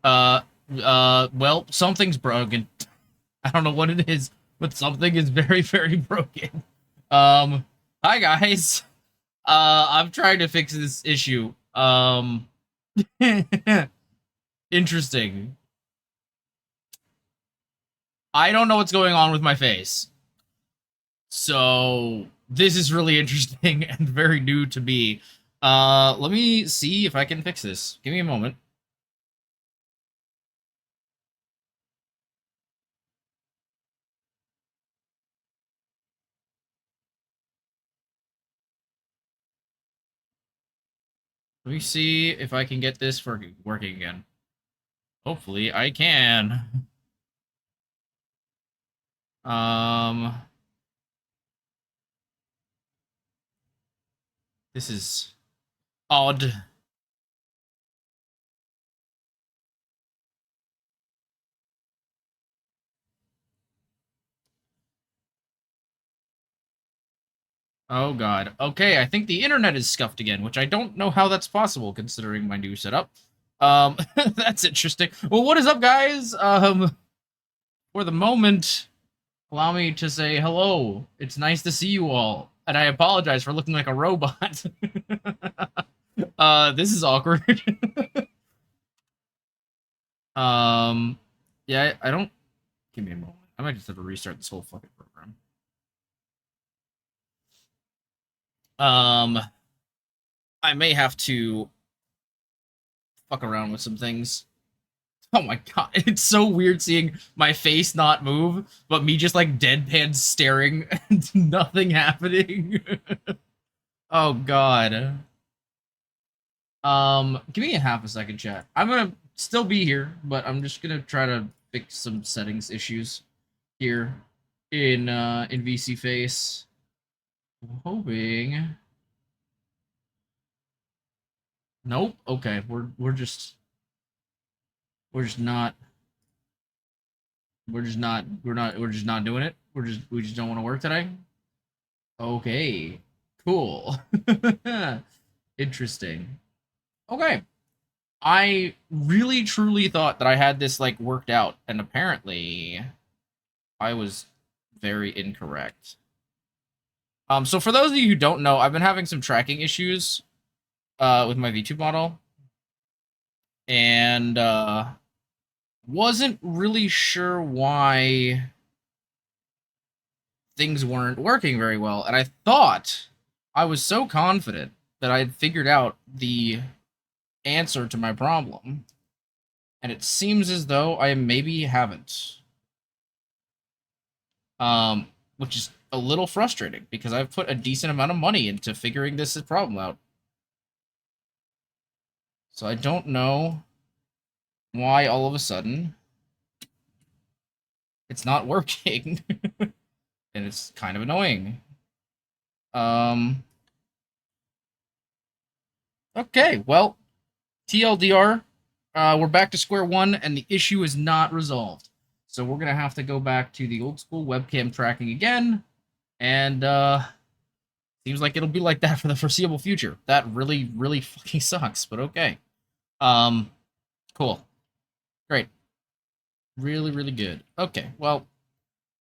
Uh, well, something's broken. I don't know what it is, but something is very, very broken. Hi guys. I'm trying to fix this issue. Interesting. I don't know what's going on with my face. So, this is really interesting and very new to me. Let me see if I can fix this. Give me a moment. Let me see if I can get this working again. Hopefully, I can. Um, this is odd. Oh god. Okay, I think the internet is scuffed again, which I don't know how that's possible considering my new setup. That's interesting. Well, what is up, guys? For the moment, allow me to say hello. It's nice to see you all, and I apologize for looking like a robot. This is awkward. um, yeah, I don't. Give me a moment. I might just have to restart this whole fucking program. Um, I may have to fuck around with some things. Oh my god, it's so weird seeing my face not move, but me just like deadpan staring and nothing happening. Oh god. Give me a half a second, chat. I'm gonna still be here, but I'm just gonna try to fix some settings issues here in VC Face. I'm hoping. Nope. Okay, we're just not we're just not doing it. We just don't want to work today. Okay. Cool. Interesting. Okay. I really truly thought that I had this like worked out, and apparently I was very incorrect. So for those of you who don't know, I've been having some tracking issues with my VTuber model, and wasn't really sure why things weren't working very well. And I thought I was so confident that I had figured out the answer to my problem. And it seems as though I maybe haven't. Which is a little frustrating because I've put a decent amount of money into figuring this problem out. So I don't know why all of a sudden it's not working. And it's kind of annoying. Okay, well, TLDR, we're back to square one, and the issue is not resolved. So we're gonna have to go back to the old school webcam tracking again, and seems like it'll be like that for the foreseeable future. That really, really fucking sucks, but okay. Cool. Great. Really, really good. Okay, well,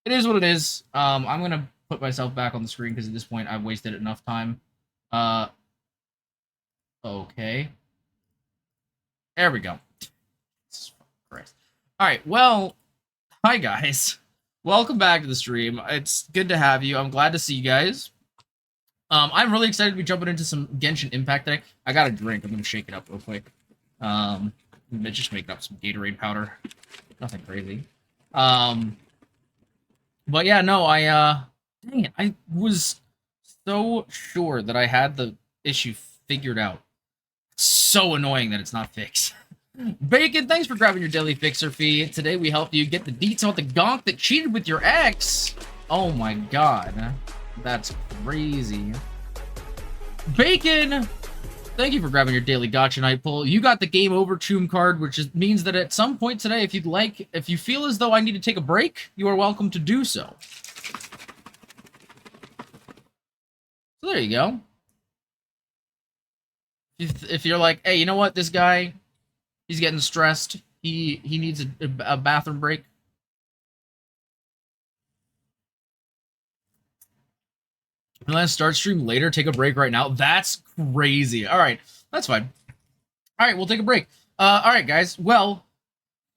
it is what it is. I'm gonna put myself back on the screen because at this point I've wasted enough time. Okay. There we go. Christ. All right. Well, hi guys. Welcome back to the stream. It's good to have you. I'm glad to see you guys. I'm really excited to be jumping into some Genshin Impact today. I got a drink. I'm gonna shake it up real quick. Just making up some Gatorade powder. Nothing crazy. But yeah, no, dang it, I was so sure that I had the issue figured out. So annoying that it's not fixed. Bacon, thanks for grabbing your daily fixer fee. Today we helped you get the deets on the gonk that cheated with your ex. Oh my god. That's crazy. Bacon, thank you for grabbing your daily gotcha night pull. You got the game over tomb card, which means that at some point today, if you feel as though I need to take a break, you are welcome to do so. So there you go. If you're like, hey, you know what, this guy, he's getting stressed. He needs a bathroom break. And let's start stream later. Take a break right now. That's crazy. All right, that's fine. All right, we'll take a break. All right, guys. Well,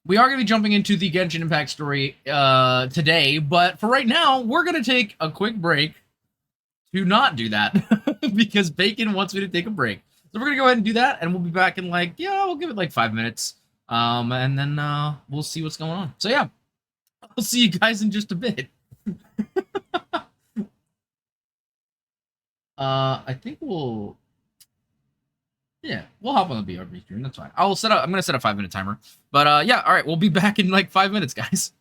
we are going to be jumping into the Genshin Impact story today, but for right now, we're going to take a quick break to not do that because Bacon wants me to take a break. So we're going to go ahead and do that, and we'll be back in like, yeah, we'll give it like 5 minutes, and then we'll see what's going on. So yeah, I'll see you guys in just a bit. I think we'll, yeah, we'll hop on the BRB stream. That's fine. I'm gonna set a 5-minute timer. But yeah, all right, we'll be back in like 5 minutes, guys.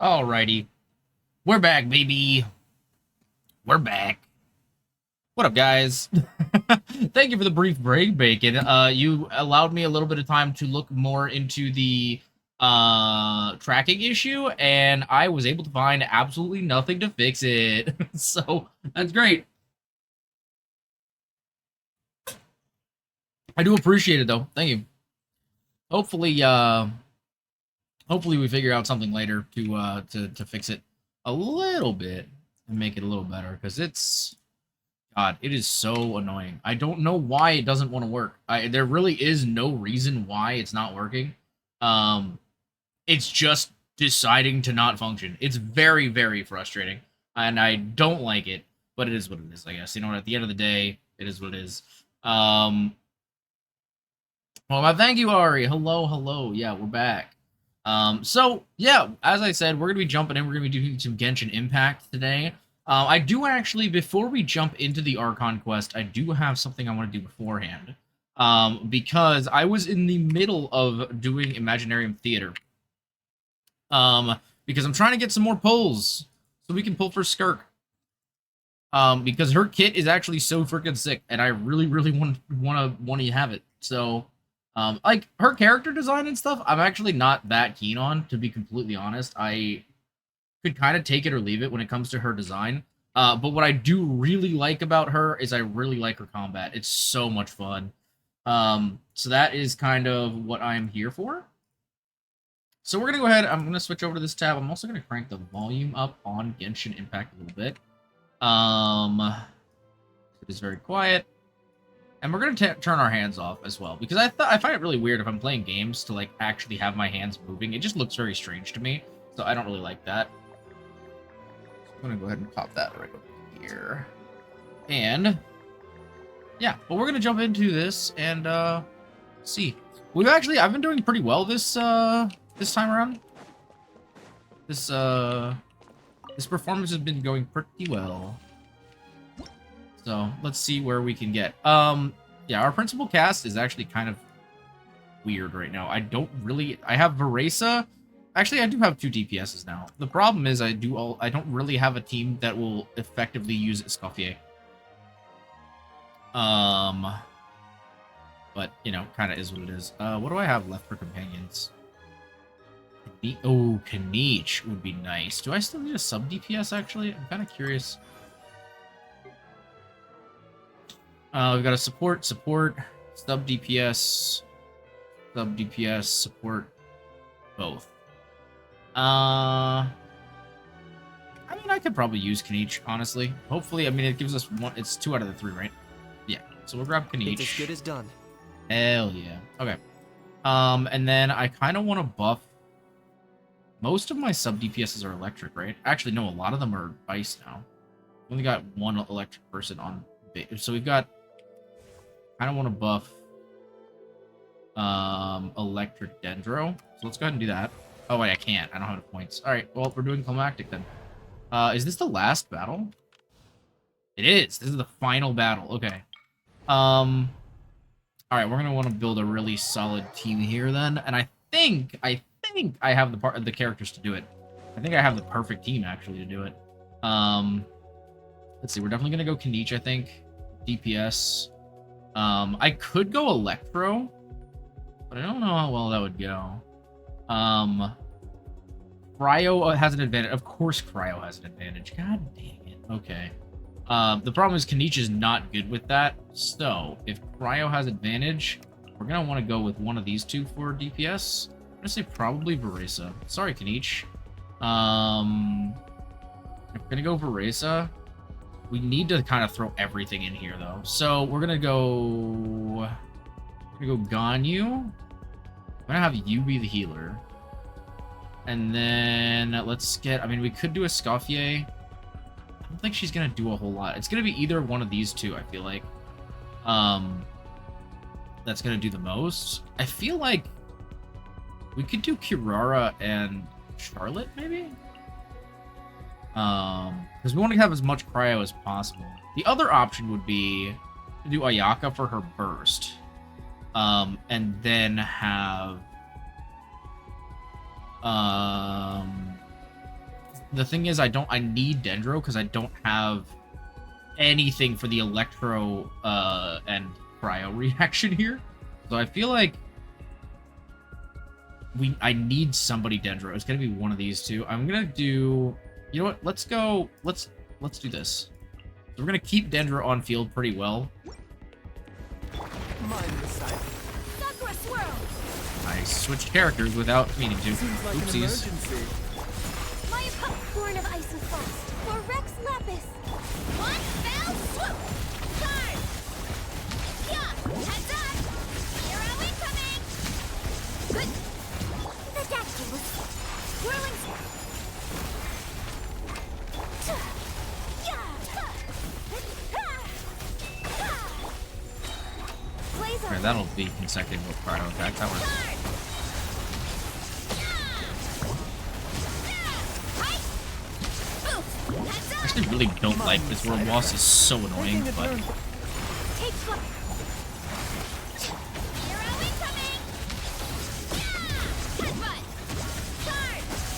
Alrighty. We're back, baby. We're back. What up, guys? Thank you for the brief break, Bacon. You allowed me a little bit of time to look more into the tracking issue, and I was able to find absolutely nothing to fix it. So that's great. I do appreciate it, though. Thank you. Hopefully, hopefully we figure out something later to fix it a little bit and make it a little better, because it's, God, it is so annoying. I don't know why it doesn't want to work. There really is no reason why it's not working. It's just deciding to not function. It's very, very frustrating, and I don't like it, but it is what it is, I guess. You know what? At the end of the day, it is what it is. Well, thank you, Ari. Hello, hello. Yeah, we're back. So, yeah, as I said, we're going to be jumping in. We're going to be doing some Genshin Impact today. I do actually, before we jump into the Archon Quest, I do have something I want to do beforehand. Because I was in the middle of doing Imaginarium Theater. Because I'm trying to get some more pulls so we can pull for SKIRK. Because her kit is actually so freaking sick, and I really, really want to have it. So, like, her character design and stuff, I'm actually not that keen on, to be completely honest. I could kind of take it or leave it when it comes to her design. But what I do really like about her is I really like her combat. It's so much fun. So that is kind of what I'm here for. So we're going to go ahead. I'm going to switch over to this tab. I'm also going to crank the volume up on Genshin Impact a little bit. It is very quiet. And we're going to turn our hands off as well, because I find it really weird if I'm playing games to, like, actually have my hands moving. It just looks very strange to me, so I don't really like that. So I'm going to go ahead and pop that right over here. And, yeah, but we're going to jump into this and see. I've been doing pretty well this time around. This performance has been going pretty well. So, let's see where we can get. Yeah, our principal cast is actually kind of weird right now. I have Veresa. Actually, I do have 2 DPSs now. The problem is I don't really have a team that will effectively use Escoffier. But, you know, kind of is what it is. What do I have left for companions? Oh, Kaniche would be nice. Do I still need a sub DPS, actually? I'm kind of curious. We've got a support, sub DPS, support, both. I mean, I could probably use Kaniche, honestly. Hopefully, I mean, it gives us one. It's 2 out of the 3, right? Yeah. So we'll grab Kaniche. It's as good as done. Hell yeah. Okay. And then I kind of want to buff. Most of my sub DPSs are electric, right? Actually, no, a lot of them are ice now. We only got 1 electric person on. So we've got. I don't want to buff electric dendro, so let's go ahead and do that. Oh wait, I can't. I don't have enough points. All right, well, we're doing climactic then. Is this the last battle? It is. This is the final battle. Okay. All right, we're gonna want to build a really solid team here then, and I think I have the characters to do it. I think I have the perfect team actually to do it. Let's see. We're definitely gonna go Kaniche, I think. DPS. I could go Electro, but I don't know how well that would go. Cryo has an advantage. Of course Cryo has an advantage. God dang it. Okay. The problem is Kaniche is not good with that. So, if Cryo has advantage, we're going to want to go with one of these 2 for DPS. I'm going to say probably Veresa. Sorry, Kaniche. If we're going to go Veresa, we need to kind of throw everything in here, though. So we're gonna go Ganyu. I'm gonna have you be the healer, and then let's get. I mean, we could do a Escoffier. I don't think she's gonna do a whole lot. It's gonna be either one of these 2. I feel like, that's gonna do the most. I feel like we could do Kirara and Charlotte, maybe. Because we want to have as much cryo as possible. The other option would be to do Ayaka for her burst. And then have the thing is, I need Dendro because I don't have anything for the Electro and Cryo reaction here. So I feel like I need somebody Dendro. It's gonna be one of these two. I'm gonna do, you know what? Let's do this. So we're gonna keep Dendro on field pretty well. I switched characters without meaning to. Like oopsies. Born of ice and frost for Rex Lapis. One fell swoop. Charge. Yeah, heads up. Hero incoming. Good. The dash was whirling. Okay, that'll be consecutive with cryo attack. That works. I actually really don't like this world boss. Is so annoying, but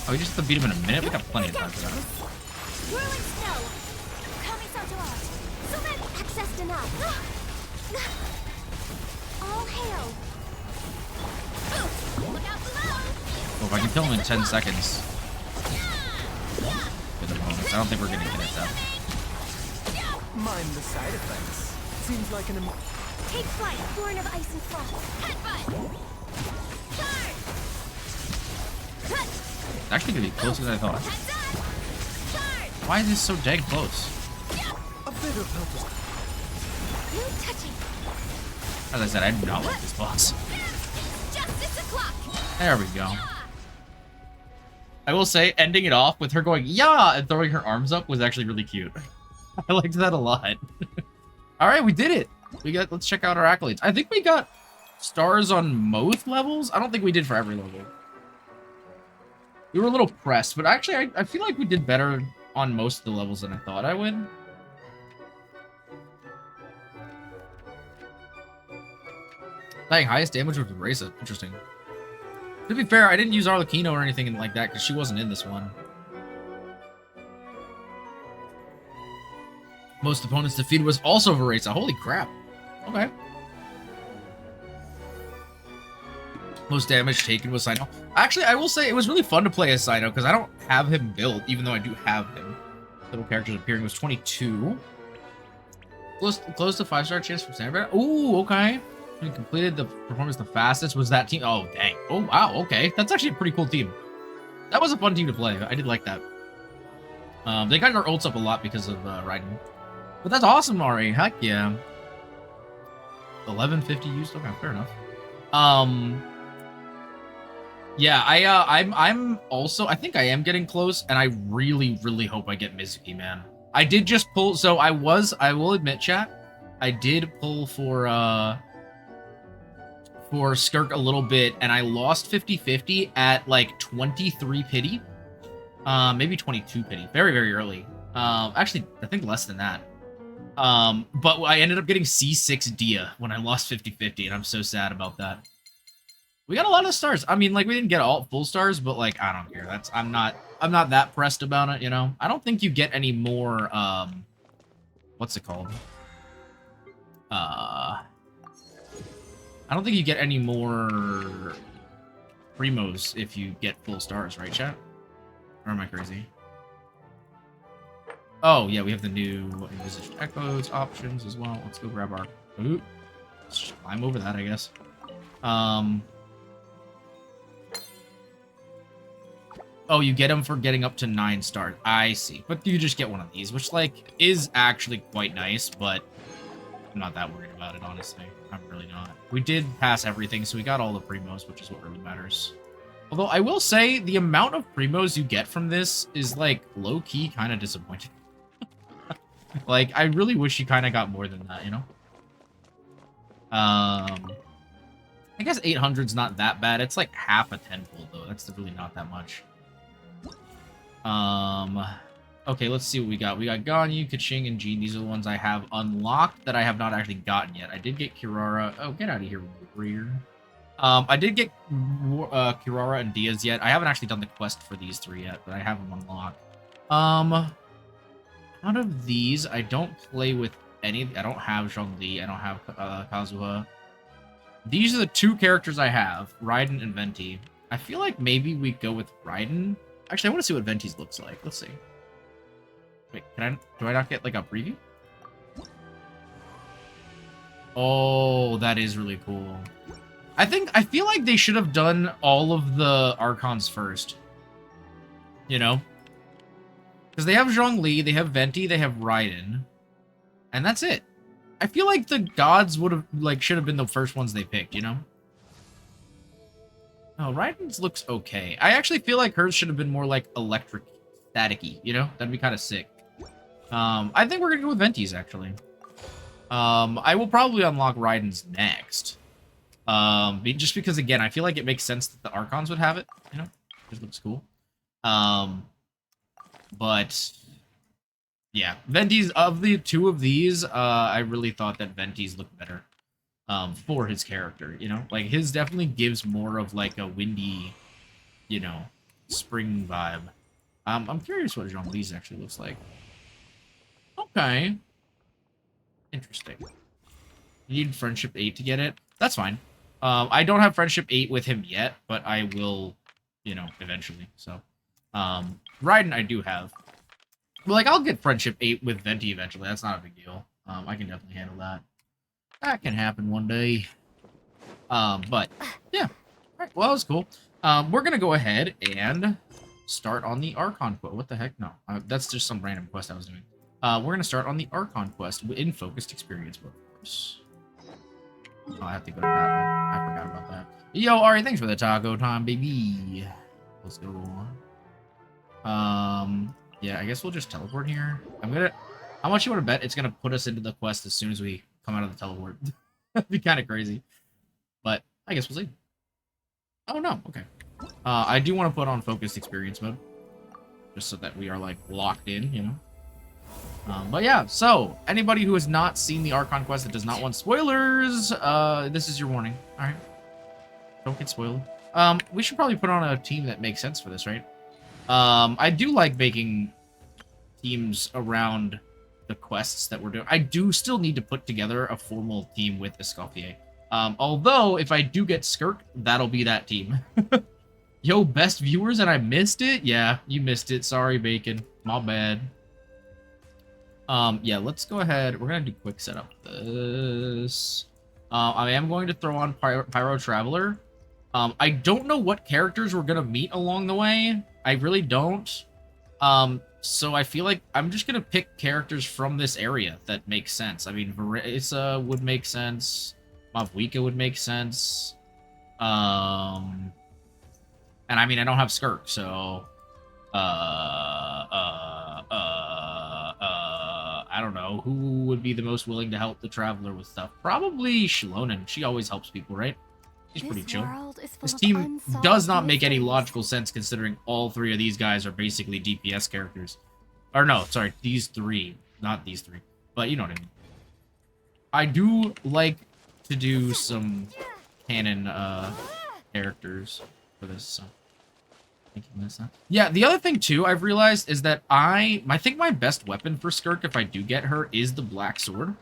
oh, we just have to beat him in a minute. We got plenty of time for that. Whirling snow. So then accessed enough. All hail. Look out below. Well, if I can kill him in 10 seconds with the bonus, I don't think we're gonna get it though. Mind the side effects. Seems like an. Take flight, born of ice and frost. Headbutt. Charge. It's actually gonna be closer than I thought. Why is this so dang close? A bit of help. No touching. As I said, I do not like this boss. Justice o'clock. There we go. I will say, ending it off with her going, yeah, and throwing her arms up was actually really cute. I liked that a lot. All right, we did it. Let's check out our accolades. I think we got stars on most levels. I don't think we did for every level. We were a little pressed, but actually, I feel like we did better on most of the levels than I thought I would. Dang, highest damage with Reza. Interesting. To be fair, I didn't use Arlecchino or anything like that because she wasn't in this one. Most opponents defeated was also Varesa. Holy crap. Okay. Most damage taken was Cyno. Actually, I will say it was really fun to play as Cyno because I don't have him built, even though I do have him. Little characters appearing was 22. Close to 5-star chance from Sandra. Ooh, okay. We completed the performance the fastest. Was that team? Oh, dang. Oh, wow. Okay. That's actually a pretty cool team. That was a fun team to play. I did like that. They got our ults up a lot because of Raiden. But that's awesome, Ari. Heck yeah. 1150 used. Okay, fair enough. Yeah, I'm also, I think I am getting close, and I really, really hope I get Mizuki, man. I did just pull, so I will admit, chat, I did pull for SKIRK a little bit, and I lost 50-50 at, like, 23 pity. Maybe 22 pity. Very, very early. Actually, I think less than that. But I ended up getting C6 Dia when I lost 50-50, and I'm so sad about that. We got a lot of stars. I mean, like, we didn't get all full stars, but, like, I don't care. I'm not that pressed about it, you know? I don't think you get any more, what's it called? I don't think you get any more primos if you get full stars, right, chat? Or am I crazy? Oh, yeah, we have the new Envisaged Echoes options as well. Let's go grab our... Ooh. Let's just climb over that, I guess. Oh, you get them for getting up to 9 stars. I see. But you just get one of these, which, like, is actually quite nice, but I'm not that worried about it, honestly. I'm really not. We did pass everything, so we got all the primos, which is what really matters. Although, I will say, the amount of primos you get from this is, like, low-key kind of disappointing. Like, I really wish you kind of got more than that, you know? I guess 800's not that bad. It's like half a tenfold, though. That's really not that much. Okay, let's see what we got. We got Ganyu, Kaching, and Jean. These are the ones I have unlocked that I have not actually gotten yet. I did get Kirara. Oh, get out of here, Warrior. I did get Kirara and Diaz yet. I haven't actually done the quest for these 3 yet, but I have them unlocked. Out of these, I don't play with any. I don't have Zhongli. I don't have Kazuha. These are the two characters I have, Raiden and Venti. I feel like maybe we go with Raiden. Actually, I want to see what Venti's looks like. Let's see. Wait, do I not get like a preview? Oh, that is really cool. I feel like they should have done all of the Archons first. You know? Because they have Zhongli, they have Venti, they have Raiden. And that's it. I feel like the gods would have, like, should have been the first ones they picked, you know? Oh, Raiden's looks okay. I actually feel like hers should have been more, like, electric, staticky, you know? That'd be kind of sick. I think we're gonna go with Venti's, actually. I will probably unlock Raiden's next. Just because, again, I feel like it makes sense that the Archons would have it, you know? It just looks cool. But yeah, Venti's, of the two of these, I really thought that Venti's looked better for his character, you know? Like, his definitely gives more of, like, a windy, you know, spring vibe. I'm curious what Zhongli's actually looks like. Okay. Interesting. You need Friendship 8 to get it? That's fine. I don't have Friendship 8 with him yet, but I will, you know, eventually, so. Raiden I do have. But, like, I'll get Friendship 8 with Venti eventually. That's not a big deal. I can definitely handle that. That can happen one day. But, yeah. All right, well, that was cool. We're going to go ahead and start on the Archon Quest. What the heck? No, that's just some random quest I was doing. We're going to start on the Archon Quest in Focused Experience mode, of course. Oh, I have to go to that one. I forgot about that. Yo, Ari, thanks for the taco time, baby. Let's go. Yeah, I guess we'll just teleport here. How much you want to bet it's gonna put us into the quest as soon as we come out of the teleport? That'd be kind of crazy. But I guess we'll see. Oh no, okay. I do want to put on Focused Experience mode. Just so that we are, like, locked in, you know? But yeah, so, anybody who has not seen the Archon Quest that does not want spoilers, this is your warning. Alright. Don't get spoiled. We should probably put on a team that makes sense for this, right? I do like making teams around the quests that we're doing. I do still need to put together a formal team with Escoffier. Although, if I do get SKIRK, that'll be that team. Yo, best viewers and I missed it? Yeah, you missed it. Sorry, Bacon. My bad. Yeah, let's go ahead. We're gonna do quick setup this. I am going to throw on Pyro Traveler. I don't know what characters we're gonna meet along the way. I really don't. So I feel like I'm just gonna pick characters from this area that make sense. I mean, Verisa would make sense. Mavwika would make sense. And I mean, I don't have SKIRK, so I don't know who would be the most willing to help the Traveler with stuff. Probably Shilonen. She always helps people, right? She's pretty chill. This team does not make any logical sense considering all three of these guys are basically DPS characters. Or no, sorry, these three, not these three. But you know what I mean. I do like to do some canon characters for this, so yeah, the other thing too I've realized is that I think my best weapon for SKIRK, if I do get her, is the Black Sword.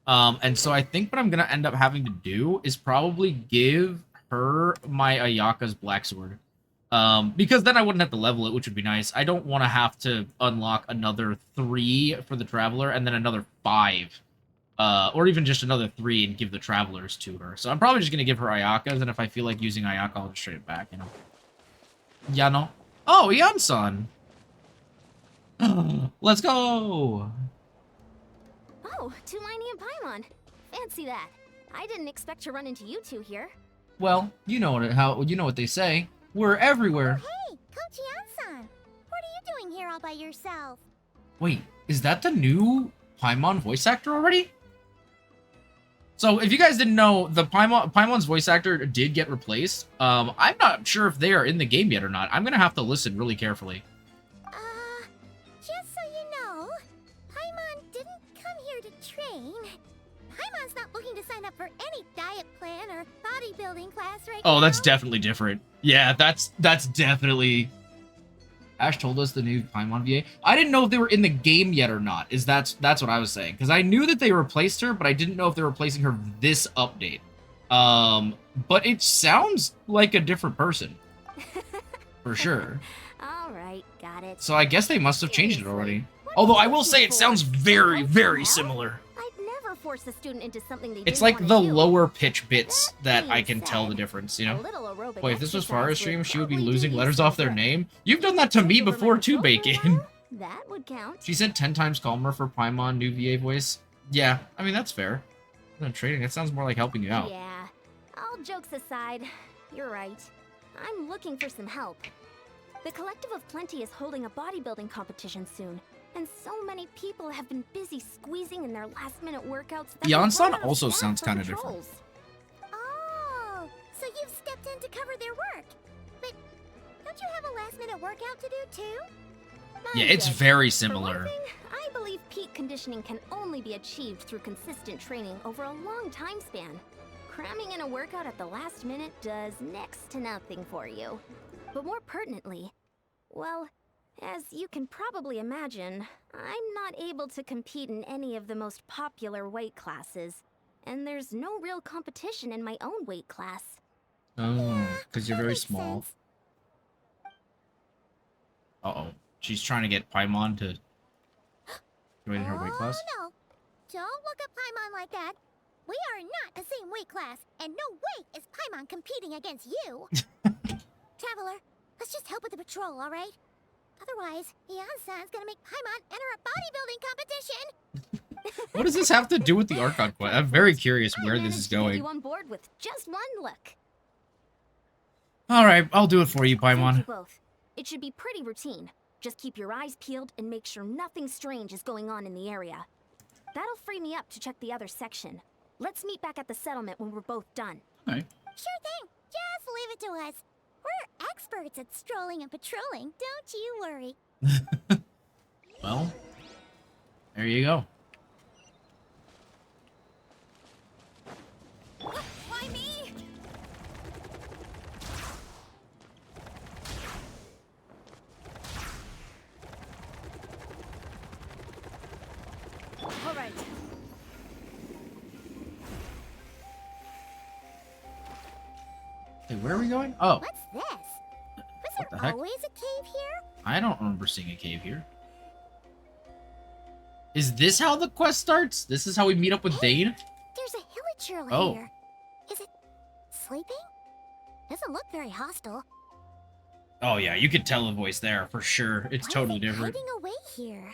And so I think what I'm gonna end up having to do is probably give her my Ayaka's Black Sword. Because then I wouldn't have to level it, which would be nice. I don't want to have to unlock another 3 for the Traveler and then another 5. Or even just another 3 and give the Travelers to her. So I'm probably just gonna give her Ayaka's, and if I feel like using Ayaka, I'll just trade it back, you know. Yano. Oh, Yan-san! Let's go! Oh, Tulani and Paimon. Fancy that. I didn't expect to run into you two here. Well, you know what they say. We're everywhere. Oh, hey, Coach Yan-san. What are you doing here all by yourself? Wait, is that the new Paimon voice actor already? So, if you guys didn't know, the Paimon's voice actor did get replaced. I'm not sure if they are in the game yet or not. I'm gonna have to listen really carefully. Just so you know, Paimon didn't come here to train. Paimon's not looking to sign up for any diet plan or bodybuilding class right now. Oh, that's definitely different. Yeah, that's definitely... Ash told us the new Paimon VA. I didn't know if they were in the game yet or not. That's what I was saying, because I knew that they replaced her, but I didn't know if they were replacing her this update. But it sounds like a different person, for sure. All right, got it. So I guess they must have changed it already. Although I will say it sounds very, very similar. I'd never force a student into something they It's didn't like wanna the do. lower pitch bits that That I being can tell the said, difference, A you know? little aerobic Boy, if this was exercise Farah's stream, she would be probably losing do letters you off some their good. name. You've done that to me Over my before too, control for a Bacon. while? That would count. She said 10 times calmer for Paimon new VA voice. Yeah, I mean, that's fair. No trading, that sounds more like helping you out. Yeah. All jokes aside, you're right. I'm looking for some help. The Collective of Plenty is holding a bodybuilding competition soon, and so many people have been busy squeezing in their last-minute workouts that Beyond-san they've run out of also staff sounds for kinda patrols. Oh, so you've stepped in to cover their work. But don't you have a last-minute workout to do too? Yeah, Mind it's you, very for similar. one thing, I believe peak conditioning can only be achieved through consistent training over a long time span. Cramming in a workout at the last minute does next to nothing for you. But more pertinently, well, as you can probably imagine, I'm not able to compete in any of the most popular weight classes, and there's no real competition in my own weight class. Oh, because you're That very makes small. sense. Uh-oh. She's trying to get Paimon to join her weight class. Oh, no. Don't look at Paimon like that. We are not the same weight class, and no way is Paimon competing against you. Traveler, let's just help with the patrol, all right? Otherwise, Beyond-san's gonna make Paimon enter a bodybuilding competition. What does this have to do with the Archon Quest? I'm very curious where I this managed is to get going. you on board with just one look. Alright, I'll do it for you, Thank you Paimon. both. It should be pretty routine. Just keep your eyes peeled and make sure nothing strange is going on in the area. That'll free me up to check the other section. Let's meet back at the settlement when we're both done. Alright. Sure thing. Just leave it to us. We're experts at strolling and patrolling. Don't you worry. Well, there you go. Why me? All right. Hey, where are we going? Oh, What's this? Was What the there heck? always a cave here? I don't remember seeing a cave here. Is this how the quest starts? This is how we meet up with DAIN? There's a hilichurl Oh. here. Is it sleeping? Doesn't look very hostile. Oh yeah, you could tell the voice there, for sure. It's Why totally is it different. hiding away here?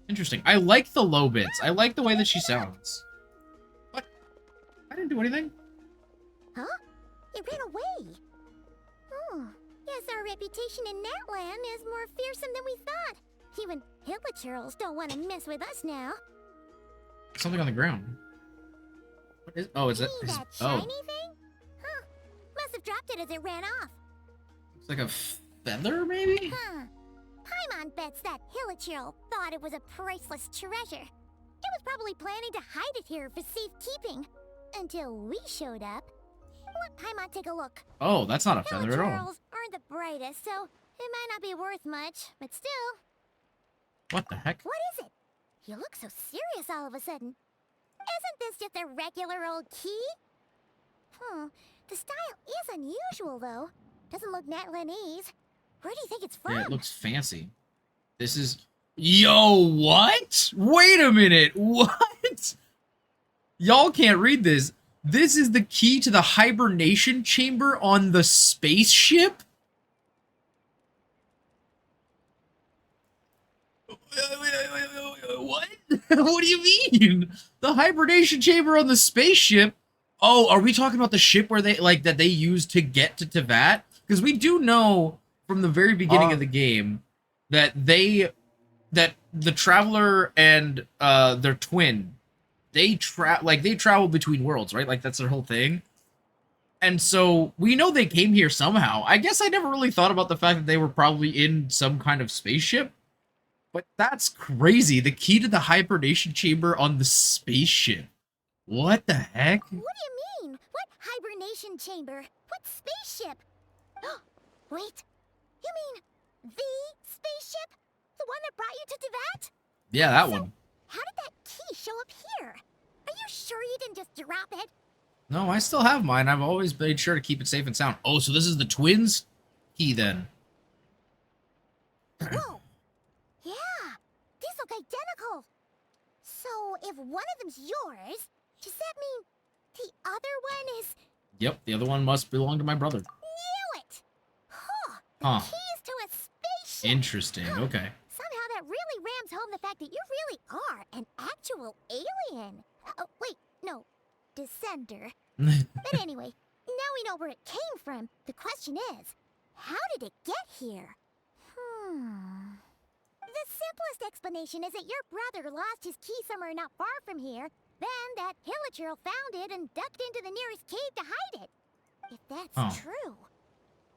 Interesting. I like the low bits. I like the way that she sounds. What? I didn't do anything. Huh? It ran away. Oh, guess our reputation in that land is more fearsome than we thought. Even hilichurls don't want to mess with us now. Something on the ground. What is? Oh, is that? See Is, that shiny oh, thing? Huh. Must have dropped it as it ran off. it's like a feather, maybe. Huh. Paimon bets that hilichurl thought it was a priceless treasure. It was probably planning to hide it here for safekeeping. Until we showed up. Let Paimon take a look. Oh, that's not a feather at all. Hilichurls aren't the brightest, so it might not be worth much, but still. What the heck? What is it? You look so serious all of a sudden. Isn't this just a regular old key? The style is unusual, though. Doesn't look Natlanese. Where do you think it's from? Yeah, it looks fancy. This is. Yo, what? Wait a minute. What? Y'all can't read this. This is the key to the hibernation chamber on the spaceship? What? What do you mean? The hibernation chamber on the spaceship? Oh, are we talking about the ship where they like that they used to get to Teyvat? Because we do know from the very beginning of the game that the traveler and their twin, they travel between worlds, right? Like that's their whole thing. And so we know they came here somehow. I guess I never really thought about the fact that they were probably in some kind of spaceship. But that's crazy. The key to the hibernation chamber on the spaceship. What the heck? What do you mean? What hibernation chamber? What spaceship? Wait, you mean The spaceship? The one that brought you to Teyvat? Yeah, that one. How did that key show up here? Are you sure you didn't just drop it? No, I still have mine. I've always made sure to keep it safe and sound. Oh, so this is the twins' key then. Whoa! Yeah, these look identical. So if one of them's yours, does that mean the other one is... Yep, the other one must belong to my brother. Knew it! Huh, the Huh. keys to a spaceship! Interesting, okay. Somehow that really rams home the fact that you really are an actual alien. Oh, wait, no, descender. But anyway, now we know where it came from. The question is, how did it get here? The simplest explanation is that your brother lost his key somewhere not far from here. Then that Hilichurl found it and ducked into the nearest cave to hide it. If that's true,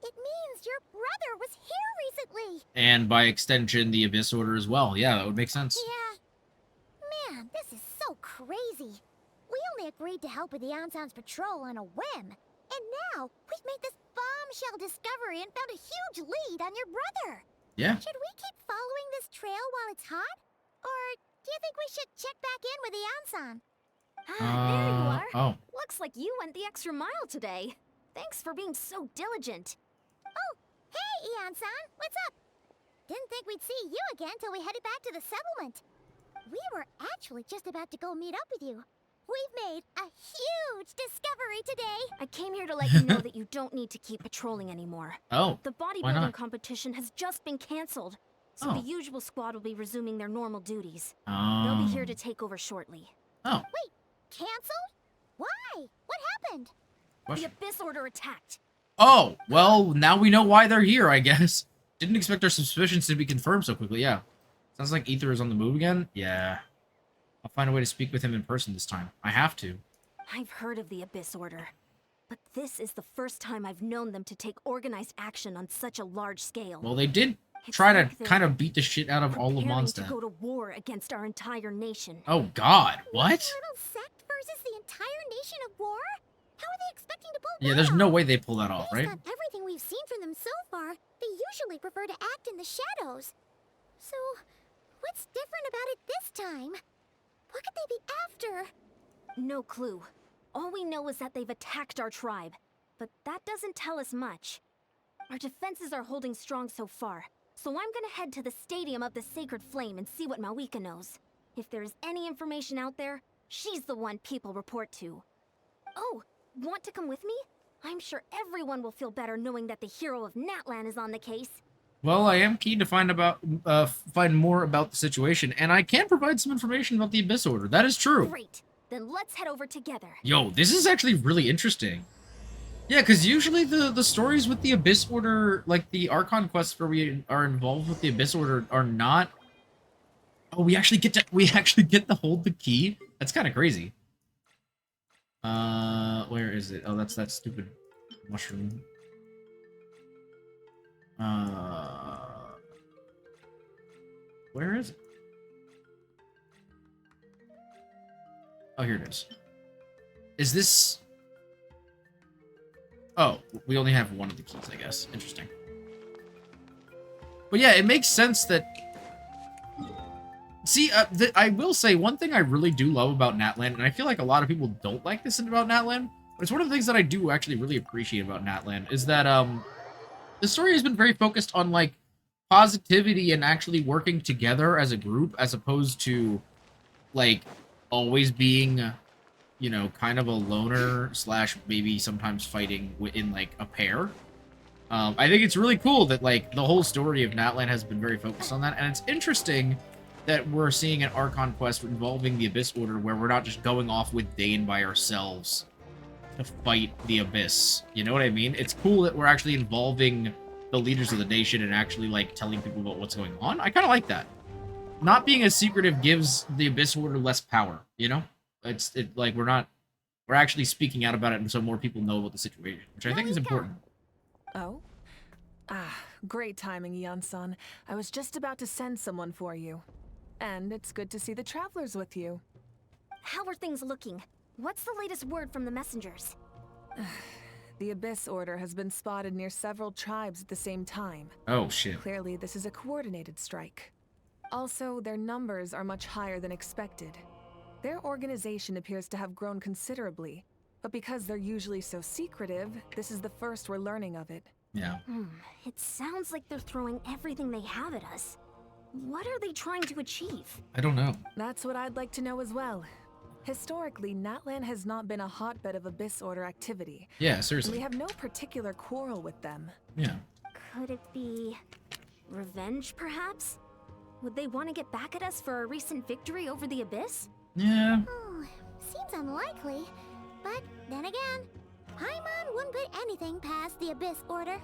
it means your brother was here recently. And by extension, the Abyss Order as well. Yeah, that would make sense. Yeah. Man, this is so crazy. We only agreed to help with the Anson's patrol on a whim. And now, we've made this bombshell discovery and found a huge lead on your brother. Yeah. Should we keep following this trail while it's hot? Or do you think we should check back in with the Anson? There you are. Oh. Looks like you went the extra mile today. Thanks for being so diligent. Oh, hey, Anson, what's up? Didn't think we'd see you again till we headed back to the settlement. We were actually just about to go meet up with you. We've made a huge discovery today. I came here to let you know that you don't need to keep patrolling anymore. Oh. The Why bodybuilding not? competition has just been canceled, so Oh. the usual squad will be resuming their normal duties. Oh. They'll be here to take over shortly. Oh. Wait, canceled? Why? What happened? The Question. Abyss Order attacked. Oh, well, now we know why they're here, I guess. Didn't expect our suspicions to be confirmed so quickly, yeah. Sounds like Aether is on the move again? Yeah. I'll find a way to speak with him in person this time. I have to. I've heard of the Abyss Order, but this is the first time I've known them to take organized action on such a large scale. Well, they did It's try to like they're kind of beat the shit out of all of preparing to Mondstadt. go to war against our entire nation. Oh, God. What? Little sect versus the entire nation of war? How are they expecting to pull Yeah, that there's off? no way they pull that off, Based right? on everything we've seen from them so far, they usually prefer to act in the shadows. So, what's different about it this time? What could they be after? No clue. All we know is that they've attacked our tribe, but that doesn't tell us much. Our defenses are holding strong so far, so I'm gonna head to the Stadium of the Sacred Flame and see what Mawika knows. If there's any information out there, she's the one people report to. Oh, want to come with me? I'm sure everyone will feel better knowing that the hero of Natlan is on the case. Well, I am keen to find more about the situation, and I can provide some information about the Abyss Order. That is true. Great. Then let's head over together. Yo, this is actually really interesting. Yeah, because usually the stories with the Abyss Order, like the Archon Quest where we are involved with the Abyss Order, are not... Oh, we actually get to hold the key? That's kind of crazy. Where is it? Oh, that's that stupid mushroom. Where is it? Oh, here it is. Is this... Oh, we only have one of the keys, I guess. Interesting. But yeah, it makes sense that... See, I will say, one thing I really do love about Natlan, and I feel like a lot of people don't like this about Natlan, but it's one of the things that I do actually really appreciate about Natlan, is that, the story has been very focused on, like, positivity and actually working together as a group, as opposed to, like, always being, you know, kind of a loner slash maybe sometimes fighting in, like, a pair. I think it's really cool that, like, the whole story of Natlan has been very focused on that, and it's interesting that we're seeing an Archon Quest involving the Abyss Order where we're not just going off with DAIN by ourselves to fight the Abyss. You know what I mean? It's cool that we're actually involving the leaders of the nation and actually, like, telling people about what's going on. I kind of like that. Not being as secretive gives the Abyss Order less power, you know? Like, we're actually speaking out about it, and so more people know about the situation, which I think is important. Oh? Ah, great timing, Ian-san. I was just about to send someone for you. And it's good to see the travelers with you. How are things looking? What's the latest word from the messengers? the Abyss Order has been spotted near several tribes at the same time. Oh, shit. Clearly, this is a coordinated strike. Also, their numbers are much higher than expected. Their organization appears to have grown considerably, but because they're usually so secretive, this is the first we're learning of it. Yeah. It sounds like they're throwing everything they have at us. What are they trying to achieve? I don't know. That's what I'd like to know as well. Historically, Natlan has not been a hotbed of Abyss Order activity. Yeah, And we seriously. have no particular quarrel with them. Yeah. Could it be revenge, perhaps? Would they want to get back at us for our recent victory over the Abyss? Yeah. Oh, seems unlikely. But then again, Paimon wouldn't put anything past the Abyss Order.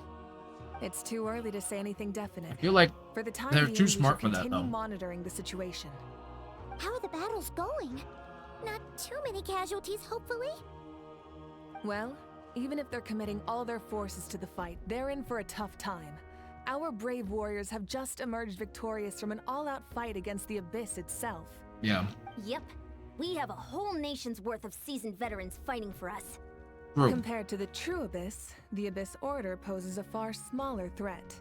It's too early to say anything definite. I feel like For the time they're being, too we smart should for that, continue though. monitoring the situation. How are the battles going? Not too many casualties, hopefully. Well, even if they're committing all their forces to the fight, they're in for a tough time. Our brave warriors have just emerged victorious from an all-out fight against the Abyss itself. Yeah. Yep. We have a whole nation's worth of seasoned veterans fighting for us. True. Compared to the true Abyss, the Abyss Order poses a far smaller threat.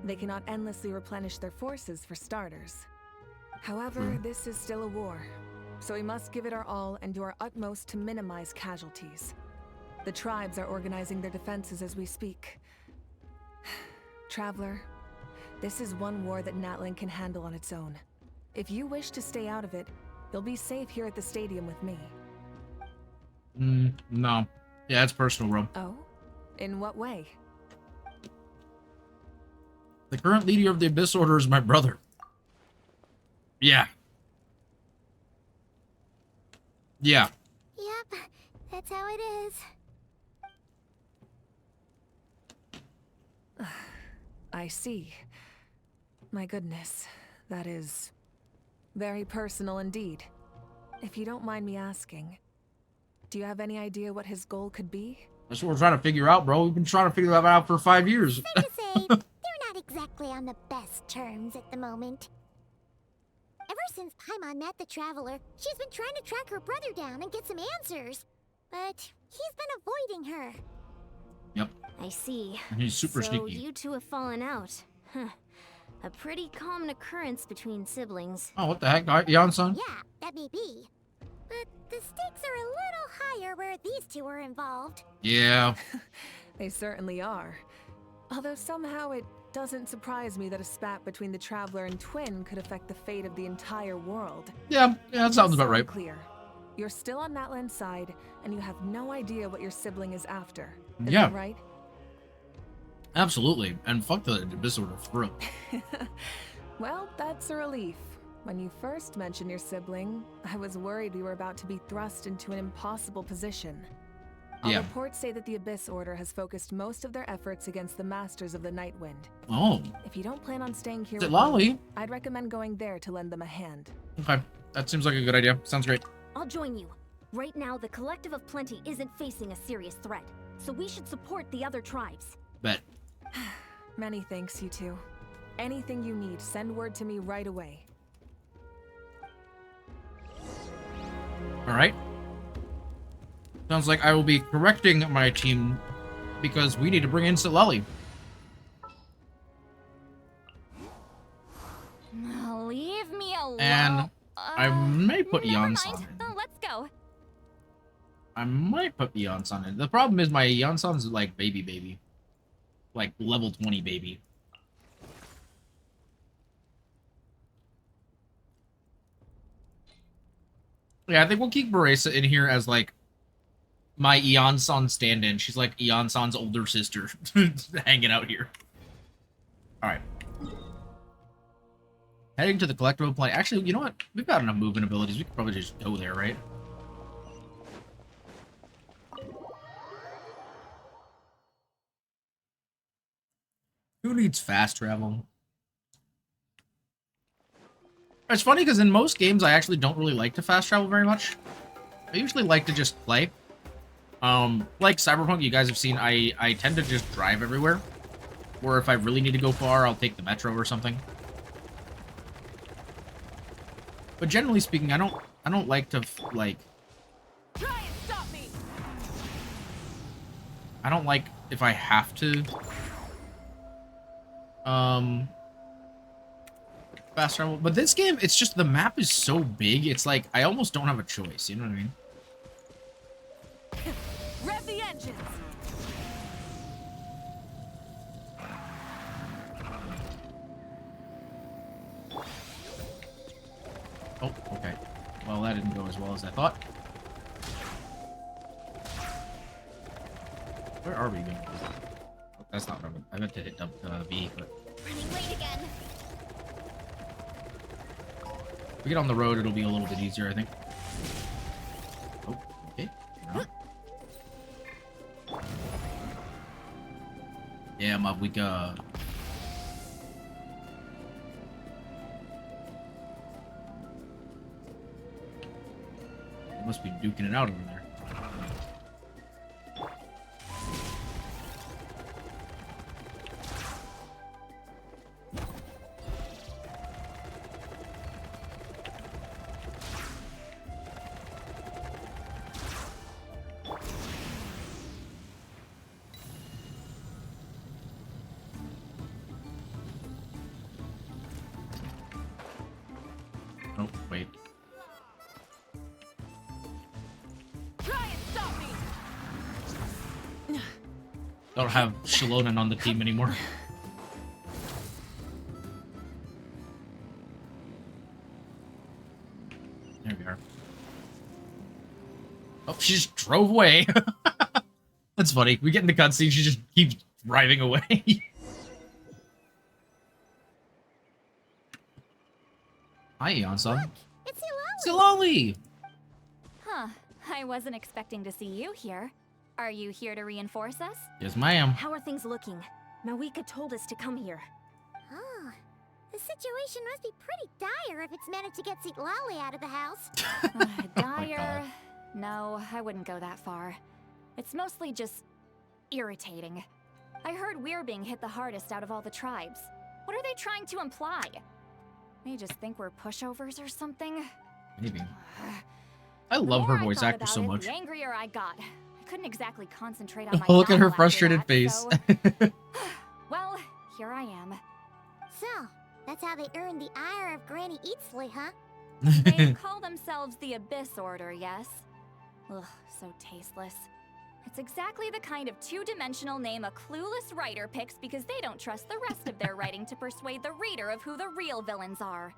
They cannot endlessly replenish their forces for starters. However, this is still a war, so we must give it our all and do our utmost to minimize casualties. The tribes are organizing their defenses as we speak. Traveler, this is one war that Natlan can handle on its own. If you wish to stay out of it, you'll be safe here at the stadium with me. No. Yeah, it's personal, bro. Oh? In what way? The current leader of the Abyss Order is my brother. Yeah. Yeah. Yep, that's how it is. I see. My goodness, that is very personal indeed. If you don't mind me asking, do you have any idea what his goal could be? That's what we're trying to figure out, bro. We've been trying to figure that out for 5 years. Safe to say, they're not exactly on the best terms at the moment. Ever since Paimon met the Traveler, she's been trying to track her brother down and get some answers. But he's been avoiding her. Yep. I see. He's super so sneaky. you two have fallen out. Huh. A pretty common occurrence between siblings. Oh, what the heck? Jan-san? Yeah, that may be. But the stakes are a little higher where these two are involved. Yeah. They certainly are. Although somehow it doesn't surprise me that a spat between the Traveler and Twin could affect the fate of the entire world. Yeah, that sounds about So right. Clear. You're still on Natlan's side, and you have no idea what your sibling is after. Is Yeah. that right? Absolutely. And fuck the Abyss Order for real. Well, that's a relief. When you first mentioned your sibling, I was worried we were about to be thrust into an impossible position. All Yeah. reports say that the Abyss Order has focused most of their efforts against the Masters of the Nightwind. Oh. If you don't plan on staying here Is it with Lolly? them, I'd recommend going there to lend them a hand. Okay. That seems like a good idea. Sounds great. I'll join you. Right now, the Collective of Plenty isn't facing a serious threat, so we should support the other tribes. Bet. Many thanks, you two. Anything you need, send word to me right away. Alright. Sounds like I will be correcting my team because we need to bring in Sileli. Leave me alone. And I may put never Jan-san mind. in. Let's go. I might put Jan-san in. The problem is my Jan-san's like baby. Like level 20 baby. Yeah, I think we'll keep Baresa in here as like my Jan-san stand-in. She's like Jan-san's older sister hanging out here. Alright. Heading to the collectible play. Actually, you know what? We've got enough movement abilities. We could probably just go there, right? Who needs fast travel? It's funny because in most games I actually don't really like to fast travel very much. I usually like to just play. Like Cyberpunk, you guys have seen, I tend to just drive everywhere. Or if I really need to go far, I'll take the metro or something. But generally speaking, I don't like to like. Try and stop me! I don't like if I have to fast travel. But this game, it's just the map is so big. It's like I almost don't have a choice. You know what I mean? Rev the engines! Oh, okay. Well, that didn't go as well as I thought. Where are we going? Oh, that's not right. I meant to hit B, but Running late again. if we get on the road, it'll be a little bit easier, I think. Oh, okay. No. Yeah, my weak, must be duking it out over there. Oh, wait. Try and stop me! Don't have Shalonen on the team anymore. There we are. Oh, she just drove away. That's funny. We get in the cutscene, she just keeps driving away. Hi, Eon-san. It's Silali. Silali! Huh. I wasn't expecting to see you here. Are you here to reinforce us? Yes, ma'am. How are things looking? Mawika told us to come here. Oh. The situation must be pretty dire if it's managed to get Silali out of the house. Dire? No, I wouldn't go that far. It's mostly just irritating. I heard we're being hit the hardest out of all the tribes. What are they trying to imply? They just think we're pushovers or something? Maybe. I love her voice actor so much. The angrier I got. I couldn't exactly concentrate on my Look at her battle after frustrated that, face. so- Well, here I am. So, that's how they earned the ire of Granny Eatsley, huh? They call themselves the Abyss Order, yes? Ugh, so tasteless. It's exactly the kind of two-dimensional name a clueless writer picks because they don't trust the rest of their writing to persuade the reader of who the real villains are.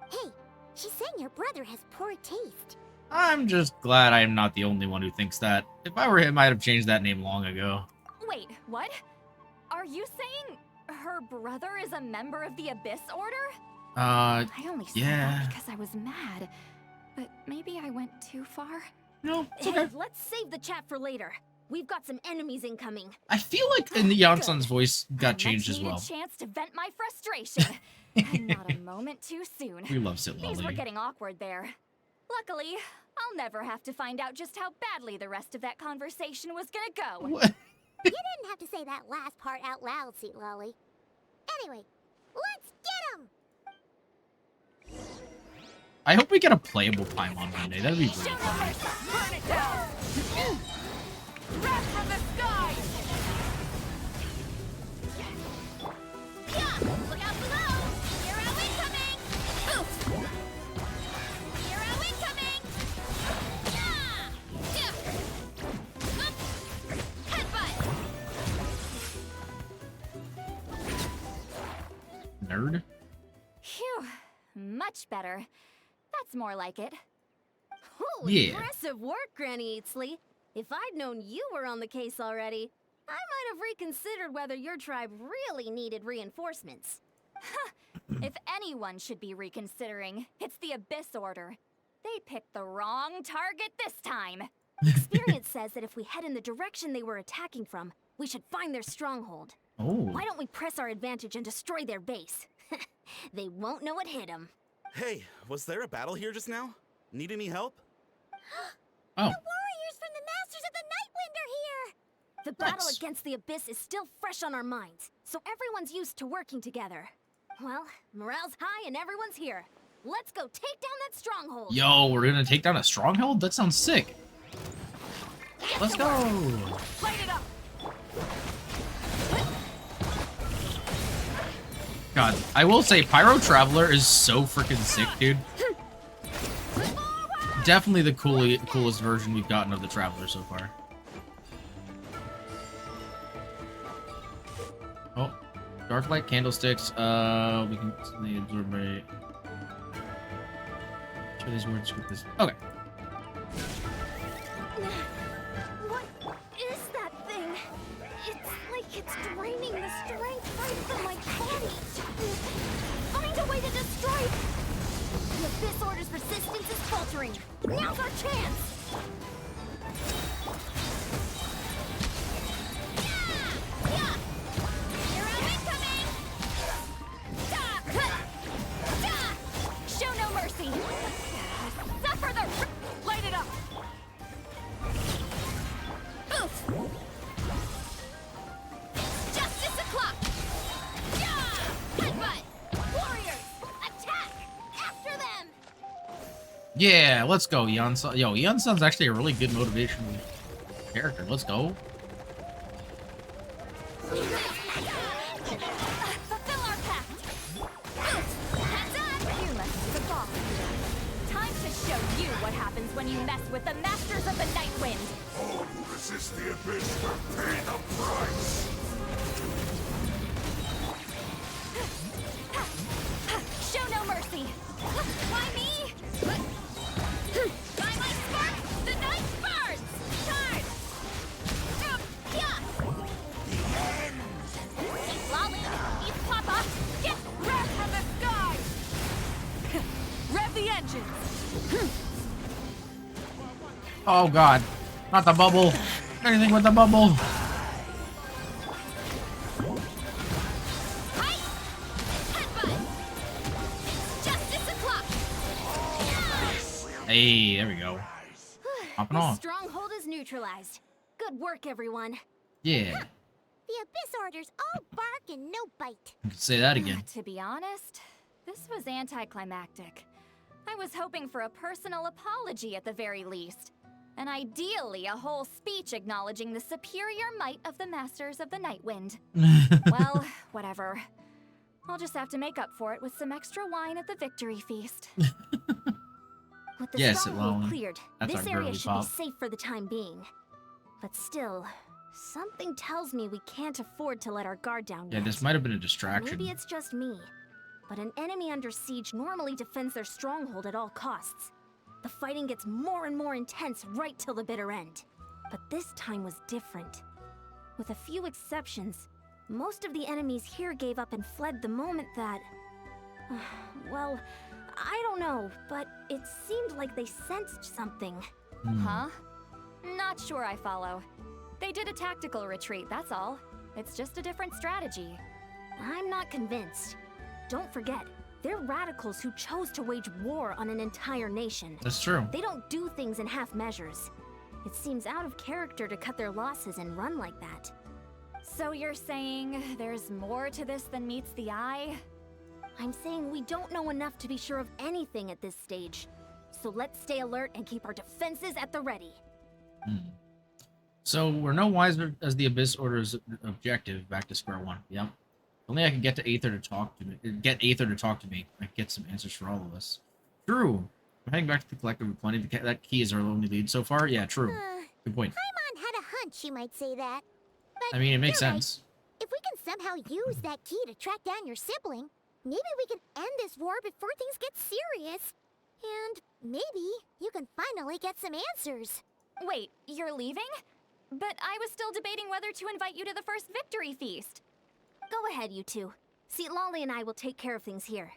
Hey, she's saying your brother has poor taste. I'm just glad I'm not the only one who thinks that. If I were him, I'd have changed that name long ago. Wait, what? Are you saying her brother is a member of the Abyss Order? I only said yeah. that because I was mad. But maybe I went too far. No, it's Hey, okay. let's save the chat for later. We've got some enemies incoming. I feel like the Eon-san's voice got changed as Much-needed well. chance to vent my frustration. And not a moment too soon. We love Things were Silali. getting awkward there. Luckily, I'll never have to find out just how badly the rest of that conversation was gonna go. What? You didn't have to say that last part out loud, Seat Lolly. Anyway, let's get him! I hope we get a playable Paimon one day. That'd be really Show no fun. mercy! Burn it down! Wrath from the sky! Yeah! Look out below! Hero incoming! Oof! Hero incoming! Yeah! Yeah! Oop! Headbutt! Nerd? Phew. Much better. That's more like it. Ooh, Yeah. impressive work, Granny Eatsley. If I'd known you were on the case already, I might have reconsidered whether your tribe really needed reinforcements. If anyone should be reconsidering, it's the Abyss Order. They picked the wrong target this time. Experience says that if we head in the direction they were attacking from, we should find their stronghold. Oh. Why don't we press our advantage and destroy their base? They won't know it hit them. Hey, was there a battle here just now? Need any help? Oh. Warriors from the Masters of the Nightwind are here! The battle Nice. against the Abyss is still fresh on our minds, so everyone's used to working together. Well, morale's high and everyone's here. Let's go take down that stronghold. Yo, we're gonna take down a stronghold? That sounds sick. Let's go. Light it up! God, I will say Pyro Traveler is so freaking sick, dude. Definitely the coolest version we've gotten of the Traveler so far. Oh, Dark Light Candlesticks. We can absorb a... Show these words with this. Okay. What is that thing? It's like it's draining the strength right from my body. Find a way to destroy it. The Abyss Order's resistance is faltering. Now's our chance. Hero incoming! Show no mercy. Suffer the... Light it up. Oof. Justice o'clock! Headbutt! Warriors! Attack! After them! Yeah, let's go, Yansun. Yo, Yansun's actually a really good motivation character. Let's go. Fulfill our pact. Hands up! Fearless is the boss. Time to show you what happens when you mess with the Masters of the Night Wind. All who resist the abyss will pay the price! Show no mercy. Why me? By my spark, the night burns! Charge! Yeah! Eat Lolly! Eat Papa! Get rev from the sky. Rev the engines. Oh god. Not the bubble. Anything with the bubble. Height! Headbutt! Justice o'clock! Hey, there we go. Hopping The on. stronghold is neutralized. Good work, everyone. Yeah. The Abyss Order's all bark and no bite. I can say that again. To be honest, this was anticlimactic. I was hoping for a personal apology at the very least. And ideally, a whole speech acknowledging the superior might of the Masters of the Night Wind. Well, whatever. I'll just have to make up for it with some extra wine at the victory feast. With the Yes, stronghold Lone. cleared, That's this our area girly should pop. be safe for the time being. But still, something tells me we can't afford to let our guard down Yeah, yet. this might have been a distraction. Maybe it's just me, but an enemy under siege normally defends their stronghold at all costs. The fighting gets more and more intense right till the bitter end. But this time was different. With a few exceptions, most of the enemies here gave up and fled the moment that... well, I don't know, but it seemed like they sensed something. Huh? Not sure I follow. They did a tactical retreat, that's all. It's just a different strategy. I'm not convinced. Don't forget, they're radicals who chose to wage war on an entire nation. That's true. They don't do things in half measures. It seems out of character to cut their losses and run like that. So you're saying there's more to this than meets the eye? I'm saying we don't know enough to be sure of anything at this stage. So let's stay alert and keep our defenses at the ready. So we're no wiser as the Abyss Order's objective. Back to square one. Yep. Only I can get to Aether to talk to me. Get Aether to talk to me. I can get some answers for all of us. True. I'm heading back to the collective with plenty. That key is our only lead so far. Yeah, true. Good point. Paimon had a hunch you might say that. But I mean, it makes you're right. sense. If we can somehow use that key to track down your sibling, maybe we can end this war before things get serious. And maybe you can finally get some answers. Wait, you're leaving? But I was still debating whether to invite you to the first victory feast. Go ahead, you two. See, Lolly and I will take care of things here.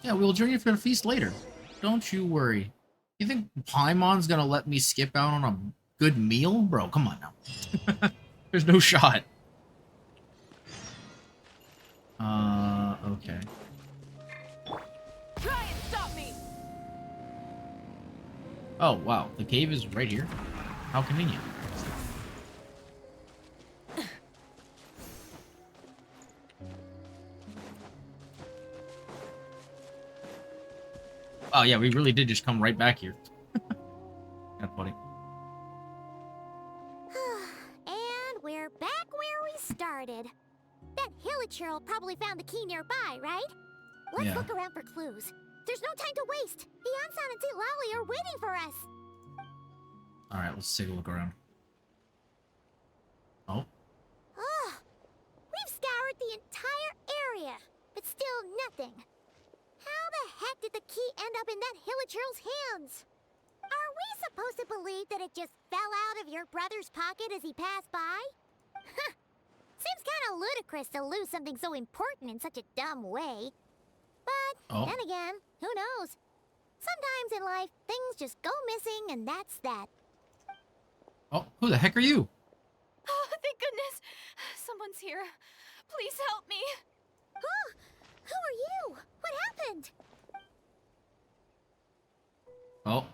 Yeah, we'll join you for the feast later. Don't you worry. You think Paimon's gonna let me skip out on a good meal? Bro, come on now. There's no shot. Okay. Try and stop me! Oh, wow. The cave is right here. How convenient. Oh, yeah, we really did just come right back here. That's funny. And we're back where started. That Hilichurl probably found the key nearby, right? Let's Yeah. look around for clues. There's no time to waste. The Ansan and Lally are waiting for us. Alright, let's take a look around. Oh. Ugh. We've scoured the entire area, but still nothing. How the heck did the key end up in that Hilichurl's hands? Are we supposed to believe that it just fell out of your brother's pocket as he passed by? Huh. Seems kind of ludicrous to lose something so important in such a dumb way. But then again, who knows? Sometimes in life, things just go missing and that's that. Oh, who the heck are you? Oh, thank goodness. Someone's here. Please help me. Huh? Who are you? What happened? Oh.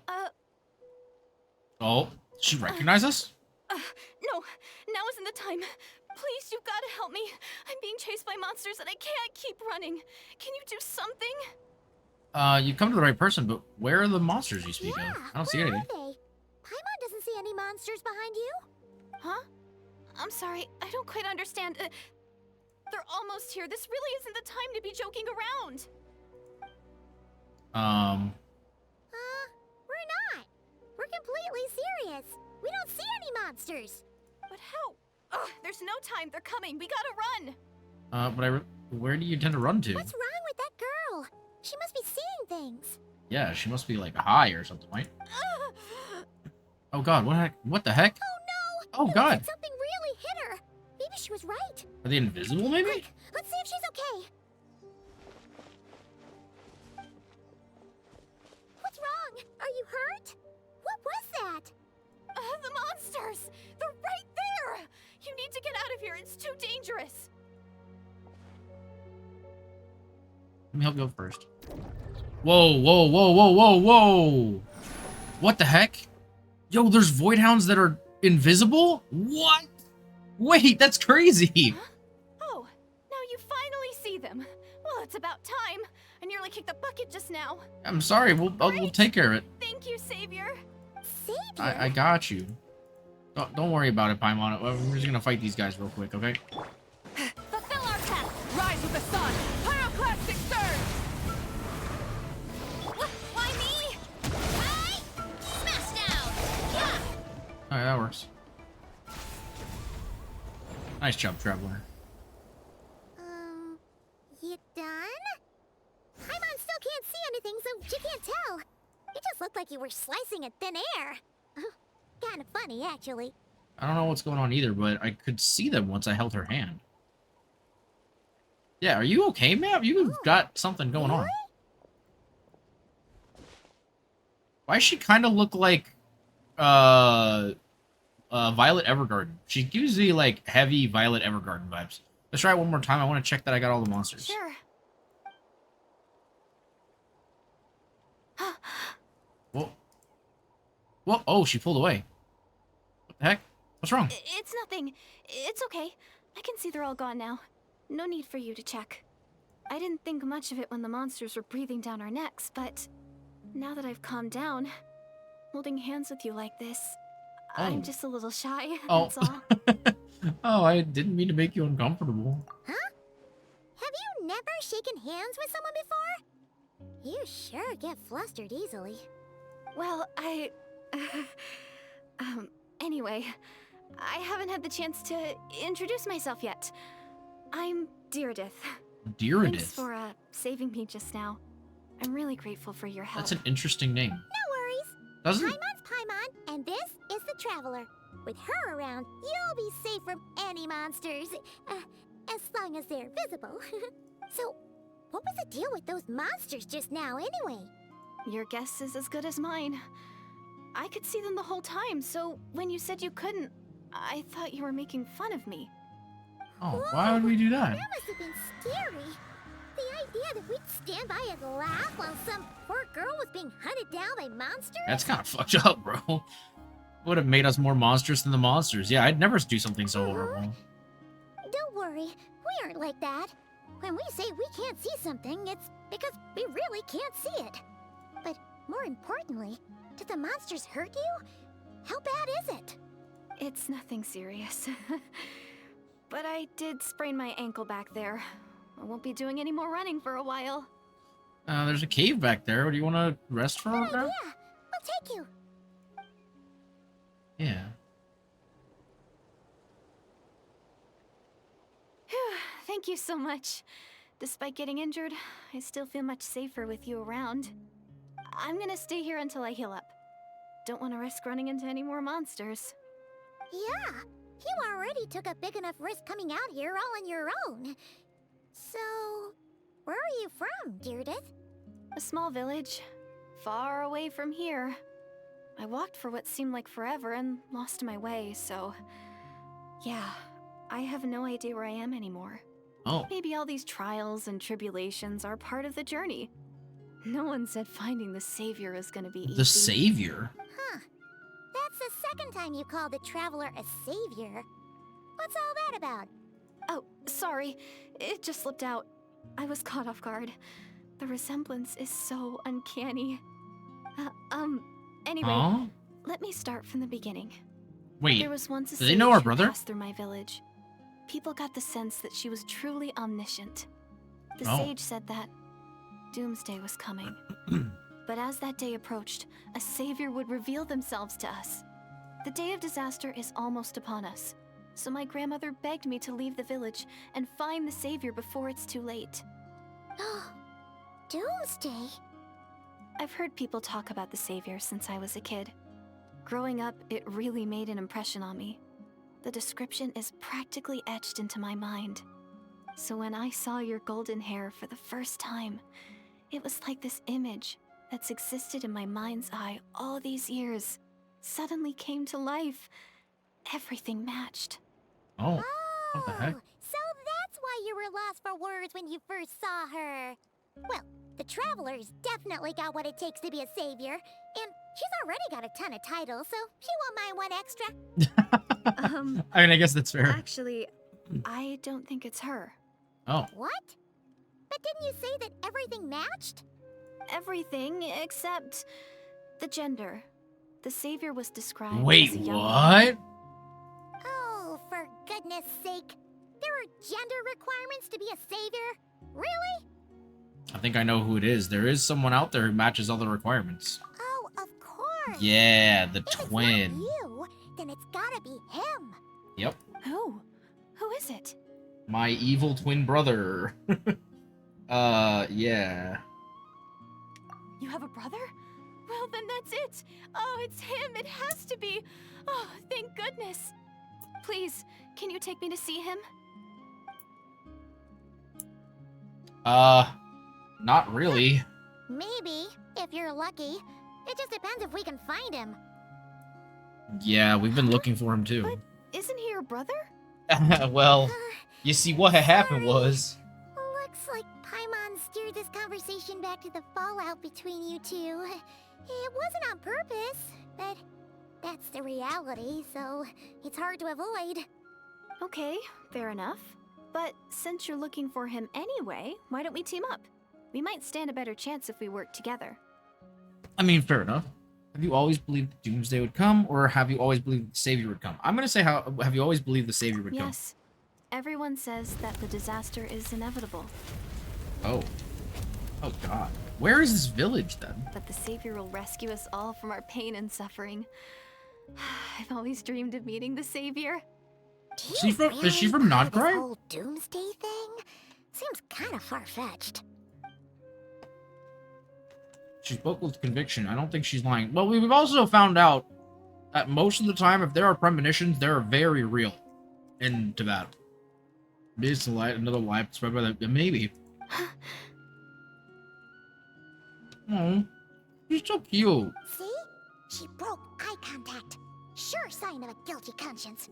Oh, she recognized us? No, now isn't the time. Please, you've got to help me. I'm being chased by monsters and I can't keep running. Can you do something? You've come to the right person, but where are the monsters you speak of? I don't see where anything. are they? Paimon doesn't see any monsters behind you. Huh? I'm sorry, I don't quite understand. They're almost here. This really isn't the time to be joking around. We're not. We're completely serious. We don't see any monsters. But how? Ugh, there's no time. They're coming. We gotta run. But where do you intend to run to? What's wrong with that girl? She must be seeing things. Yeah, she must be like high or something, right? Oh god, what the heck? Oh no! Oh god! Like something really hit her. Maybe she was right. Are they invisible, maybe? Quick, let's see if she's okay. What's wrong? Are you hurt? What was that? The monsters! They're right there! You need to get out of here. It's too dangerous. Let me help you up first. Whoa, whoa, whoa, whoa, whoa, whoa! What the heck? Yo, there's void hounds that are invisible? What? Wait, that's crazy! Huh? Oh, now you finally see them. Well, it's about time. I nearly kicked the bucket just now. I'm sorry, we'll take care of it. Thank you, Savior. Savior? I got you. Don't worry about it, Paimon. We're just gonna fight these guys real quick, okay? Fulfill our task. Rise with the sun. Pyroclastic surge. Why me? I smash down. Yeah. Alright, that works. Nice job, Traveler. You done? Paimon still can't see anything, so she can't tell. It just looked like you were slicing at thin air. Kind of funny, actually. I don't know what's going on either, but I could see them once I held her hand. Yeah, are you okay, ma'am? You've got something going on. Why does she kind of look like Violet Evergarden? She gives me like heavy Violet Evergarden vibes. Let's try it one more time. I want to check that I got all the monsters. Sure. Whoa. Whoa. Oh, she pulled away. What the heck? What's wrong? It's nothing. It's okay. I can see they're all gone now. No need for you to check. I didn't think much of it when the monsters were breathing down our necks, but now that I've calmed down, holding hands with you like this, I'm just a little shy, that's all. Oh, I didn't mean to make you uncomfortable. Huh? Have you never shaken hands with someone before? You sure get flustered easily. Well, anyway, I haven't had the chance to introduce myself yet. I'm Deardith. Deardith? Thanks for, saving me just now. I'm really grateful for your help. That's an interesting name. No worries. Doesn't? Paimon's Paimon, and this is the Traveler. With her around, you'll be safe from any monsters. As long as they're visible. So, what was the deal with those monsters just now, anyway? Your guess is as good as mine. I could see them the whole time, so when you said you couldn't, I thought you were making fun of me. Oh, why would we do that? That must have been scary. The idea that we'd stand by and laugh while some poor girl was being hunted down by monsters? That's kind of fucked up, bro. Would have made us more monstrous than the monsters. Yeah, I'd never do something so horrible. Don't worry, we aren't like that. When we say we can't see something, it's because we really can't see it. But more importantly, did the monsters hurt you? How bad is it? It's nothing serious. but I did sprain my ankle back there. I won't be doing any more running for a while. There's a cave back there. Do you want to rest for a Good while? idea. We'll take you. Yeah. Thank you so much. Despite getting injured, I still feel much safer with you around. I'm gonna stay here until I heal up. Don't want to risk running into any more monsters. Yeah, you already took a big enough risk coming out here all on your own. So, where are you from, Deirdith? A small village, far away from here. I walked for what seemed like forever and lost my way, so... Yeah, I have no idea where I am anymore. Oh. Maybe all these trials and tribulations are part of the journey. No one said finding the savior is gonna be easy. The savior? Huh. That's the second time you called the traveler a savior. What's all that about? Oh, sorry. It just slipped out. I was caught off guard. The resemblance is so uncanny. Anyway, Huh? let me start from the beginning. Wait, There was once a do they know our sage who brother? passed through my village. People got the sense that she was truly omniscient. The Oh. sage said that doomsday was coming. But as that day approached, a savior would reveal themselves to us. The day of disaster is almost upon us, so my grandmother begged me to leave the village and find the savior before it's too late. Doomsday? I've heard people talk about the savior since I was a kid. Growing up, it really made an impression on me. The description is practically etched into my mind. So when I saw your golden hair for the first time, it was like this image that's existed in my mind's eye all these years suddenly came to life. Everything matched. Oh, what the heck? So that's why you were lost for words when you first saw her. Well, the Traveler's definitely got what it takes to be a savior, and she's already got a ton of titles, so she won't mind one extra. I mean, I guess that's fair. Actually, I don't think it's her. Oh. What? But didn't you say that everything matched? Everything except the gender. The savior was described Wait, as a young what? Oh, for goodness sake. There are gender requirements to be a savior? Really? I think I know who it is. There is someone out there who matches all the requirements. Oh, of course. Yeah, the If it's not twin. you, then it's gotta be him. Yep. Who? Who is it? My evil twin brother. Yeah. You have a brother? Well, then that's it. Oh, it's him. It has to be. Oh, thank goodness. Please, can you take me to see him? Not really. Maybe, if you're lucky. It just depends if we can find him. Yeah, we've been looking for him too. But isn't he your brother? Well, you see, what had happened was... Looks like Paimon steered this conversation back to the fallout between you two. It wasn't on purpose, but that's the reality, so it's hard to avoid. Okay, fair enough. But since you're looking for him anyway, why don't we team up? We might stand a better chance if we work together. I mean, fair enough. Have you always believed Doomsday would come, or have you always believed the Savior would come? I'm gonna say, have you always believed the Savior would come? Yes. Everyone says that the disaster is inevitable. Oh. Oh, God. Where is this village, then? But the Savior will rescue us all from our pain and suffering. I've always dreamed of meeting the Savior. Is she from Really Nodgrai? This whole doomsday thing seems kind of far-fetched. She spoke with conviction. I don't think she's lying. Well, we've also found out that most of the time, if there are premonitions, they're very real in Tibet. Maybe it's another lie spread by that. Maybe. Oh, she's so cute. See? She broke eye contact. Sure sign of a guilty conscience.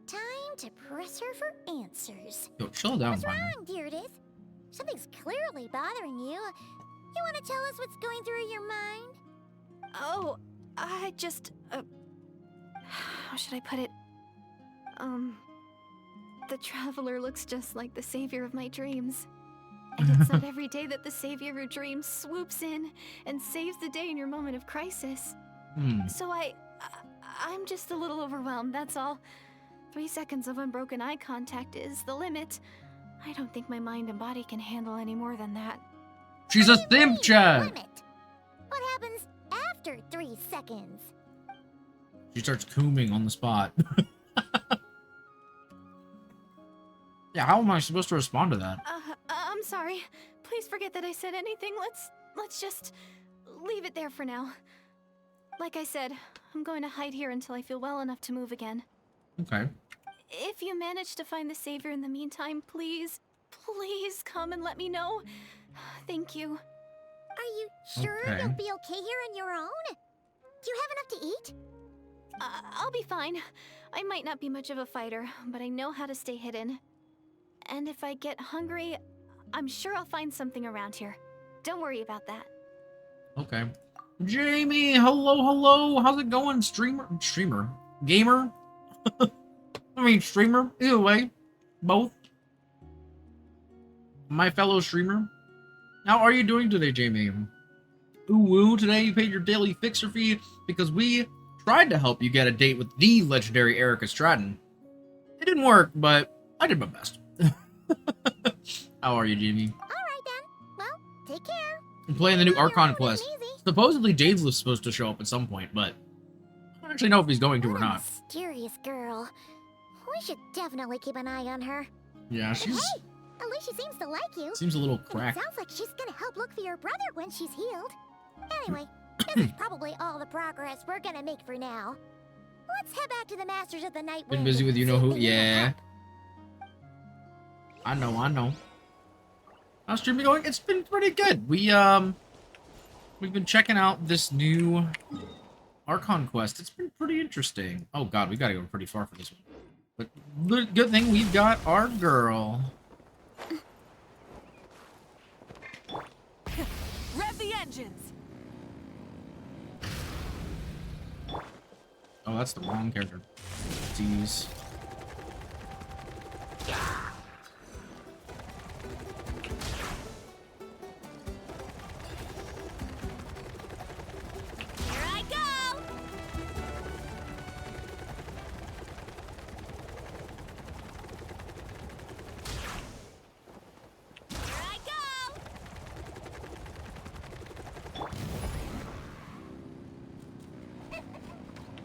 Time to press her for answers. Yo, chill down, What's Simon. wrong, Deirdith? Something's clearly bothering you. You want to tell us what's going through your mind? Oh, I just, how should I put it? The Traveler looks just like the savior of my dreams. And it's not every day that the savior of your dreams swoops in and saves the day in your moment of crisis. So I'm just a little overwhelmed, that's all. 3 seconds of unbroken eye contact is the limit. I don't think my mind and body can handle any more than that. She's a simp, Chad. Limit. What happens after 3 seconds? She starts cooming on the spot. Yeah, how am I supposed to respond to that? I'm sorry. Please forget that I said anything. Let's just leave it there for now. Like I said, I'm going to hide here until I feel well enough to move again. Okay. If you manage to find the Savior in the meantime, please come and let me know. Thank you. Are you sure Okay. you'll be okay here on your own? Do you have enough to eat? I'll be fine. I might not be much of a fighter, but I know how to stay hidden. And if I get hungry, I'm sure I'll find something around here. Don't worry about that. Okay. Jamie, hello. How's it going? Streamer? Gamer? I mean, streamer. Either way. Both. My fellow streamer. How are you doing today, Jamie? Ooh, woo, today you paid your daily fixer fee because we tried to help you get a date with the legendary Erica Stratton. It didn't work, but I did my best. How are you, Jamie? Alright then. Well, take care. I'm playing the new You're on your Archon own, Quest. and easy. Supposedly Dainsleif's supposed to show up at some point, but I don't actually know if he's going to or What a not. mysterious girl. We should definitely keep an eye on her. Yeah, And she's hey, at least she seems to like you. seems a little And it cracked. sounds like she's gonna help look for your brother when she's healed. Anyway, this is probably all the progress we're gonna make for now. Let's head back to the Masters of the Night. Been Wind busy and with you see know if who? they need Yeah. help. I know. How's streaming going? It's been pretty good. We've been checking out this new Archon Quest. It's been pretty interesting. Oh god, we gotta go pretty far for this one. But good thing we've got our girl. Rev the engines! Oh, that's the wrong character. Jeez. Here I go! Here I go!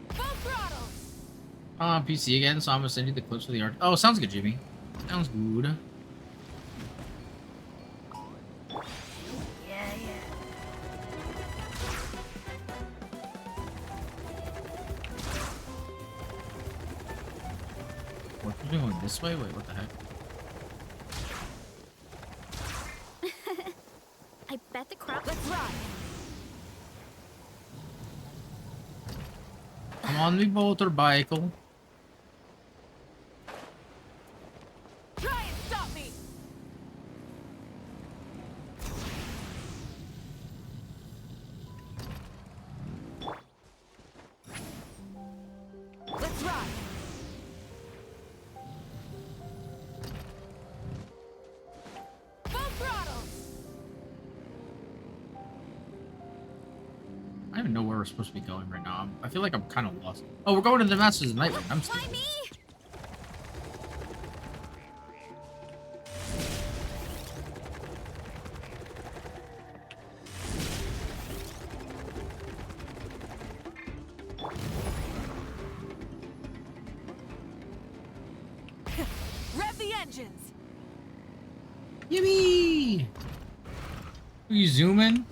Full throttle! PC again, so I'm gonna send you the clips for the art. Oh, sounds good, Jimmy. Sounds good. Yeah. What are you doing this way? Wait, what the heck? I bet the crowd. Let's ride! Come on, me motorbicycle. Try and stop me! Let's ride! Full throttle! I don't even know where we're supposed to be going right now. I feel like I'm kind of lost. Oh, we're going to the Masters of the Night. I'm Why stupid. me? Rev the engines! Yippee! Are you zooming?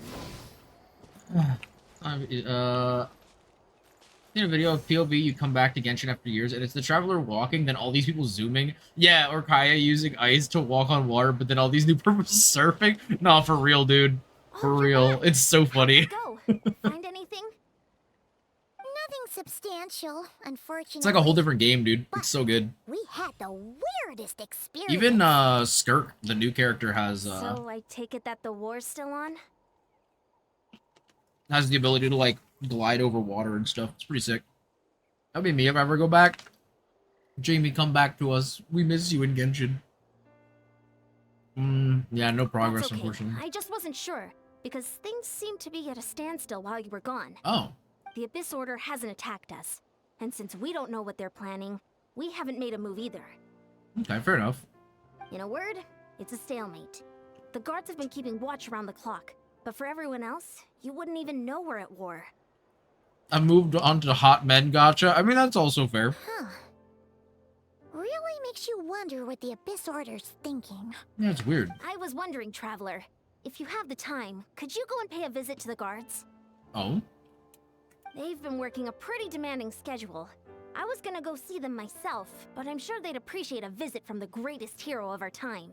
In a video of POV, you come back to Genshin after years, and it's the traveler walking, then all these people zooming. Yeah, or Kaya using ice to walk on water, but then all these new purples surfing. Nah, for real, dude. For Oh, you're real. back. It's so funny. Go. Find anything? Nothing substantial, unfortunately. It's like a whole different game, dude. It's so good. We had the weirdest experience. Even SKIRK, the new character, has So I take it that the war's still on? the ability to like glide over water and stuff. It's pretty sick. That'd be me if I ever go back. Jamie, come back to us. We miss you in Genshin. Yeah, no progress, That's okay. unfortunately. I just wasn't sure, because things seemed to be at a standstill while you were gone. Oh, The Abyss Order hasn't attacked us, and since we don't know what they're planning, we haven't made a move either. Okay, fair enough. In a word, it's a stalemate. The guards have been keeping watch around the clock, but for everyone else, you wouldn't even know we're at war. I moved on to the hot men gotcha. I mean, that's also fair. Huh. Really makes you wonder what the Abyss Order's thinking. Yeah, it's weird. I was wondering, Traveler, if you have the time, could you go and pay a visit to the guards? Oh? They've been working a pretty demanding schedule. I was gonna go see them myself, but I'm sure they'd appreciate a visit from the greatest hero of our time.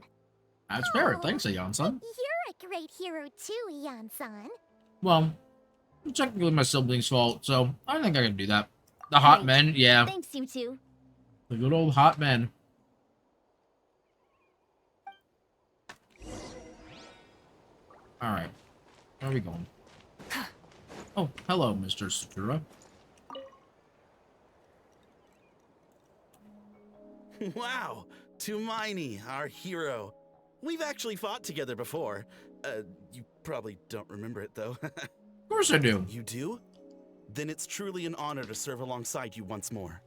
That's fair. Thanks, Aeon-san. You're a great hero too, Ian-san. Well, it's technically my sibling's fault, so I think I can do that. The hot Great. men, yeah. Thanks, you two. The good old hot men. Alright. Where are we going? Oh, hello, Mr. Sakura. Wow, Tumaini, our hero. We've actually fought together before. You probably don't remember it, though. Of course I do. You do? Then it's truly an honor to serve alongside you once more.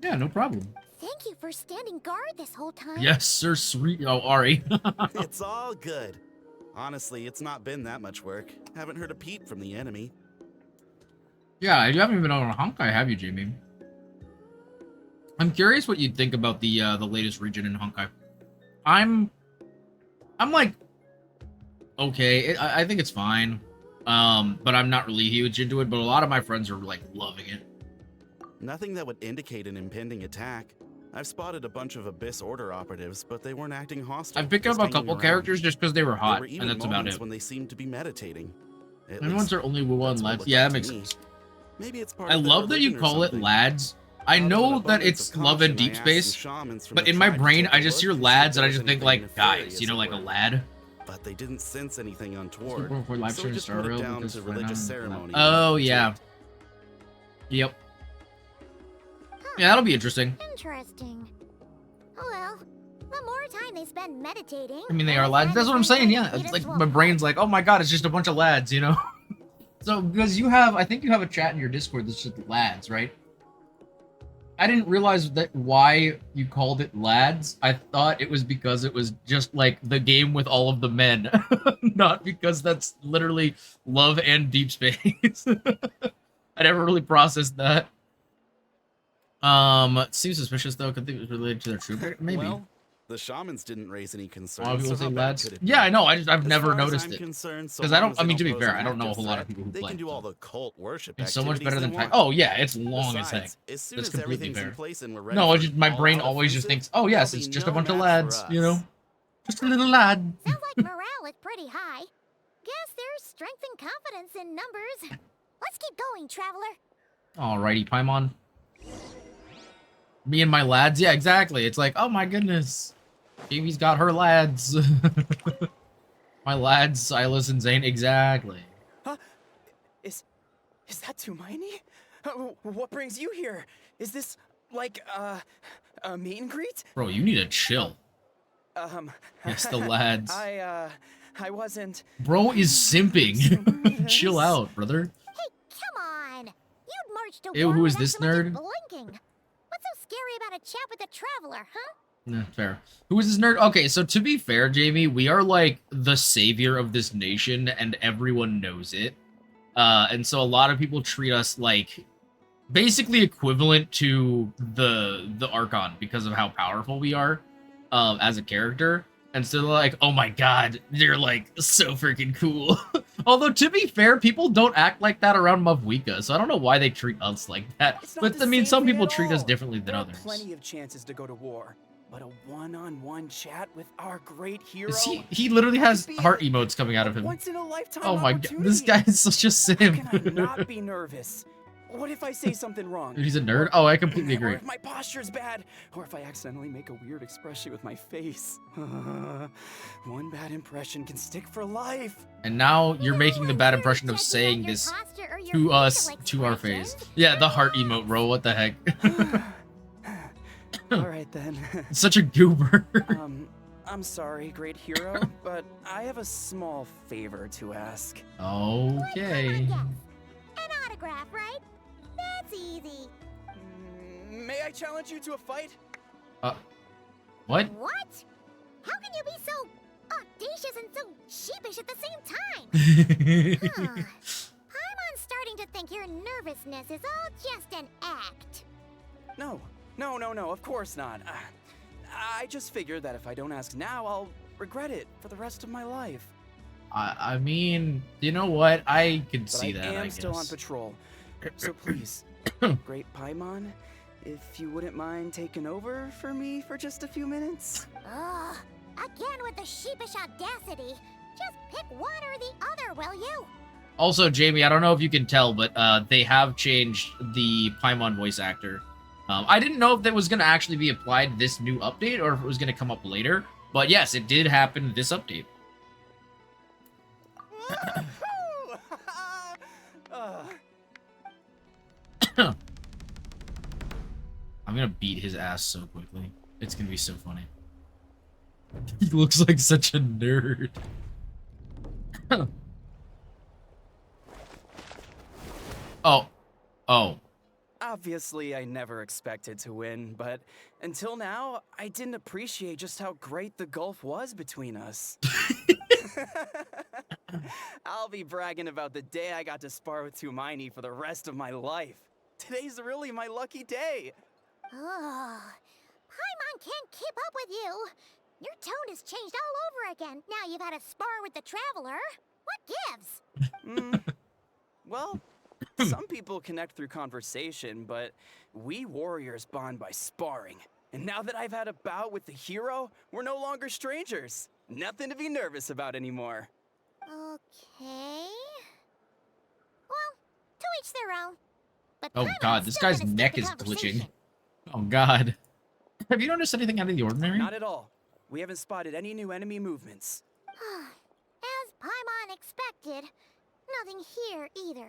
Yeah, no problem. Thank you for standing guard this whole time. Yes, sir, sweet. Oh, Ari. It's all good. Honestly, it's not been that much work. Haven't heard a peep from the enemy. Yeah, you haven't even been on a Honkai, have you, Jamie? I'm curious what you'd think about the latest region in Honkai. I'm like, okay, I think it's fine. But I'm not really huge into it, but a lot of my friends are like loving it. Nothing that would indicate an impending attack. I've spotted a bunch of Abyss Order operatives, but they weren't acting hostile. I've picked up just a hanging couple around. characters just because they were There hot, were even and that's about moments it. when they seemed to be meditating. At And once least, there only one that's what it left, looked yeah, like that to makes me. sense. Maybe it's part I of their love that you religion or call it something. lads. I Out of an know that abundance it's of love and caution, I deep asked space, some shamans from but the in my tribe to brain, take I a just look hear and see if lads, and I there was just think anything like guys, nefarious you know, at like a work. lad. But they didn't sense anything untoward, Before live so stream we just start put it real down because to right religious now- ceremony. Oh yeah. Yep. Yeah, that'll be interesting. Interesting. Oh well, the more time they spend meditating. I mean, they the are less lads. time That's they what I'm spend saying. Yeah, trying to it's get like us my to a brain's fight. like, oh my god, it's just a bunch of lads, you know. So because you have, I think you have a chat in your Discord that's just lads, right? I didn't realize that why you called it lads. I thought it was because it was just like the game with all of the men, not because that's literally love and deep space. I never really processed that. It seems suspicious though. Could think it was related to their trooper, maybe. Well, the shamans didn't raise any A concerns. lot of people so say how bad lads. could it Yeah, be? I know. I've As never far as noticed I'm it. concerned, so 'Cause I long don't- as I they mean, to be pose fair, an I don't know a active whole lot of threat, people who they play, can do all so. the cult worship It's so much better than activities Titan. they want. Oh yeah, it's long as heck. Besides, as soon That's as completely everything's in fair. place and we're ready No, for it's just my an brain all-out always just offensive, thinks, oh yes, there'll it's be just no a bunch of match lads, for you know, us. just a little lad. Sounds like morale is pretty high. Guess there's strength and confidence in numbers. Let's keep going, Traveler. Alrighty, Paimon. Me and my lads, yeah, exactly. It's like, oh my goodness, Phoebe's got her lads. My lads, Silas and Zane, exactly. Huh? Is that Tumaini? What brings you here? Is this like a meet and greet? Bro, you need to chill. Yes, the lads. I wasn't. Bro is simping. Chill out, brother. Hey, come on! You'd march to Ew, war who is without this so much as nerd? blinking. What's so scary about a chat with a traveler, huh? Nah, fair. Who is this nerd? Okay, so to be fair, Jamie, we are like the savior of this nation, and everyone knows it. And so a lot of people treat us like basically equivalent to the Archon because of how powerful we are as a character. And so they're like, oh my god, you're like so freaking cool. Although to be fair, people don't act like that around Mavwika, so I don't know why they treat us like that. It's not But the I mean, same some thing people at treat us all. differently than There are others. plenty of chances to go to war, but a one-on-one chat with our great hero. Is he literally has could be heart emotes coming out of him. Once in a lifetime Oh my god, opportunity. this guy is such a How can I sim. not be nervous? What if I say something wrong? He's a nerd? Oh, I completely agree. Or if my posture's bad, or if I accidentally make a weird expression with my face. One bad impression can stick for life. And now you're making the bad impression of Checking saying out your this posture or your to us, facial to our face. expressions. Yeah, the heart emote, bro. What the heck? All right then. Such a goober. I'm sorry, great hero, but I have a small favor to ask. Okay. Yes. An autograph, right? That's easy. May I challenge you to a fight? What? What? How can you be so audacious and so sheepish at the same time? I'm starting to think your nervousness is all just an act. No, of course not. I just figured that if I don't ask now, I'll regret it for the rest of my life. I mean, you know what? I can But see that, I I am still on guess. patrol. So please, Great Paimon, if you wouldn't mind taking over for me for just a few minutes. Ugh, again with the sheepish audacity. Just pick one or the other, will you? Also, Jamie, I don't know if you can tell, but they have changed the Paimon voice actor. I didn't know if that was going to actually be applied this new update or if it was going to come up later. But yes, it did happen this update. I'm going to beat his ass so quickly. It's going to be so funny. He looks like such a nerd. Oh. Obviously, I never expected to win, but until now, I didn't appreciate just how great the gulf was between us. I'll be bragging about the day I got to spar with Tumaini for the rest of my life. Today's really my lucky day. Ugh, Paimon can't keep up with you. Your tone has changed all over again. Now you've had a spar with the Traveler. What gives? Well, some people connect through conversation, but we warriors bond by sparring. And now that I've had a bout with the hero, we're no longer strangers. Nothing to be nervous about anymore. Okay. Well, to each their own. But Oh Paimon's god, this still guy's gonna steer neck the is glitching. conversation. Oh god. Have you noticed anything out of the ordinary? Not at all. We haven't spotted any new enemy movements. As Paimon expected, nothing here either.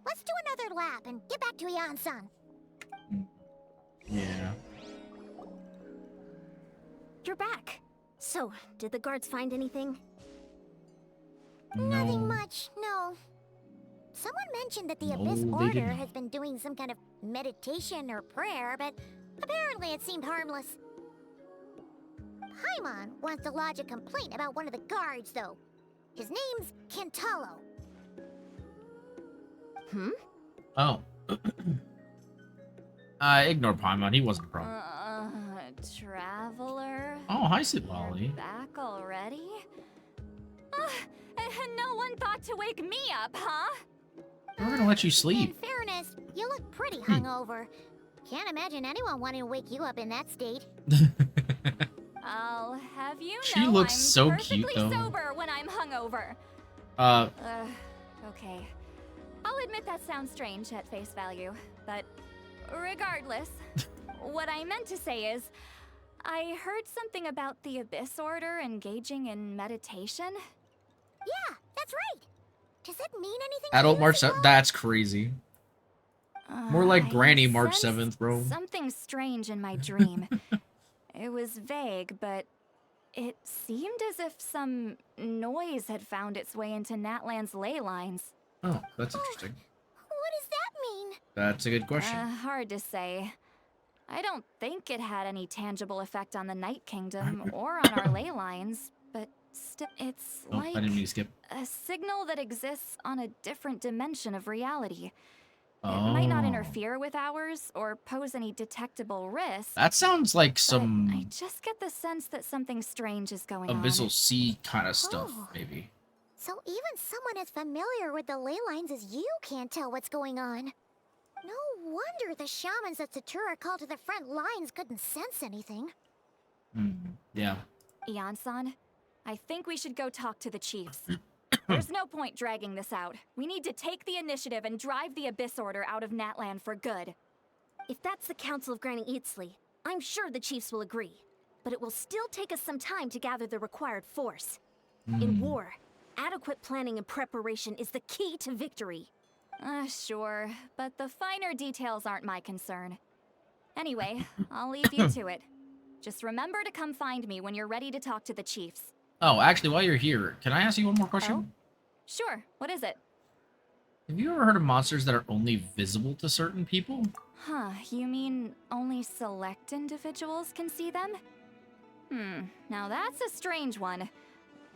Let's do another lap and get back to Ian-san. Yeah. You're back. So, did the guards find anything? Nothing No. much, no. Someone mentioned that the No, Abyss they Order didn't. has been doing some kind of meditation or prayer, but apparently it seemed harmless. Paimon wants to lodge a complaint about one of the guards, though. His name's Kentalo. Oh. Ignore Paimon. He wasn't a problem. Traveler? Oh, hi, Sitwally. Back already? No one thought to wake me up, huh? We're gonna let you In sleep. fairness, you look pretty hungover. Can't imagine anyone wanting to wake you up in that state. I'll have you know She looks I'm so perfectly cute, though. sober when I'm hungover. Okay. I'll admit that sounds strange at face value, but regardless, what I meant to say is, I heard something about the Abyss Order engaging in meditation. Yeah, that's right. Does it mean anything? Adult to you, March Sitwall? 7th. That's crazy. More like I Granny March sensed 7th, bro. Something strange in my dream. It was vague, but it seemed as if some noise had found its way into Natlan's ley lines. Oh, that's interesting. What does that mean? That's a good question. Hard to say. I don't think it had any tangible effect on the Night Kingdom or on our ley lines, but still, it's Oh, like I didn't mean to skip. a signal that exists on a different dimension of reality. Oh. It might not interfere with ours or pose any detectable risk. That sounds like but I some just get the sense that something strange is going on. Abyssal Sea kind of stuff, Oh. maybe. So even someone as familiar with the ley lines as you can't tell what's going on. No wonder the shamans that Satura called to the front lines couldn't sense anything. Yeah. Ian-san, I think we should go talk to the chiefs. There's no point dragging this out. We need to take the initiative and drive the Abyss Order out of Natlan for good. If that's the Council of Granny Eatsley, I'm sure the chiefs will agree. But it will still take us some time to gather the required force. In war, adequate planning and preparation is the key to victory. Sure, but the finer details aren't my concern. Anyway, I'll leave you to it. Just remember to come find me when you're ready to talk to the chiefs. Oh, actually, while you're here, can I ask you one more question? Oh? Sure, what is it? Have you ever heard of monsters that are only visible to certain people? Huh, you mean only select individuals can see them? Now that's a strange one.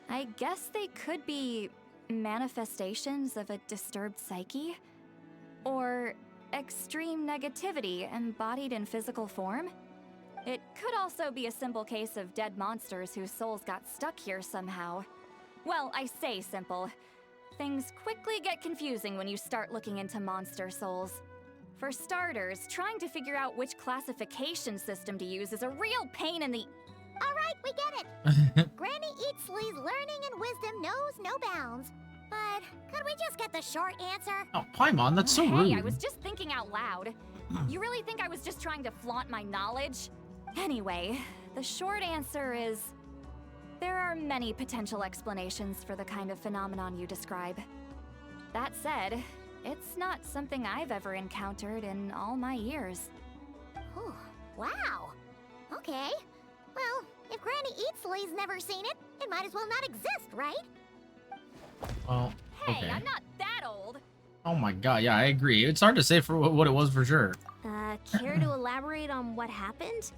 I guess they could be manifestations of a disturbed psyche? Or extreme negativity embodied in physical form? It could also be a simple case of dead monsters whose souls got stuck here somehow. Well, I say simple. Things quickly get confusing when you start looking into monster souls. For starters, trying to figure out which classification system to use is a real pain in the... Alright, we get it. Granny Eatsley's learning and wisdom knows no bounds. But could we just get the short answer? Oh, Paimon, that's so rude. Hey, I was just thinking out loud. You really think I was just trying to flaunt my knowledge? Anyway, the short answer is... there are many potential explanations for the kind of phenomenon you describe. That said, it's not something I've ever encountered in all my years. Oh, wow. Okay. Well, if Granny Eatsley's never seen it, it might as well not exist, right? Well, Hey, okay. I'm not that old. Oh my god, yeah, I agree. It's hard to say for what it was for sure. Care to elaborate on what happened?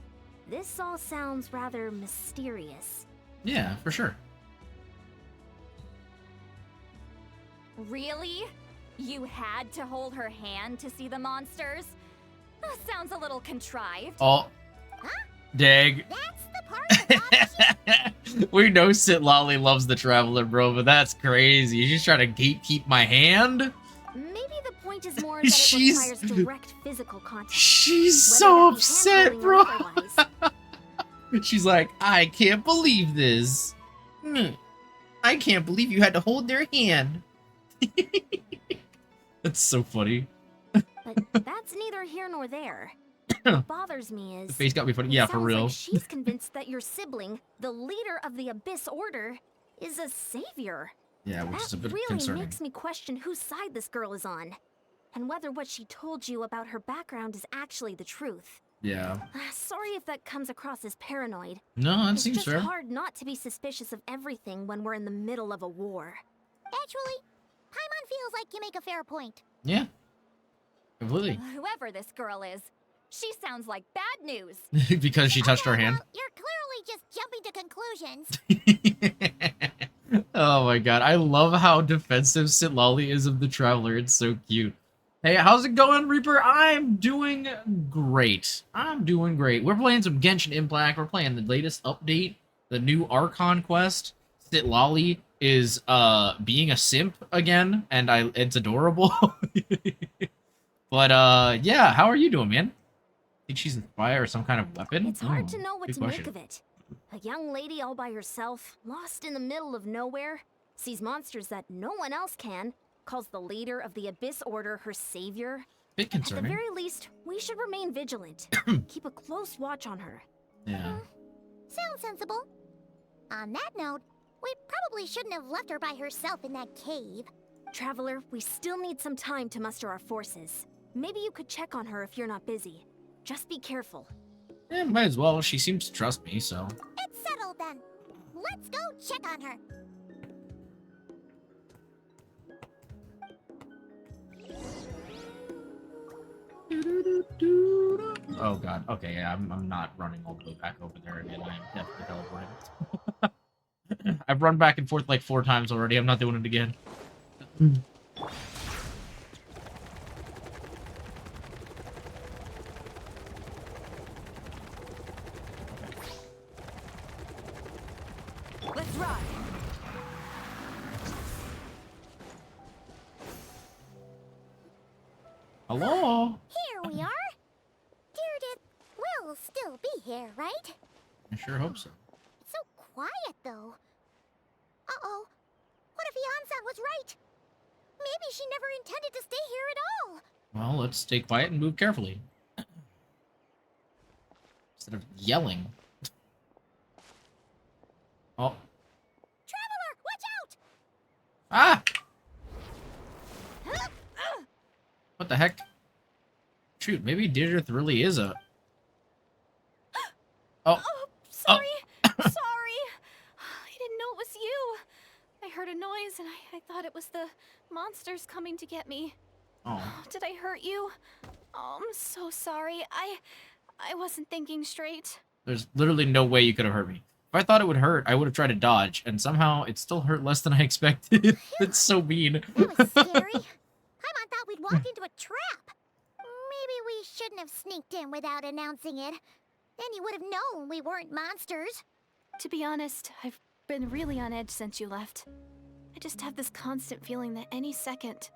This all sounds rather mysterious. Yeah, for sure. Really? You had to hold her hand to see the monsters? That sounds a little contrived. Oh. Dag. That's the part that bothers you? We know Sitlali loves the Traveler, bro, but that's crazy. She's trying to gatekeep my hand? Maybe the point is more that it She's- requires direct physical contact. She's whether so that be upset, hand-holding bro. or otherwise. She's like, I can't believe this. I can't believe you had to hold their hand. That's so funny. But that's neither here nor there. What bothers me is... The face got me funny. it Yeah, for sounds real. like she's convinced that your sibling, the leader of the Abyss Order, is a savior. Yeah, which is a That bit really concerning. makes me question whose side this girl is on. And whether what she told you about her background is actually the truth. Yeah. Sorry if that comes across as paranoid. No, that It's seems just fair. hard not to be suspicious of everything when we're in the middle of a war. Actually, Paimon feels like you make a fair point. Yeah. Completely. Whoever this girl is, she sounds like bad news. Because she touched her hand. Well, you're clearly just jumping to conclusions. Oh my god, I love how defensive Sitlali is of the Traveler. It's so cute. Hey, how's it going, Reaper? I'm doing great. I'm doing great. We're playing some Genshin Impact. We're playing the latest update, the new Archon Quest. Sitlali is being a simp again, and it's adorable. But yeah, how are you doing, man? Think she's a spy or some kind of weapon? It's hard Oh, to know what good to question. make of it. A young lady all by herself, lost in the middle of nowhere, sees monsters that no one else can, calls the leader of the Abyss Order her savior. Bit At the concerning. very least, we should remain vigilant. Keep a close watch on her. Yeah. Sounds sensible. On that note, we probably shouldn't have left her by herself in that cave. Traveler, we still need some time to muster our forces. Maybe you could check on her if you're not busy. Just be careful. Yeah, might as well. She seems to trust me, so. It's settled then. Let's go check on her. Oh god. Okay, yeah, I'm not running all the way back over there again. I am definitely teleporting. I've run back and forth like 4 times already. I'm not doing it again. Let's ride. Hello? Here we are. Deirdre will still be here, right? I sure hope so. It's so quiet, though. Uh-oh. What if Yansan was right? Maybe she never intended to stay here at all. Well, let's stay quiet and move carefully. Instead of yelling. Oh. Traveler, watch out! Ah! What the heck? Shoot, maybe Deirdre really is a... Oh. Oh, sorry. Sorry. I didn't know it was you. I heard a noise and I thought it was the monsters coming to get me. Oh. Did I hurt you? Oh, I'm so sorry. I wasn't thinking straight. There's literally no way you could have hurt me. If I thought it would hurt, I would have tried to dodge, and somehow it still hurt less than I expected. That's so mean. That was scary. Paimon thought we'd walk into a trap. Maybe we shouldn't have sneaked in without announcing it. Then you would have known we weren't monsters. To be honest, I've been really on edge since you left. I just have this constant feeling that any second,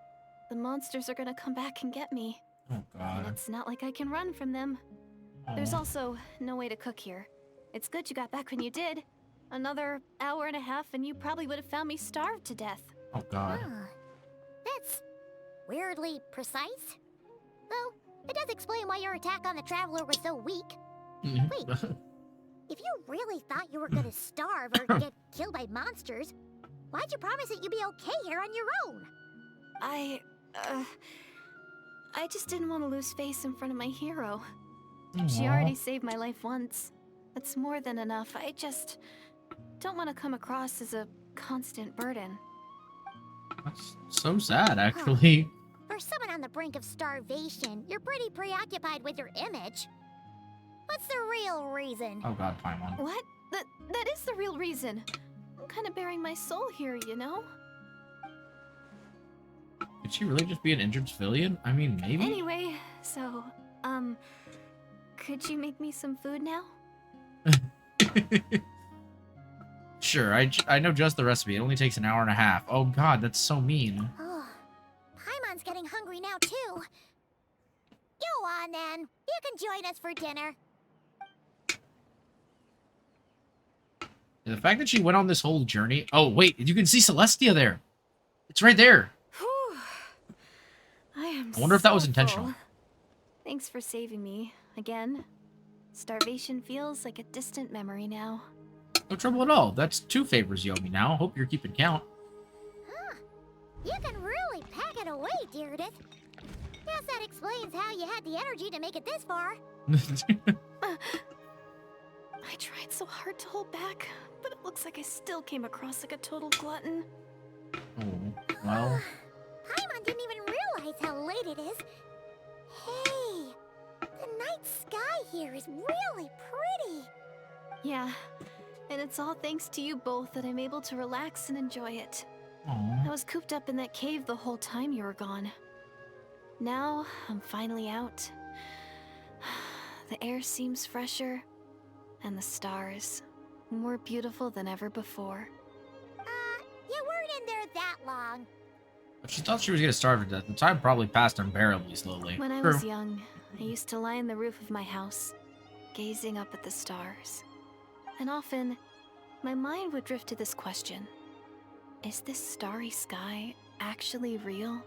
the monsters are gonna come back and get me. Oh And god. it's not like I can run from them. There's Aw. also no way to cook here. It's good you got back when you did. Another hour and a half and you probably would have found me starved to death. Oh god. Huh. That's weirdly precise. Though, it does explain why your attack on the Traveler was so weak. Wait. If you really thought you were gonna starve or get killed by monsters, why'd you promise that you'd be okay here on your own? I just didn't want to lose face in front of my hero. She Aw. already saved my life once. That's more than enough. I just don't want to come across as a constant burden. That's so sad, actually. For someone on the brink of starvation, you're pretty preoccupied with your image. What's the real reason? Oh god, Paimon. What? That is the real reason. I'm kind of bearing my soul here, you know? Could she really just be an injured civilian? I mean, maybe? Anyway, so, could you make me some food now? Sure, I know just the recipe. It only takes an hour and a half. Oh god, that's so mean. Oh, Paimon's getting hungry now too. Go on then. You can join us for dinner. And the fact that she went on this whole journey... Oh, wait, you can see Celestia there. It's right there. Whew. I wonder if that was so intentional. full. Thanks for saving me, again. Starvation feels like a distant memory now. No trouble at all. That's 2 favors you owe me now. Hope you're keeping count. Huh. You can really pack it away, Deirdre. Guess that explains how you had the energy to make it this far. I tried so hard to hold back, but it looks like I still came across like a total glutton. Oh, well... Paimon didn't even realize how late it is. Hey, the night sky here is really pretty. Yeah, and it's all thanks to you both that I'm able to relax and enjoy it. I Aw. was cooped up in that cave the whole time you were gone. Now, I'm finally out. The air seems fresher, and the stars more beautiful than ever before. You weren't in there that long. If she thought she was going to starve to death, the time probably passed unbearably slowly. When I True. was young, I used to lie on the roof of my house, gazing up at the stars. And often, my mind would drift to this question. Is this starry sky actually real?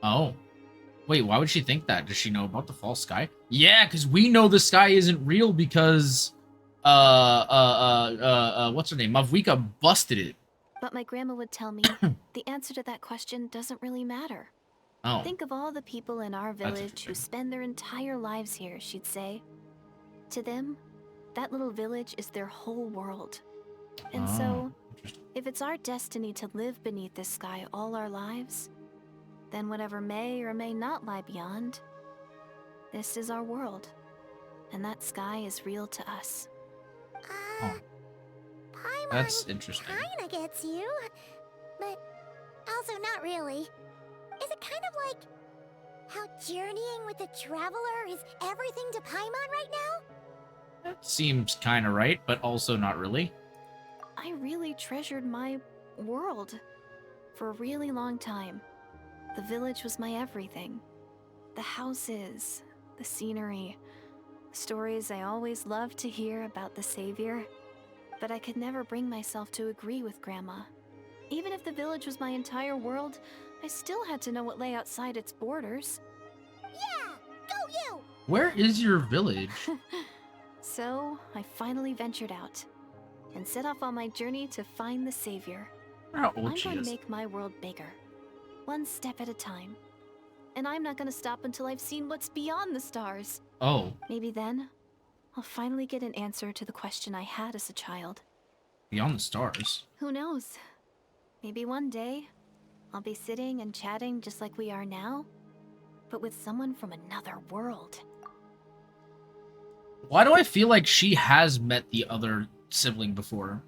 Oh. Wait, why would she think that? Does she know about the false sky? Yeah, because we know the sky isn't real because, what's her name? Mavwika busted it. But my grandma would tell me the answer to that question doesn't really matter. Oh. Think of all the people in our That's village who interesting. spend their entire lives here, she'd say. To them, that little village is their whole world. And so, Oh, interesting. if it's our destiny to live beneath this sky all our lives, then whatever may or may not lie beyond, this is our world. And that sky is real to us. Oh. Paimon That's interesting. kinda gets you, but also not really. Is it kind of like how journeying with the Traveler is everything to Paimon right now? That seems kind of right, but also not really. I really treasured my world for a really long time. The village was my everything. The houses, the scenery, the stories I always loved to hear about the Savior. But I could never bring myself to agree with Grandma. Even if the village was my entire world, I still had to know what lay outside its borders. Yeah, go you! Where is your village? So, I finally ventured out and set off on my journey to find the Savior. How I'm old she going to is. make my world bigger, one step at a time. And I'm not going to stop until I've seen what's beyond the stars. Oh, Maybe then, I'll finally get an answer to the question I had as a child. beyond the stars. Who knows? Maybe one day, I'll be sitting and chatting just like we are now, but with someone from another world. Why do I feel like she has met the other sibling before?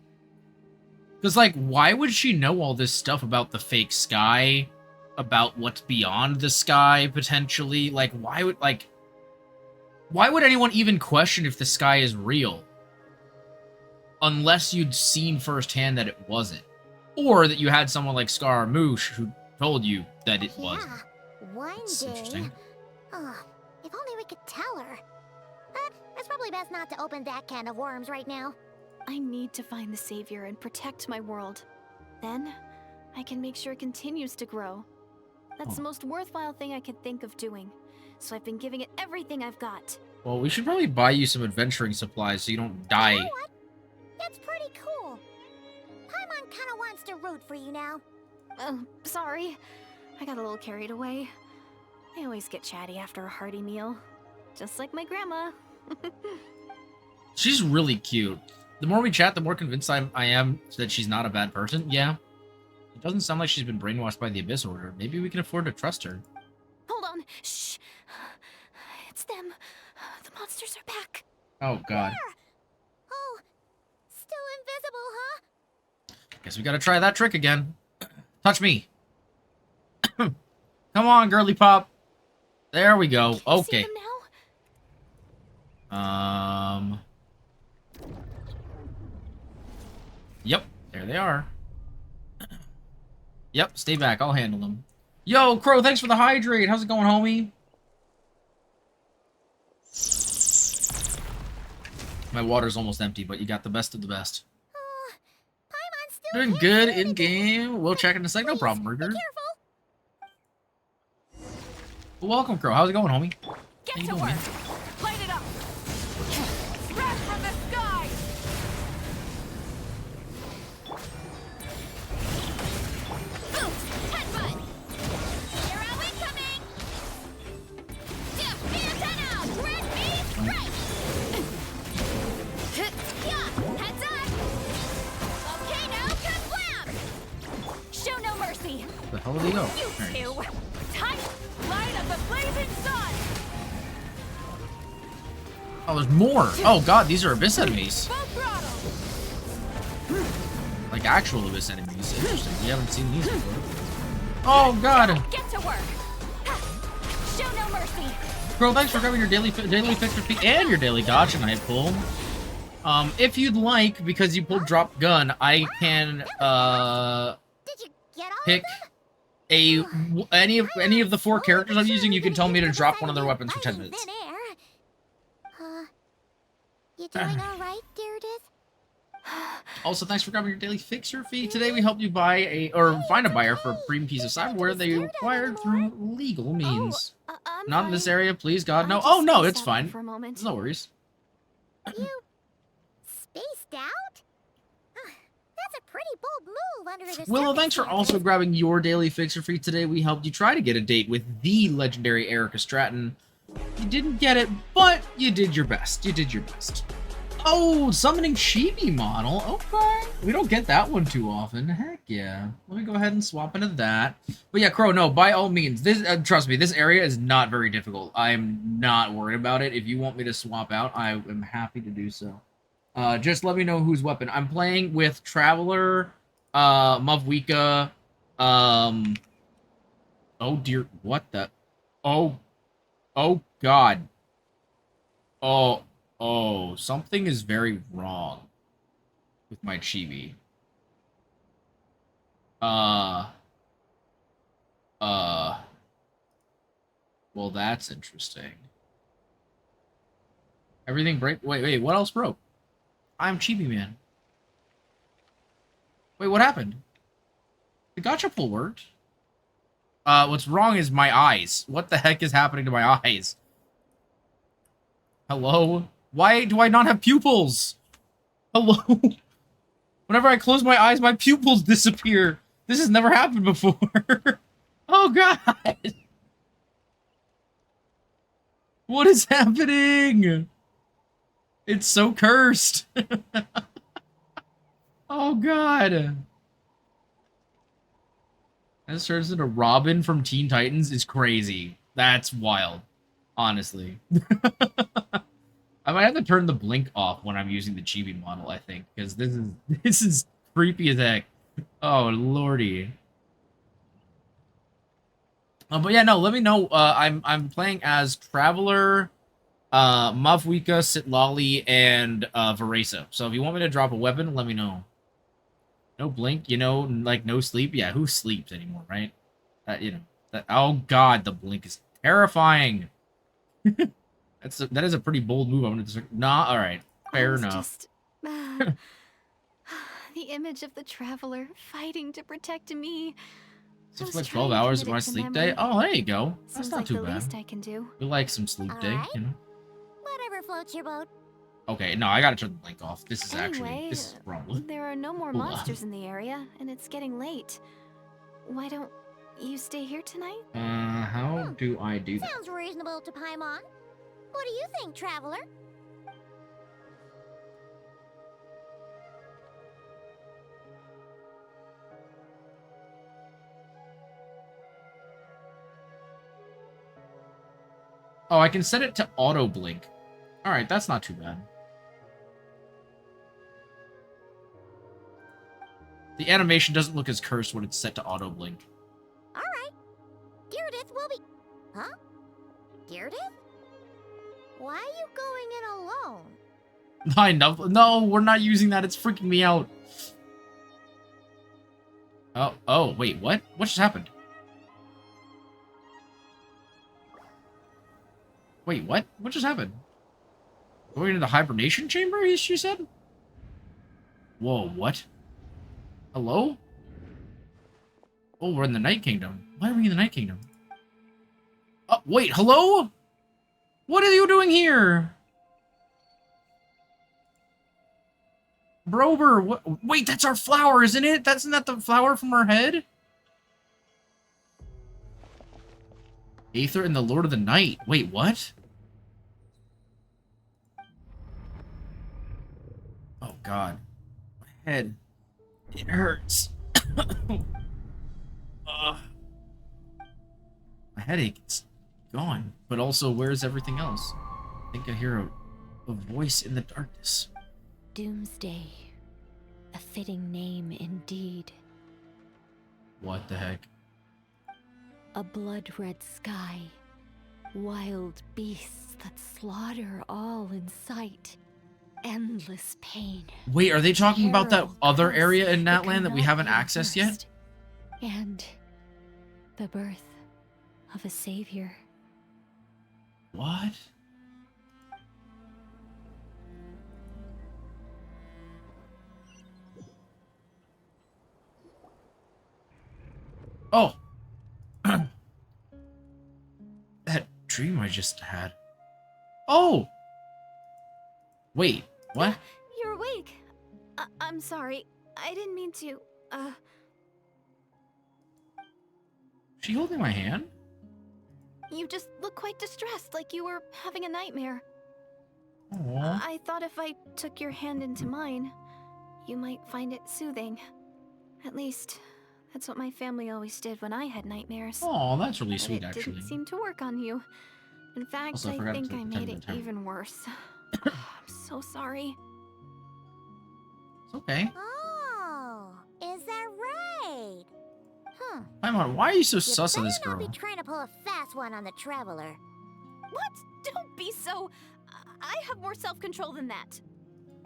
Because, like, why would she know all this stuff about the fake sky? About what's beyond the sky, potentially? Like, why would anyone even question if the sky is real? Unless you'd seen firsthand that it wasn't. Or that you had someone like Scaramouche who told you that it was. One That's day. interesting. Oh, if only we could tell her. But it's probably best not to open that can of worms right now. I need to find the savior and protect my world. Then, I can make sure it continues to grow. That's the most worthwhile thing I could think of doing. So I've been giving it everything I've got. Well, we should probably buy you some adventuring supplies so you don't die. You know what? It's pretty cool. Paimon kinda wants to root for you now. Oh, sorry. I got a little carried away. I always get chatty after a hearty meal. Just like my grandma. She's really cute. The more we chat, the more convinced I am that she's not a bad person. Yeah. It doesn't sound like she's been brainwashed by the Abyss Order. Maybe we can afford to trust her. Hold on. Shh. It's them. The monsters are back. Oh, God. Oh, still invisible, huh? Guess we gotta try that trick again. Touch me. Come on, girly pop. There we go. Okay. See them now? Yep. There they are. Yep. Stay back. I'll handle them. Yo, Crow, thanks for the hydrate. How's it going, homie? My water's almost empty, but you got the best of the best. Paimon's still Doing good in game. We'll check in a sec. No problem, Be Ruger. careful. Welcome, Crow. How's it going, homie? Get How you to doing, work. man? Light it up. Wrath from the sky. Boost! Headbutt! Hero incoming! Dip! Antenna! Grid me strike! Yeah! Heads up! Volcano kablam! Show no mercy. Where the hell did he go? You There he is. two. Tight. Light of the blazing sun. Oh, there's more. Oh, God, these are Abyss enemies. Full throttle. Like actual Abyss enemies. Interesting. We haven't seen these before. Oh, God. Get to work. Show no mercy. Bro, thanks for grabbing your daily fix repeat and your daily dodge tonight, pull. If you'd like, because you pulled drop gun, I can Did you get all pick of them? any of the 4 characters I'm using. You can tell me to drop one of their weapons for 10 minutes. You doing all right, Deirdith? Also, thanks for grabbing your daily fixer fee. Today we helped you buy find a buyer for a premium piece of cyberware they acquired through legal means. I'm Not in this fine. area, please, God, no. I Oh just no, spaced it's out fine. For a moment. No worries. You spaced out? That's a pretty bold move under the Willow, thanks for also grabbing your daily fixer fee today. We helped you try to get a date with the legendary Erica Stratton. You didn't get it, but you did your best. You did your best. Oh, summoning Chibi model. Okay. We don't get that one too often. Heck yeah. Let me go ahead and swap into that. But yeah, Crow, no, by all means. This trust me, this area is not very difficult. I'm not worried about it. If you want me to swap out, I am happy to do so. Just let me know whose weapon. I'm playing with Traveler, Mavwika, oh dear, what the? Oh God. Oh, something is very wrong with my chibi. Well, that's interesting. Everything break? Wait, what else broke? I'm Chibi Man. Wait, what happened? The gacha pull worked. What's wrong is my eyes. What the heck is happening to my eyes? Hello? Why do I not have pupils? Hello? Whenever I close my eyes, my pupils disappear. This has never happened before. Oh, God. What is happening? It's so cursed. Oh, God. This turns into Robin from Teen Titans is crazy. That's wild, honestly. I might have to turn the blink off when I'm using the chibi model, I think, because this is creepy as heck. Oh lordy. But yeah, no, let me know. I'm playing as Traveler, Mavwika, Sitlali, and Varesa. So if you want me to drop a weapon, let me know. No blink, you know, like no sleep. Yeah, who sleeps anymore, right? You know, oh god, the blink is terrifying. That is a pretty bold move. I'm gonna just nah. All right, fair enough. Just, the image of the Traveler fighting to protect me. It's like 12 hours of my sleep day. Oh, there you go. That's Seems not like too the bad. least I can do. We like some sleep day, Alright. you know. Whatever floats your boat. Okay, no, I gotta turn the blink off. This is Anyway, this is a problem. there are no more Hold on. monsters in the area, and it's getting late. Why don't you stay here tonight? How do I do that? Sounds reasonable to Paimon. What do you think, Traveler? Oh, I can set it to auto blink. All right, that's not too bad. The animation doesn't look as cursed when it's set to auto blink. Alright. Gyarados will be... Huh? Gyarados? Why are you going in alone? I know. No, we're not using that. It's freaking me out. Oh, wait, what? What just happened? Wait, what? What just happened? Going into the hibernation chamber, she said? Whoa, what? Hello? Oh, we're in the Night Kingdom. Why are we in the Night Kingdom? Oh, wait, hello? What are you doing here? Brober, what? Wait, that's our flower, isn't it? Isn't that the flower from our head? Aether and the Lord of the Night. Wait, what? Oh, God. My head. It hurts. My headache is gone. But also, where's everything else? I think I hear a voice in the darkness. Doomsday. A fitting name indeed. What the heck? A blood-red sky. Wild beasts that slaughter all in sight. Endless pain. Wait, are they talking about that Peril other close area in that Natland that we cannot haven't be accessed yet? reversed. And the birth of a savior. What? Oh! That dream I just had. Oh! Wait, what? You're awake. I'm sorry. I didn't mean to, She holding my hand? You just look quite distressed, like you were having a nightmare. Aww. I thought if I took your hand into mine, you might find it soothing. At least, that's what my family always did when I had nightmares. Oh, that's really But sweet, it actually. didn't seem to work on you. In fact, Also, I I forgot think to I tell made you it the time. even worse. I'm so sorry. It's okay. Oh, is that right? Huh. Paimon, why are you so You sus of better this not girl? be trying to pull a fast one on the Traveler. What? Don't be so... I have more self-control than that.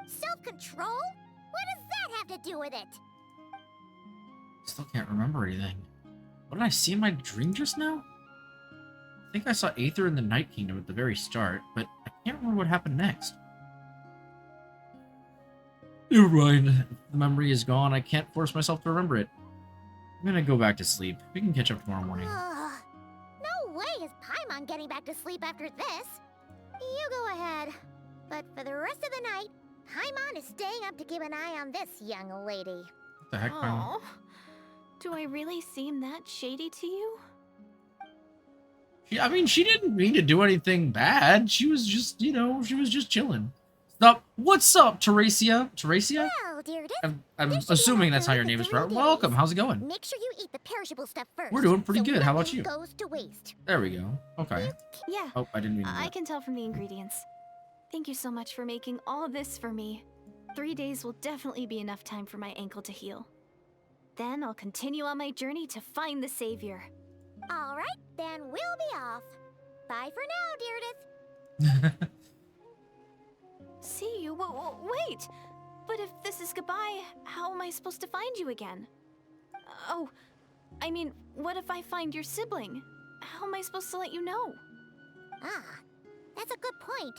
Self-control? What does that have to do with it? Still can't remember anything. What did I see in my dream just now? I think I saw Aether in the Night Kingdom at the very start, but I can't remember what happened next. Never mind. If the memory is gone, I can't force myself to remember it. I'm gonna go back to sleep. We can catch up tomorrow morning. No way is Paimon getting back to sleep after this. You go ahead. But for the rest of the night, Paimon is staying up to keep an eye on this young lady. What the heck, Paimon? Aw. Do I really seem that shady to you? I mean, she didn't mean to do anything bad. She was just, you know, she was just chilling. What's up, Teresia? Teresia? Well, Deirdre, I'm there should be assuming enough that's how food your for name is. 3 days. Welcome. How's it going? Make sure you eat the perishable stuff first. We're doing pretty so good. How about nothing you? goes to waste. There we go. Okay. Yeah, Oh, I didn't mean I that. can tell from the ingredients. Thank you so much for making all of this for me. 3 days will definitely be enough time for my ankle to heal. Then I'll continue on my journey to find the savior. All right, then we'll be off. Bye for now, Deirdre. See you? Wait! But if this is goodbye, how am I supposed to find you again? Oh, I mean, what if I find your sibling? How am I supposed to let you know? Ah, that's a good point.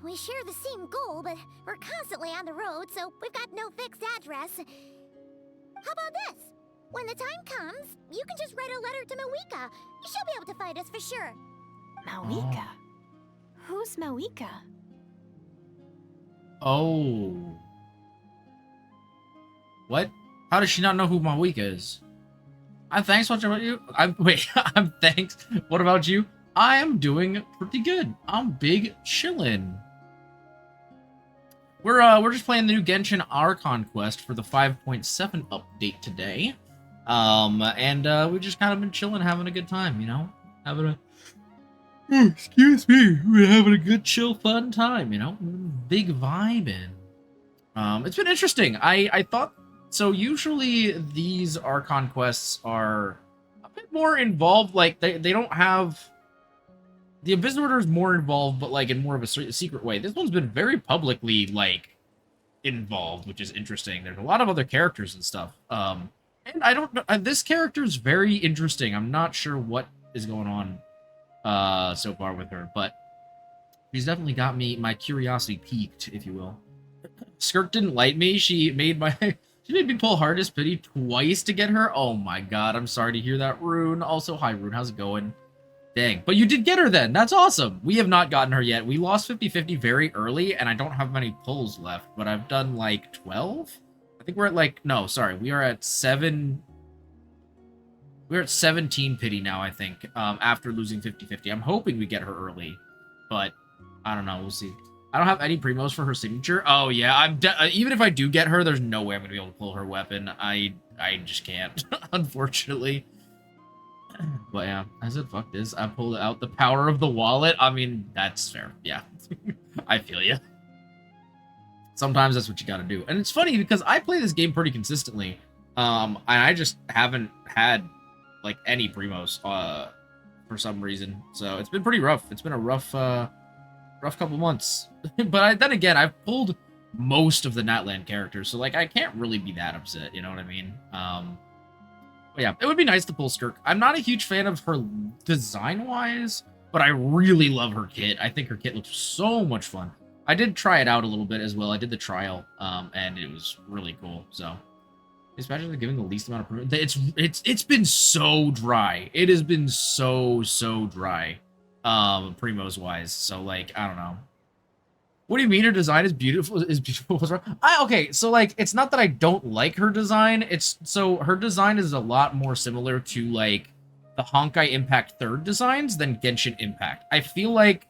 We share the same goal, but we're constantly on the road, so we've got no fixed address. How about this? When the time comes, you can just write a letter to Mawika. She'll be able to find us for sure. Mawika? Who's Mawika? Oh. What? How does she not know who Mawika is? I'm thanks. What about you? I'm thanks. What about you? I am doing pretty good. I'm big chillin'. We're just playing the new Genshin Archon Quest for the 5.7 update today. And we've just kind of been chilling, having a good time, you know? Having a... excuse me. We're having a good, chill, fun time, you know? Big vibing. It's been interesting. I thought... So usually these Archon Quests are a bit more involved. Like, they don't have... The Abyss Order is more involved, but, like, in more of a secret way. This one's been very publicly, like, involved, which is interesting. There's a lot of other characters and stuff. And I don't know... This character's very interesting. I'm not sure what is going on so far with her, but she's definitely got my curiosity piqued, if you will. SKIRK didn't like me. She made me pull Hardest Pity twice to get her. Oh my god, I'm sorry to hear that, Rune. Also, hi, Rune. How's it going? Dang. But you did get her then. That's awesome. We have not gotten her yet. We lost 50-50 very early, and I don't have many pulls left, but I've done, like, 12? I think we're at, like... No, sorry. We are at 7... We're at 17 pity now, I think, after losing 50-50. I'm hoping we get her early, but I don't know. We'll see. I don't have any primos for her signature. Oh, yeah. Even if I do get her, there's no way I'm going to be able to pull her weapon. I just can't, unfortunately. But yeah, I said, fuck this. I pulled out the power of the wallet. I mean, that's fair. Yeah. I feel you. Sometimes that's what you gotta do. And it's funny because I play this game pretty consistently. And I just haven't had, like, any primos, for some reason. So it's been pretty rough. It's been a rough couple months. But then again, I've pulled most of the Natland characters. So, like, I can't really be that upset. You know what I mean? But yeah, it would be nice to pull SKIRK. I'm not a huge fan of her design-wise, but I really love her kit. I think her kit looks so much fun. I did try it out a little bit as well. I did the trial, and it was really cool. So, especially giving the least amount of... It's been so dry. It has been so dry, primos-wise. So, like, I don't know. What do you mean her design is beautiful? Okay, so, like, it's not that I don't like her design. So her design is a lot more similar to, like, the Honkai Impact 3rd designs than Genshin Impact. I feel like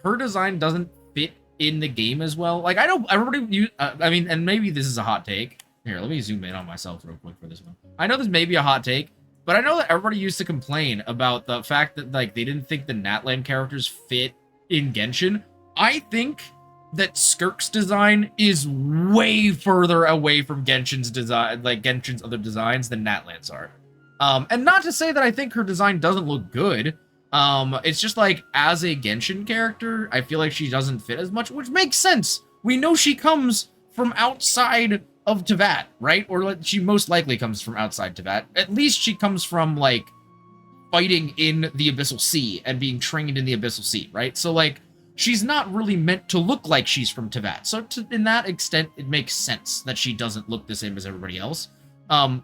her design doesn't fit in the game as well. Like, I know everybody I mean, and maybe this is a hot take. Here, let me zoom in on myself real quick for this one. I know this may be a hot take, but I know that everybody used to complain about the fact that, like, they didn't think the Natland characters fit in Genshin. I think that SKIRK's design is way further away from Genshin's design, like Genshin's other designs, than Natland's are. And not to say that I think her design doesn't look good. It's just like, as a Genshin character, I feel like she doesn't fit as much, which makes sense. We know she comes from outside of Teyvat, right? Or she most likely comes from outside Teyvat. At least she comes from, like, fighting in the Abyssal Sea and being trained in the Abyssal Sea, right? So, like, she's not really meant to look like she's from Teyvat. So in that extent, it makes sense that she doesn't look the same as everybody else. And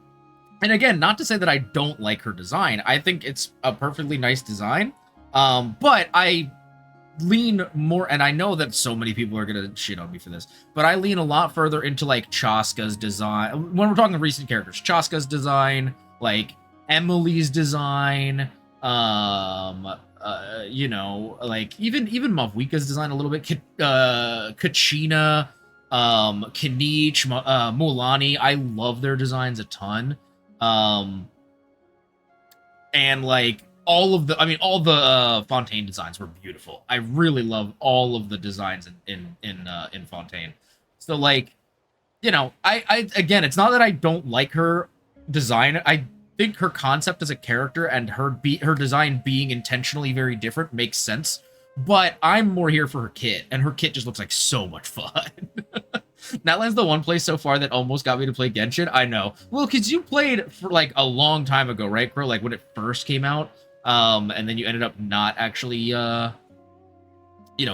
again, not to say that I don't like her design. I think it's a perfectly nice design. But I lean more, and I know that so many people are going to shit on me for this, but I lean a lot further into, like, Chaska's design. When we're talking recent characters, Chaska's design, like, Emily's design, you know, like even Mavwika's design a little bit. Kachina, Kanich, Mulani. I love their designs a ton. And like all the Fontaine designs were beautiful. I really love all of the designs in Fontaine. So like, you know, I again, it's not that I don't like her design. I think her concept as a character and her design being intentionally very different makes sense. But I'm more here for her kit, and her kit just looks like so much fun. Natlan's the one place so far that almost got me to play Genshin. I know. Well, because you played for like a long time ago, right, Karl? Like when it first came out, and then you ended up not actually, you know,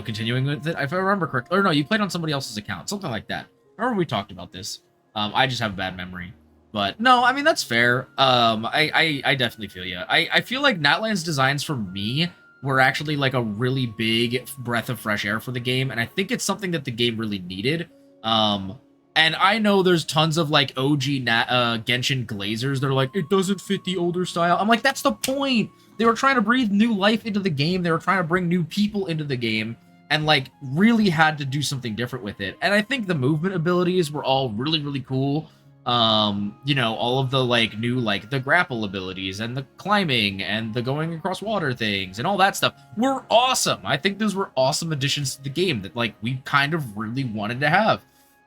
continuing with it. If I remember correctly, or no, you played on somebody else's account, something like that. I remember we talked about this. I just have a bad memory. But no, I mean that's fair. I definitely feel you. I feel like Natlan's designs for me were actually like a really big breath of fresh air for the game, and I think it's something that the game really needed. And I know there's tons of like OG Genshin glazers that are like, it doesn't fit the older style. I'm like, that's the point. They were trying to breathe new life into the game. They were trying to bring new people into the game, and like really had to do something different with it. And I think the movement abilities were all really, really cool. You know, all of the like new, like the grapple abilities and the climbing and the going across water things and all that stuff were awesome. I think those were awesome additions to the game that like we kind of really wanted to have.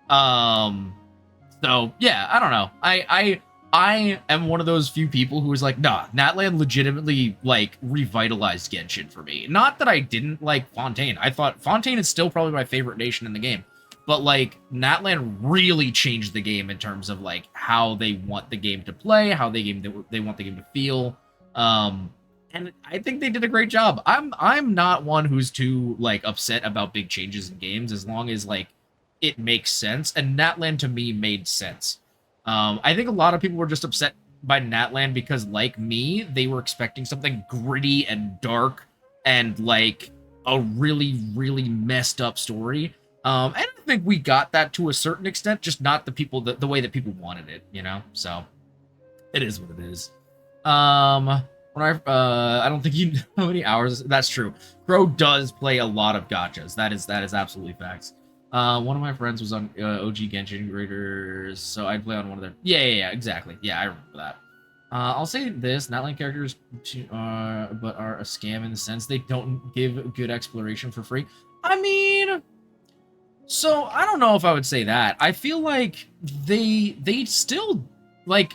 So yeah, I don't know. I am one of those few people who was like, nah, Natlan legitimately like revitalized Genshin for me. Not that I didn't like Fontaine. I thought Fontaine is still probably my favorite nation in the game. But like Natlan really changed the game in terms of like how they want the game to play, how they want the game to feel. And I think they did a great job. I'm not one who's too like upset about big changes in games as long as like it makes sense. And Natlan to me made sense. I think a lot of people were just upset by Natlan because, like me, they were expecting something gritty and dark and like a really, really messed up story. And I think we got that to a certain extent, just not the way that people wanted it, you know? So it is what it is. I don't think you know how many hours. That's true. Crow does play a lot of gachas. That is absolutely facts. One of my friends was on OG Genshin Raiders, so I'd play on one of their. Yeah, exactly. Yeah, I remember that. I'll say this: Natlan characters, but are a scam in the sense they don't give good exploration for free. I mean, so I don't know if I would say that. I feel like they still like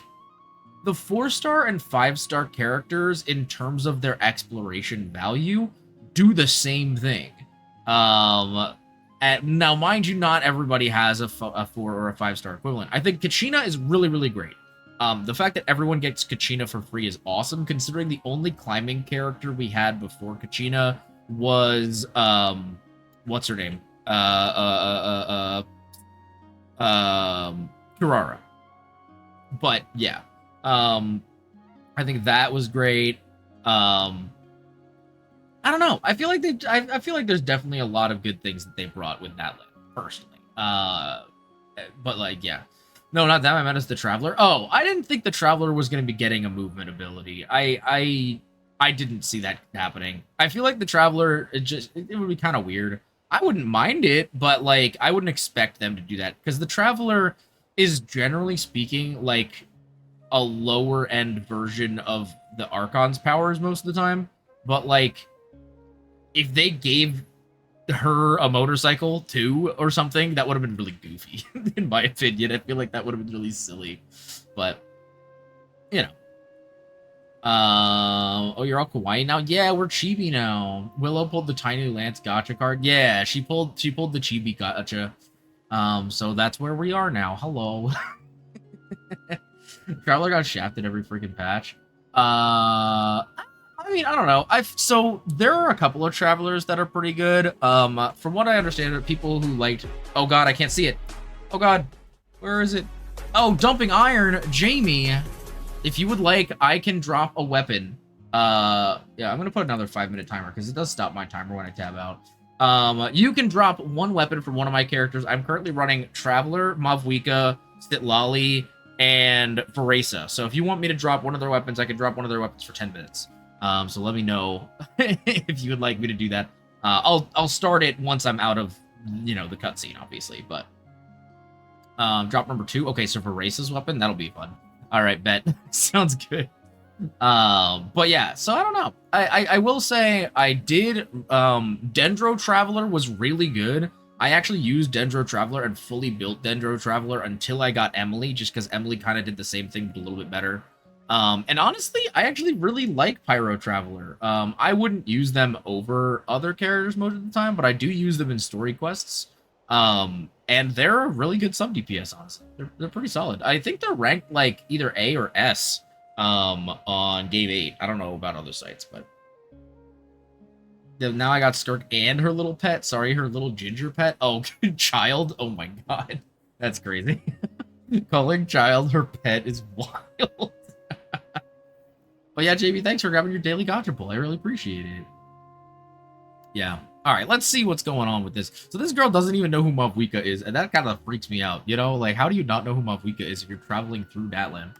the 4-star and 5-star characters in terms of their exploration value do the same thing. Now, mind you, not everybody has a 4 or a 5-star equivalent. I think Kachina is really, really great. The fact that everyone gets Kachina for free is awesome, considering the only climbing character we had before Kachina was, what's her name? Kirara. But, yeah. I think that was great. I don't know. I feel like I feel like there's definitely a lot of good things that they brought with Natlan, personally. But like, yeah. No, not that. I meant as the Traveler. Oh, I didn't think the Traveler was going to be getting a movement ability. I didn't see that happening. I feel like the Traveler, it would be kind of weird. I wouldn't mind it, but like, I wouldn't expect them to do that because the Traveler is generally speaking like a lower end version of the Archon's powers most of the time. But like, if they gave her a motorcycle too or something, that would have been really goofy, in my opinion. I feel like that would have been really silly. But, you know. Oh, you're all kawaii now? Yeah, we're chibi now. Willow pulled the Tiny Lance gacha card. Yeah, she pulled the chibi gacha. So that's where we are now. Hello. Traveler got shafted every freaking patch. I mean, I don't know. So there are a couple of Travelers that are pretty good. From what I understand, people who liked. Oh God, I can't see it. Oh God, where is it? Oh, dumping iron, Jamie. If you would like, I can drop a weapon. Yeah, I'm gonna put another 5-minute timer because it does stop my timer when I tab out. You can drop one weapon from one of my characters. I'm currently running Traveler, Mavwika, Stitlali, and Veresa. So if you want me to drop one of their weapons, I can drop one of their weapons for 10 minutes. So let me know if you would like me to do that. I'll start it once I'm out of, the cutscene, obviously, but drop number 2. Okay, so for Race's weapon, that'll be fun. All right, bet. Sounds good. But yeah, so I don't know. I will say I did, Dendro Traveler was really good. I actually used Dendro Traveler and fully built Dendro Traveler until I got Emily, just because Emily kind of did the same thing, but a little bit better. And honestly, I actually really like Pyro Traveler. I wouldn't use them over other characters most of the time, but I do use them in story quests. And they're a really good sub DPS, honestly. They're pretty solid. I think they're ranked like either A or S on Game 8. I don't know about other sites, but now I got SKIRK and her little pet. Sorry, her little ginger pet. Oh, child. Oh my god. That's crazy. Calling child her pet is wild. But yeah, JB, thanks for grabbing your daily gotcha pull. I really appreciate it. Yeah. All right, let's see what's going on with this. So this girl doesn't even know who Mavwika is, and that kind of freaks me out. Like, how do you not know who Mavwika is if you're traveling through Datland?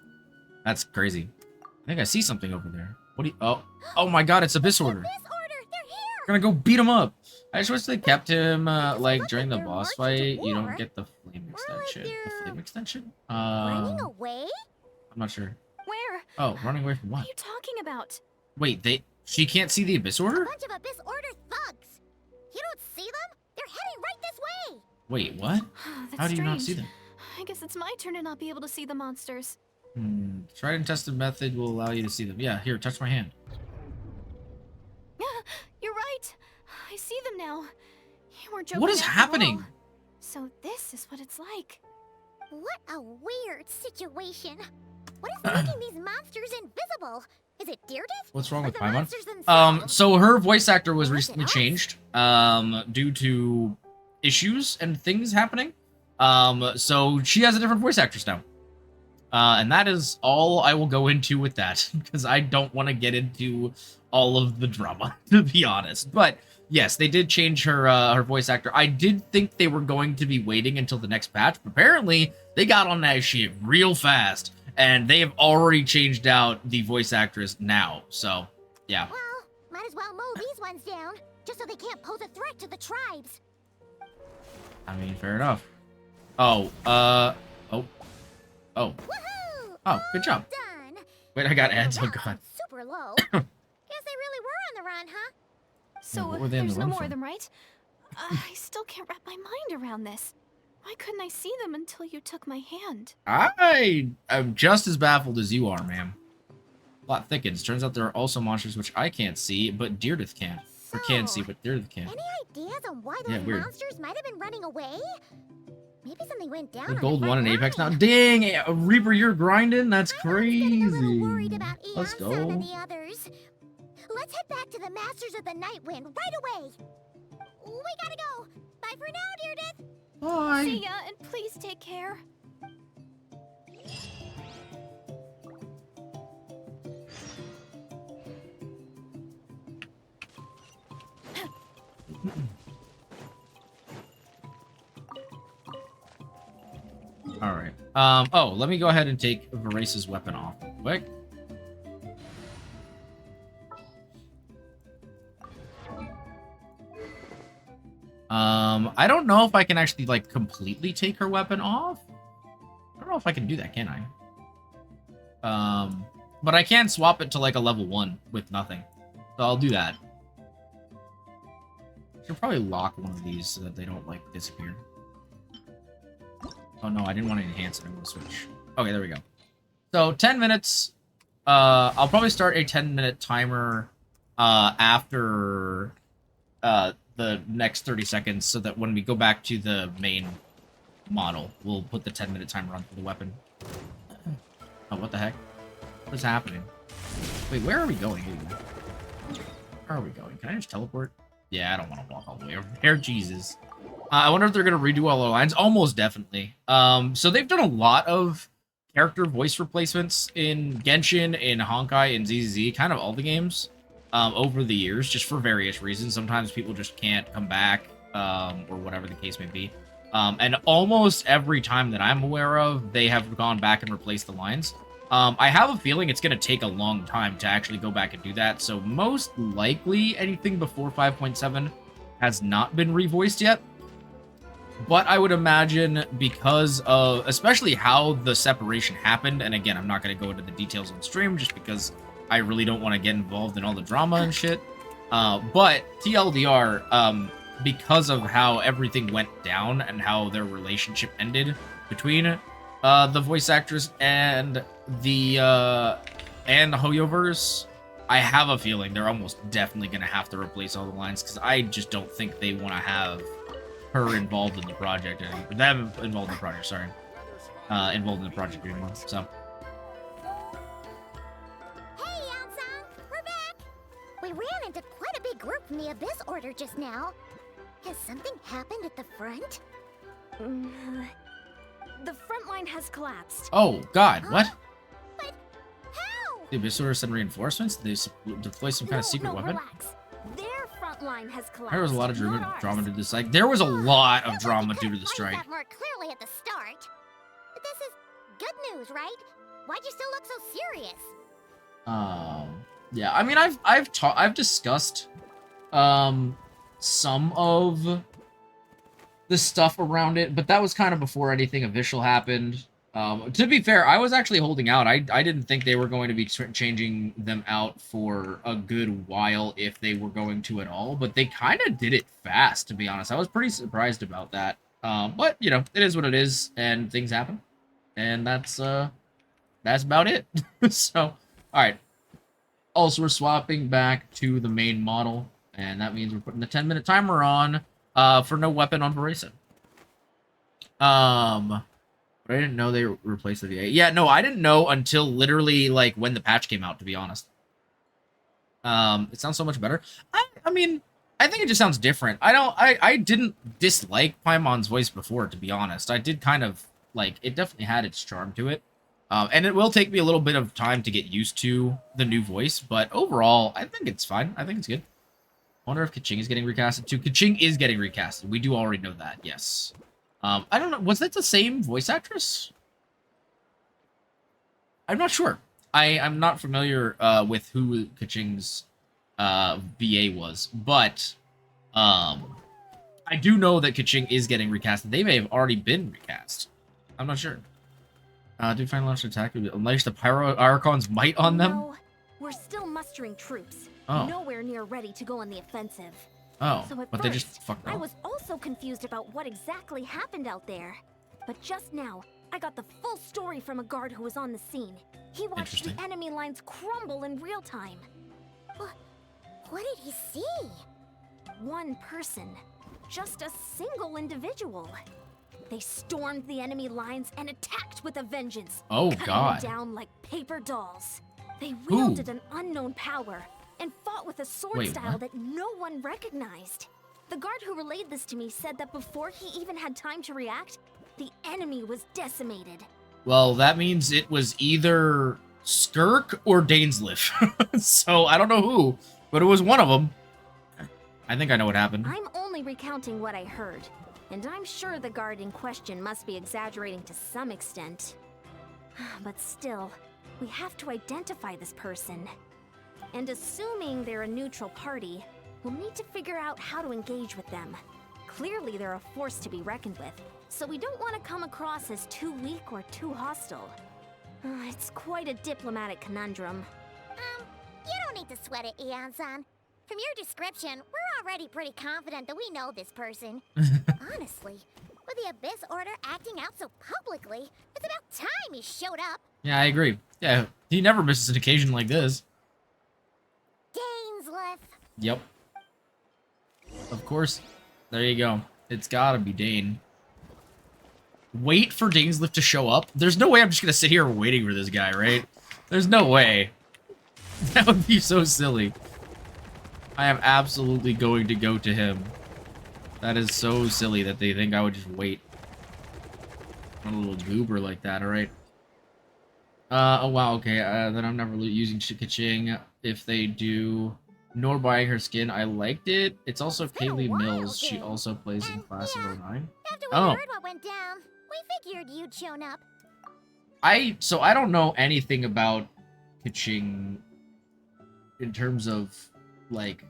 That's crazy. I think I see something over there. What do you... Oh my god, it's Abyss Order. We're gonna go beat him up. I just wish they kept him, like, during the boss fight. You don't get the flame extension. The flame extension? Running away? I'm not sure. Where? Oh, running away from what? What are you talking about? Wait, she can't see the Abyss Order? A bunch of Abyss Order thugs. You don't see them? They're heading right this way. Wait, what? That's How do you not strange. see them? I guess it's my turn to not be able to see the monsters. Tried and tested method will allow you to see them. Yeah, here, touch my hand. You're right. I see them now. You were joking. What is after happening? all. So this is what it's like. What a weird situation. What is making these monsters invisible? Is it Deirdre? What's wrong Or with the Paimon? monsters themselves? So her voice actor was Or is it recently us? changed, due to issues and things happening. So she has a different voice actress now. And that is all I will go into with that, because I don't want to get into all of the drama, to be honest. But yes, they did change her her voice actor. I did think they were going to be waiting until the next patch, but apparently they got on that shit real fast, and they have already changed out the voice actress now. So, yeah. Well, might as well mow these ones down, just so they can't pose a threat to the tribes. I mean, fair enough. Oh, Woohoo! Oh, good job. Done. Wait, I got ads. Oh, Wow, God. super low. Guess they really were on the run, huh? So what were they on the there's no run more from? of them, right? I still can't wrap my mind around this. Why couldn't I see them until you took my hand? I am just as baffled as you are, ma'am. Plot thickens. Turns out there are also monsters which I can't see, but Deirdre can. Or can see, but Deirdre can. Any ideas on why those weird. monsters might have been running away? Maybe something went down The on the gold front one in Apex now. line. Dang, Reaper, you're grinding? That's I'm getting a little crazy. worried about Let's Eonson go. and the others. Let's head back to the Masters of the Nightwind right away. We gotta go. Bye for now, Deirdre. Bye. See ya, and please take care. Alright. Oh, let me go ahead and take Verace's weapon off real quick. I don't know if I can actually, like, completely take her weapon off. I don't know if I can do that, can I? But I can swap it to, like, a level 1 with nothing. So I'll do that. Should probably lock one of these so that they don't, like, disappear. Oh, no, I didn't want to enhance it. I want to switch. Okay, there we go. So, 10 minutes. I'll probably start a 10-minute timer after the next 30 seconds so that when we go back to the main model, we'll put the 10-minute timer on for the weapon. Oh, what the heck? What is happening? Wait, where are we going? Where are we going? Can I just teleport? Yeah, I don't want to walk all the way over there. Jesus. I wonder if they're going to redo all the lines. Almost definitely. So they've done a lot of character voice replacements in Genshin, in Honkai, in ZZZ, kind of all the games over the years, just for various reasons. Sometimes people just can't come back, or whatever the case may be. And almost every time that I'm aware of, they have gone back and replaced the lines. I have a feeling it's going to take a long time to actually go back and do that, so most likely anything before 5.7 has not been revoiced yet. But I would imagine because of, especially how the separation happened, and again, I'm not going to go into the details on stream just because I really don't want to get involved in all the drama and shit. But TLDR, because of how everything went down and how their relationship ended between the voice actress and the Hoyoverse, I have a feeling they're almost definitely going to have to replace all the lines because I just don't think they want to have her involved in the project anymore. Them involved in the project, sorry. Involved in the project anymore, so. Hey, Yansang! We're back! We ran into quite a big group from the Abyss Order just now. Has something happened at the front? The front line has collapsed. Oh, God, what? But how? The Abyss Order send reinforcements? Did they deploy some kind of secret weapon? Relax. Their front line has collapsed. There was a lot of drama due to the strike. There was a lot of drama due to the strike. That more clearly at the start. But this is good news, right? Why'd you still look so serious? Yeah, I mean, I've discussed, some of the stuff around it, but that was kind of before anything official happened. To be fair, I was actually holding out. I didn't think they were going to be changing them out for a good while, if they were going to at all, but they kind of did it fast, to be honest. I was pretty surprised about that. But, you know, it is what it is, and things happen. And that's about it. So, alright. Also, we're swapping back to the main model, and that means we're putting the 10-minute timer on, for no weapon on Verizon. But I didn't know they replaced the VA. Yeah, no, I didn't know until literally, like, when the patch came out, to be honest. It sounds so much better. I mean, I think it just sounds different. I didn't dislike Paimon's voice before, to be honest. I did kind of, like, it definitely had its charm to it. And it will take me a little bit of time to get used to the new voice, but overall, I think it's fine. I think it's good. I wonder if Kaching is getting recasted too. Kaching is getting recasted. We do already know that, yes. I don't know. Was that the same voice actress? I'm not sure. I'm not familiar with who Kaching's VA was, but I do know that Kaching is getting recasted. They may have already been recast. I'm not sure. Do final launch attack unleash the Pyro Archon's might on them? No, we're still mustering troops. Oh. Nowhere near ready to go on the offensive. Oh, So at but first, they just fucked I up. was also confused about what exactly happened out there. But just now, I got the full story from a guard who was on the scene. He watched the enemy lines crumble in real time. What did he see? One person. Just a single individual. They stormed the enemy lines and attacked with a vengeance. Oh, cutting God. them down like paper dolls. They wielded an unknown power and fought with a sword style that no one recognized. The guard who relayed this to me said that before he even had time to react, the enemy was decimated. Well, that means it was either SKIRK or Dainsleif. So, I don't know who, but it was one of them. I think I know what happened. I'm only recounting what I heard, and I'm sure the guard in question must be exaggerating to some extent. But still, we have to identify this person. And assuming they're a neutral party, we'll need to figure out how to engage with them. Clearly they're a force to be reckoned with, so we don't want to come across as too weak or too hostile. It's quite a diplomatic conundrum. You don't need to sweat it, Ian-san. From your description, we're already pretty confident that we know this person. Honestly, with the Abyss Order acting out so publicly, it's about time he showed up. Yeah, I agree. Yeah, he never misses an occasion like this. Dainsleif. Yep. Of course. There you go. It's gotta be Dane. Wait for Dainsleif to show up? There's no way I'm just gonna sit here waiting for this guy, right? There's no way. That would be so silly. I am absolutely going to go to him. That is so silly that they think I would just wait. I'm a little goober like that, alright? Oh wow, okay, then I'm never using Kaching. If they do, nor buying her skin, I liked it. It's also Kaylee Mills. She also plays in Class of 09. After we heard what went down, we figured you'd shown up. So I don't know anything about pitching in terms of like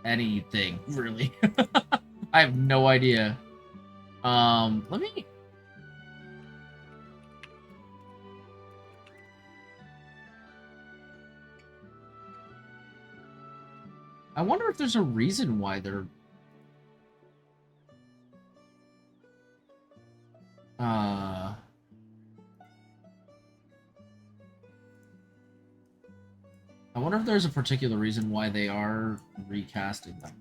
anything really. I have no idea. Let me. I wonder if there's a reason why they're I wonder if there's a particular reason why they are recasting them.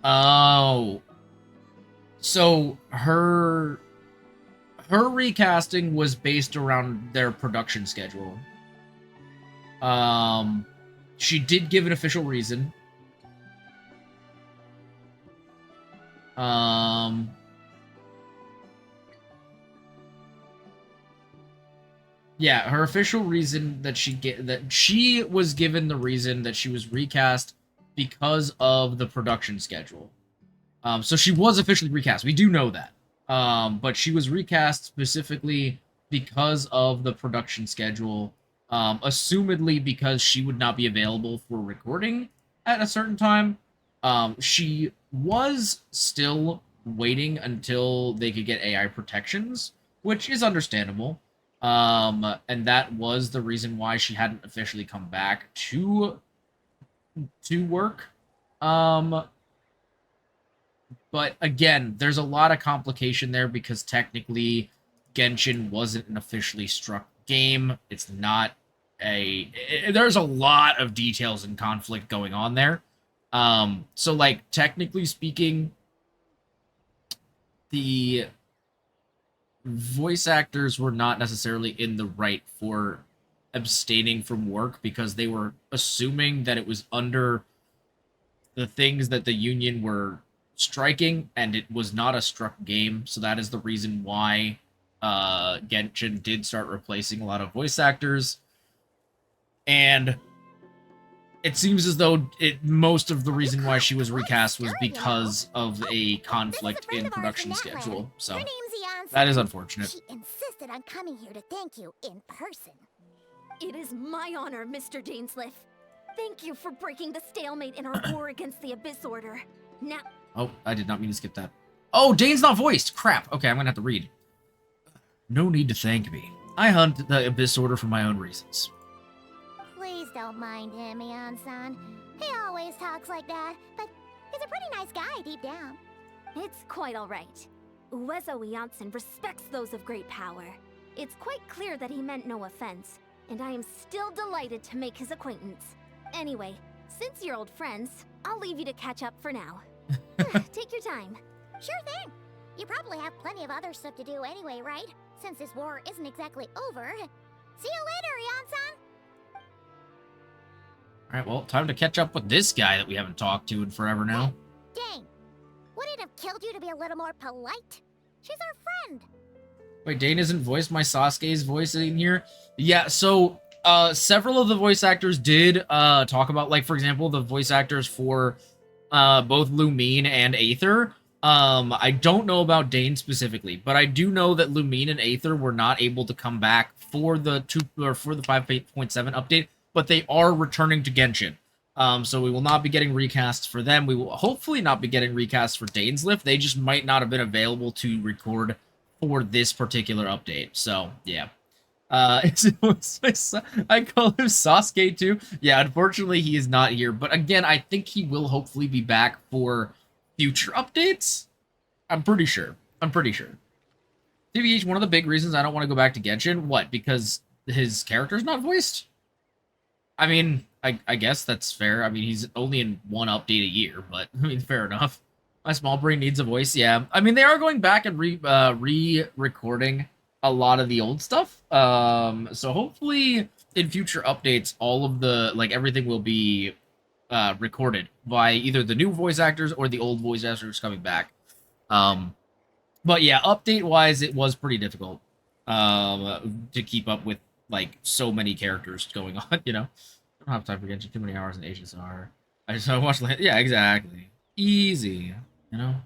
Oh. So her recasting was based around their production schedule. She did give an official reason. Yeah, her official reason that she was given the reason that she was recast because of the production schedule. So she was officially recast. We do know that. But she was recast specifically because of the production schedule, assumedly because she would not be available for recording at a certain time. She was still waiting until they could get AI protections, which is understandable. And that was the reason why she hadn't officially come back to work. But again, there's a lot of complication there because technically Genshin wasn't an officially struck game. It's not there's a lot of details and conflict going on there. So like technically speaking, the voice actors were not necessarily in the right for abstaining from work because they were assuming that it was under the things that the union were striking, and it was not a struck game. So that is the reason why Genshin did start replacing a lot of voice actors. And it seems as though most of the reason why she was recast was because of a conflict in production schedule. So that is unfortunate. She insisted on coming here to thank you in person. It is my honor, Mr. Dainsleif. Thank you for breaking the stalemate in our war against the Abyss Order. Now... Oh, I did not mean to skip that. Oh, Dane's not voiced! Crap. Okay, I'm gonna have to read. No need to thank me. I hunt the Abyss Order for my own reasons. Please don't mind him, Ian-san. He always talks like that, but he's a pretty nice guy deep down. It's quite alright. Uezo Janssen respects those of great power. It's quite clear that he meant no offense, and I am still delighted to make his acquaintance. Anyway, since you're old friends, I'll leave you to catch up for now. Take your time. Sure thing. You probably have plenty of other stuff to do anyway, right? Since this war isn't exactly over. See you later, Ian-san! Alright, well, time to catch up with this guy that we haven't talked to in forever now. Dang. Would it have killed you to be a little more polite? She's our friend. Wait, Dane isn't voiced my Sasuke's voice in here? Yeah, so, several of the voice actors did, talk about, like, for example, the voice actors for, both Lumine and Aether. I don't know about Dane specifically, but I do know that Lumine and Aether were not able to come back for the 5.7 update, but they are returning to Genshin. So we will not be getting recasts for them. We will hopefully not be getting recasts for Dainsleif. They just might not have been available to record for this particular update. So, yeah. I call him Sasuke too. Yeah, unfortunately he is not here. But again, I think he will hopefully be back for future updates. I'm pretty sure. TBH, one of the big reasons I don't want to go back to Genshin, what? Because his character's not voiced? I mean, I guess that's fair. I mean, he's only in one update a year, but I mean, fair enough. My small brain needs a voice, yeah. I mean, they are going back and re-recording a lot of the old stuff. So hopefully in future updates, all of the, like, everything will be recorded by either the new voice actors or the old voice actors coming back. But yeah, update-wise, it was pretty difficult to keep up with like so many characters going on, you know. I don't have time for Genshin. Too many hours in HSR. I just watch. Yeah, exactly. Easy. You know.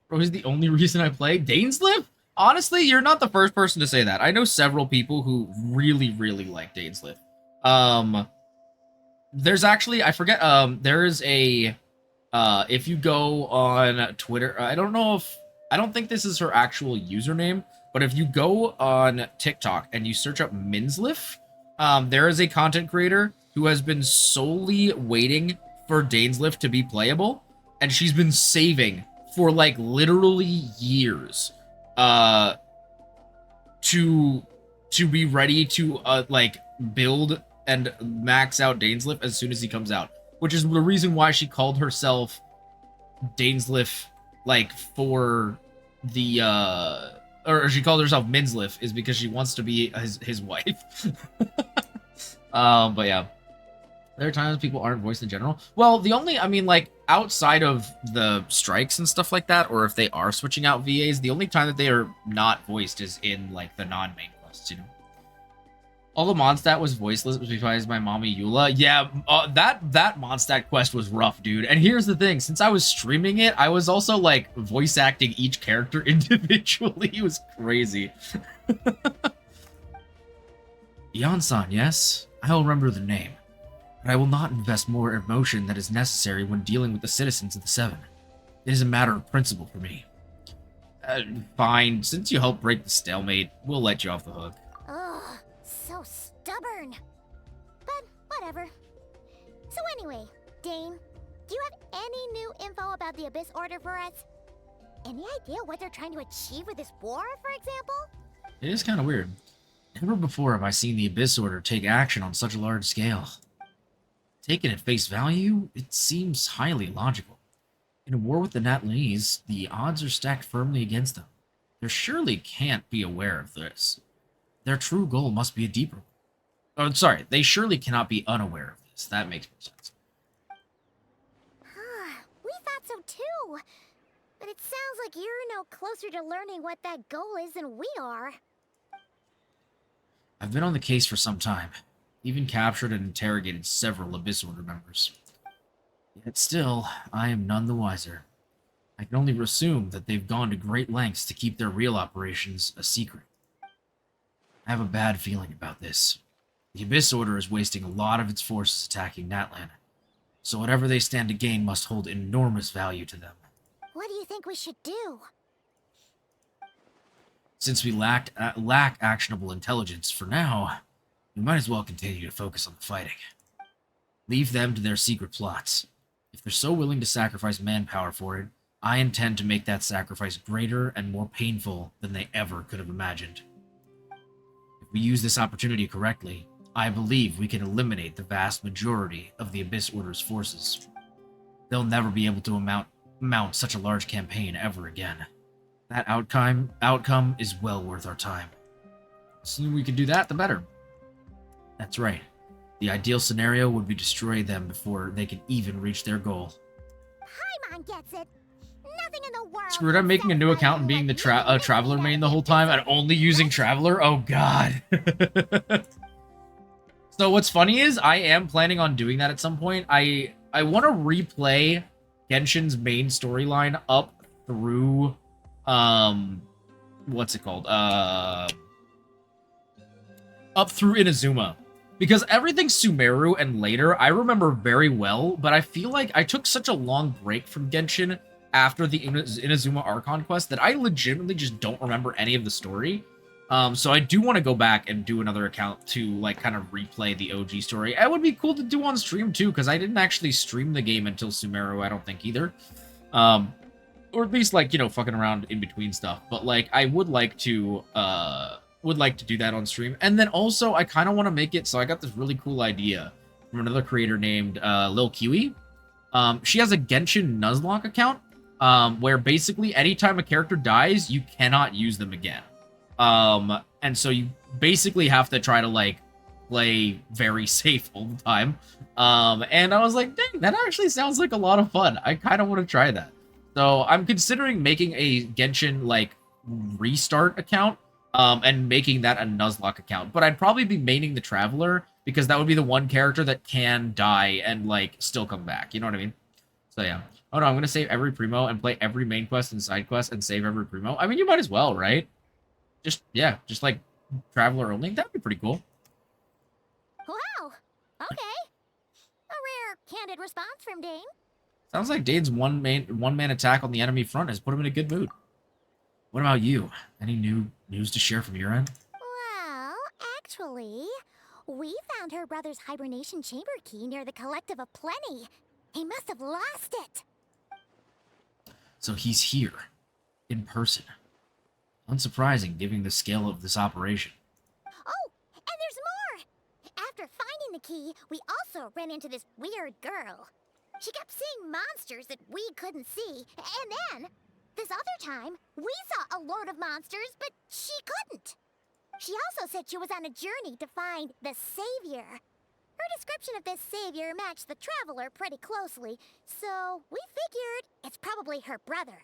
Bro, he's the only reason I play Dainsleif. Honestly, you're not the first person to say that. I know several people who really, really like Dainsleif. There's actually, I forget. There is a. If you go on Twitter, I don't think this is her actual username, but if you go on TikTok and you search up Minsleif, there is a content creator who has been solely waiting for Dainsleif to be playable, and she's been saving for like literally years to be ready to like build and max out Dainsleif as soon as he comes out, which is the reason why she called herself Dainsleif, like, for the or she called herself Minsleif, is because she wants to be his wife. But yeah, there are times people aren't voiced in general. Well, the only, I mean, like, outside of the strikes and stuff like that, or if they are switching out VAs, the only time that they are not voiced is in, like, the non-main quests, you know? Although Mondstadt was voiceless, it was because my mommy Eula. Yeah, that Mondstadt quest was rough, dude. And here's the thing, since I was streaming it, I was also, like, voice acting each character individually. It was crazy. Yon-san, yes? I will remember the name. But I will not invest more emotion than is necessary when dealing with the citizens of the Seven. It is a matter of principle for me. Fine, since you helped break the stalemate, we'll let you off the hook. Ugh, so stubborn. But whatever. So anyway, Dain, do you have any new info about the Abyss Order for us? Any idea what they're trying to achieve with this war, for example? It is kind of weird. Never before have I seen the Abyss Order take action on such a large scale. Taken at face value, it seems highly logical. In a war with the Natlanese, the odds are stacked firmly against them. They surely can't be aware of this. Their true goal must be a deeper one. Oh, sorry, they surely cannot be unaware of this. That makes more sense. We thought so too. But it sounds like you're no closer to learning what that goal is than we are. I've been on the case for some time. Even captured and interrogated several Abyss Order members. Yet still, I am none the wiser. I can only assume that they've gone to great lengths to keep their real operations a secret. I have a bad feeling about this. The Abyss Order is wasting a lot of its forces attacking Natlan, so whatever they stand to gain must hold enormous value to them. What do you think we should do? Since we lack actionable intelligence for now, we might as well continue to focus on the fighting. Leave them to their secret plots. If they're so willing to sacrifice manpower for it, I intend to make that sacrifice greater and more painful than they ever could have imagined. If we use this opportunity correctly, I believe we can eliminate the vast majority of the Abyss Order's forces. They'll never be able to mount such a large campaign ever again. That outcome is well worth our time. The sooner we can do that, the better. That's right. The ideal scenario would be destroy them before they can even reach their goal. Paimon gets it. Nothing in the world. Screwed up making a new account and being the Traveler main the whole time and only using Traveler? Oh god. So what's funny is I am planning on doing that at some point. I want to replay Genshin's main storyline up through what's it called? Up through Inazuma. Because everything Sumeru and later, I remember very well, but I feel like I took such a long break from Genshin after the Inazuma Archon Quest that I legitimately just don't remember any of the story. So I do want to go back and do another account to, like, kind of replay the OG story. It would be cool to do on stream, too, because I didn't actually stream the game until Sumeru, I don't think, either. Or at least, like, you know, fucking around in between stuff. But, like, I would like to do that on stream. And then also, I kind of want to make it, so I got this really cool idea from another creator named Lil Kiwi. She has a Genshin Nuzlocke account, where basically anytime a character dies, you cannot use them again. And so you basically have to try to, like, play very safe all the time. And I was like, dang, that actually sounds like a lot of fun. I kind of want to try that. So I'm considering making a Genshin, like, restart account and making that a Nuzlocke account. But I'd probably be maining the Traveler because that would be the one character that can die and like still come back. You know what I mean? So yeah. Oh no, I'm gonna save every primo and play every main quest and side quest and save every primo. I mean, you might as well, right? Just yeah, just like Traveler only. That'd be pretty cool. Wow. Okay. A rare, candid response from Dane. Sounds like Dane's one man attack on the enemy front has put him in a good mood. What about you? Any new news to share from your end? Well, actually, we found her brother's hibernation chamber key near the Collective of Plenty. He must have lost it. So he's here, in person. Unsurprising, given the scale of this operation. Oh, and there's more! After finding the key, we also ran into this weird girl. She kept seeing monsters that we couldn't see, and then, this other time, we saw a load of monsters, but she couldn't. She also said she was on a journey to find the Savior. Her description of this Savior matched the Traveler pretty closely, so we figured it's probably her brother.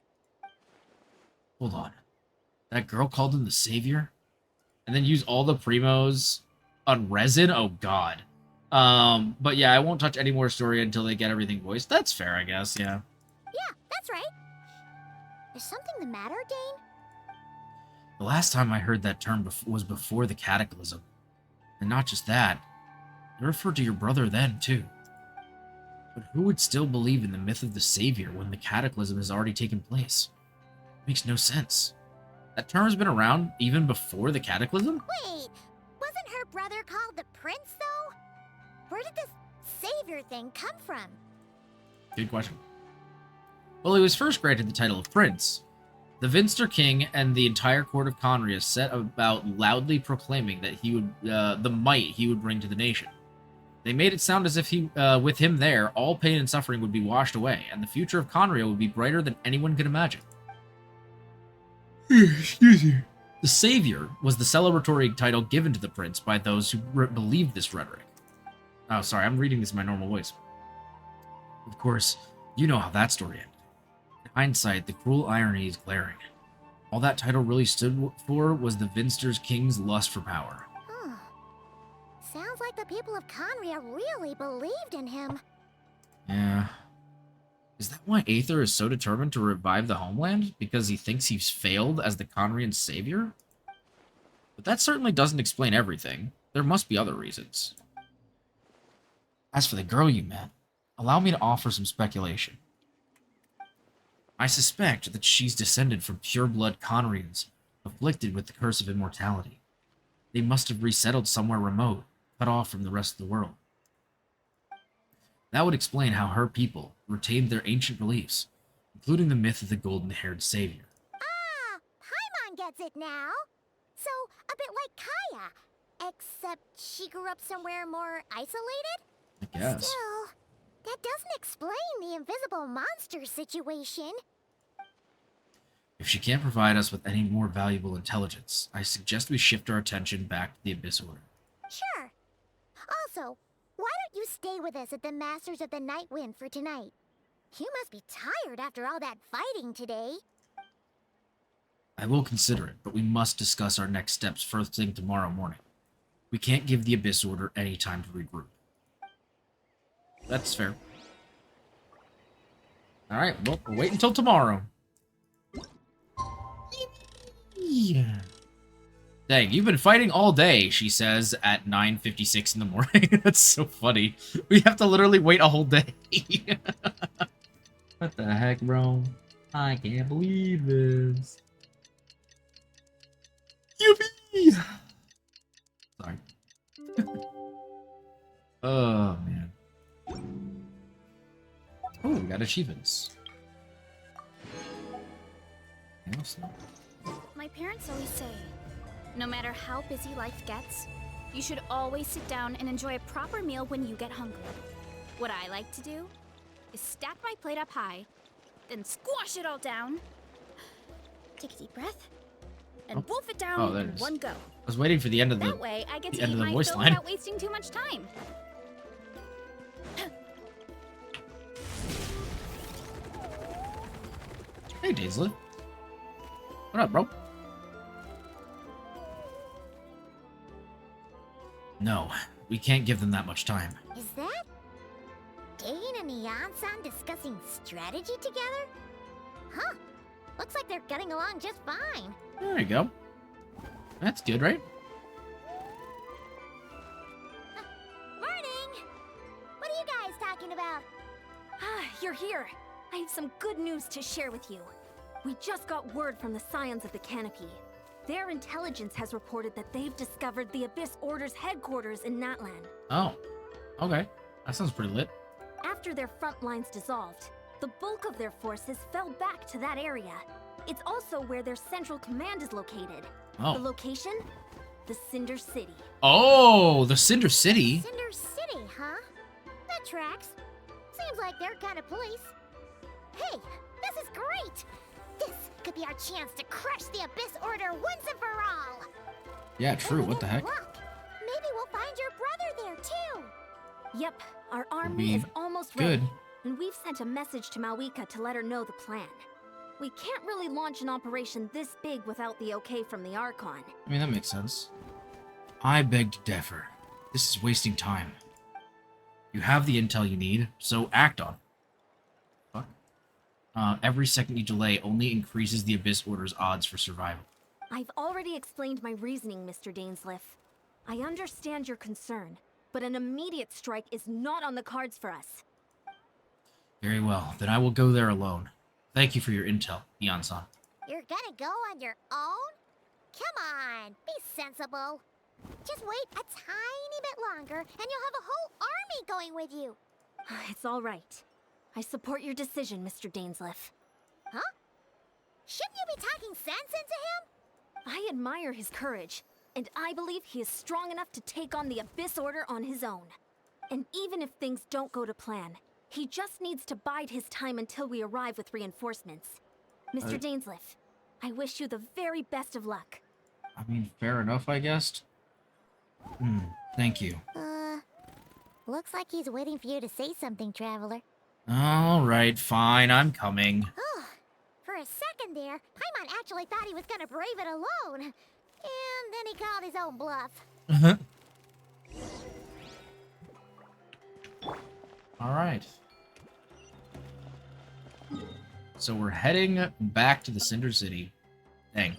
Hold on. That girl called him the Savior? And then used all the primos on resin? Oh god. But yeah, I won't touch any more story until they get everything voiced. That's fair, I guess, yeah. Yeah, that's right. Is something the matter, Dane? The last time I heard that term was before the Cataclysm. And not just that, I referred to your brother then, too. But who would still believe in the myth of the Savior when the Cataclysm has already taken place? It makes no sense. That term has been around even before the Cataclysm? Wait, wasn't her brother called the Prince, though? Where did this Savior thing come from? Good question. Well, he was first granted the title of Prince. The Vinster King and the entire court of Conria set about loudly proclaiming that he would, the might he would bring to the nation. They made it sound as if with him there, all pain and suffering would be washed away, and the future of Conria would be brighter than anyone could imagine. Excuse me. The Savior was the celebratory title given to the prince by those who believed this rhetoric. Oh, sorry, I'm reading this in my normal voice. Of course, you know how that story ended. In hindsight, the cruel irony is glaring. All that title really stood for was the Vinster's King's lust for power. Huh. Sounds like the people of Conria really believed in him. Yeah. Is that why Aether is so determined to revive the homeland? Because he thinks he's failed as the Conrian savior? But that certainly doesn't explain everything. There must be other reasons. As for the girl you met, allow me to offer some speculation. I suspect that she's descended from pure-blood Conrians, afflicted with the curse of immortality. They must have resettled somewhere remote, cut off from the rest of the world. That would explain how her people retained their ancient beliefs, including the myth of the golden-haired savior. Ah, Paimon gets it now. So, a bit like Kaya, except she grew up somewhere more isolated? I guess. Still, that doesn't explain the invisible monster situation. If she can't provide us with any more valuable intelligence, I suggest we shift our attention back to the Abyss Order. Sure. Also, why don't you stay with us at the Masters of the Night Wind for tonight? You must be tired after all that fighting today. I will consider it, but we must discuss our next steps first thing tomorrow morning. We can't give the Abyss Order any time to regroup. That's fair. Alright, well, we'll wait until tomorrow. Yeah. Dang, you've been fighting all day, she says at 9:56 in the morning. That's so funny. We have to literally wait a whole day. What the heck, bro? I can't believe this. Yippee! Sorry. Oh, man. Oh, we got achievements. Anything else? My parents always say, no matter how busy life gets, you should always sit down and enjoy a proper meal when you get hungry. What I like to do is stack my plate up high, then squash it all down, take a deep breath, and wolf it down in one go. I was waiting for the end of That way, I get the to end eat of the my voice fill line. without wasting too much time. Hey, Dainsleif. What up, bro? No, we can't give them that much time. Is that DAIN and Eon-san discussing strategy together? Huh. Looks like they're getting along just fine. There you go. That's good, right? Morning! What are you guys talking about? Ah, you're here. I have some good news to share with you. We just got word from the Scions of the Canopy. Their intelligence has reported that they've discovered the Abyss Order's headquarters in Natland. Oh, okay. That sounds pretty lit. After their front lines dissolved, the bulk of their forces fell back to that area. It's also where their central command is located. Oh. The location? The Cinder City. Oh, the Cinder City? Cinder City, huh? That tracks. Seems like their kind of place. Hey, this is great! This could be our chance to crush the Abyss Order once and for all! Yeah, true. And What the with heck? luck, maybe we'll find your brother there too! Yep, our be army is almost ready. good. And we've sent a message to Mawika to let her know the plan. We can't really launch an operation this big without the okay from the Archon. I mean, that makes sense. I beg to differ. This is wasting time. You have the intel you need, so act on it. Fuck. Every second you delay only increases the Abyss Order's odds for survival. I've already explained my reasoning, Mr. Dainsleif. I understand your concern, but an immediate strike is not on the cards for us. Very well, then I will go there alone. Thank you for your intel, Eon-san. You're gonna go on your own? Come on, be sensible. Just wait a tiny bit longer, and you'll have a whole army going with you. It's all right. I support your decision, Mr. Dainsleif. Huh? Shouldn't you be talking sense into him? I admire his courage, and I believe he is strong enough to take on the Abyss Order on his own. And even if things don't go to plan, he just needs to bide his time until we arrive with reinforcements. Mr. Dainsleif, I wish you the very best of luck. I mean, fair enough, I guess. Thank you. Looks like he's waiting for you to say something, Traveler. Alright, fine, I'm coming. For a second there, Paimon actually thought he was gonna brave it alone. And then he called his own bluff. Alright. So we're heading back to the Cinder City. Dang.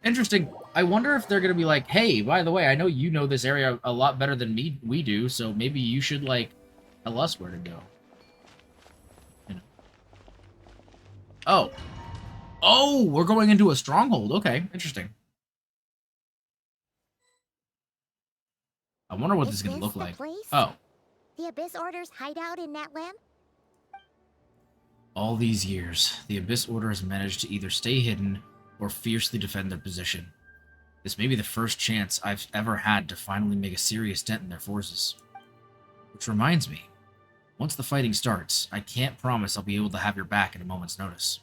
Interesting. I wonder if they're gonna be like, hey, by the way, I know you know this area a lot better than we do, so maybe you should, like, tell us where to go. You know. Oh. Oh, we're going into a stronghold. Okay, interesting. I wonder what this is gonna look like. Place? Oh. The Abyss Order's hideout in Natland? All these years, the Abyss Order has managed to either stay hidden or fiercely defend their position. This may be the first chance I've ever had to finally make a serious dent in their forces. Which reminds me, once the fighting starts, I can't promise I'll be able to have your back at a moment's notice.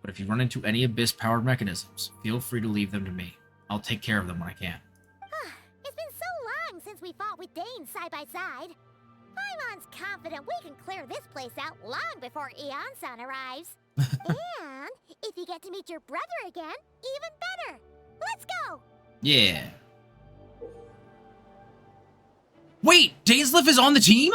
But if you run into any Abyss-powered mechanisms, feel free to leave them to me. I'll take care of them when I can. It's been so long since we fought with DAIN side by side. Paimon's confident we can clear this place out long before Eon-san arrives. And if you get to meet your brother again, even better. Let's go! Yeah. Wait, Dainsleif is on the team?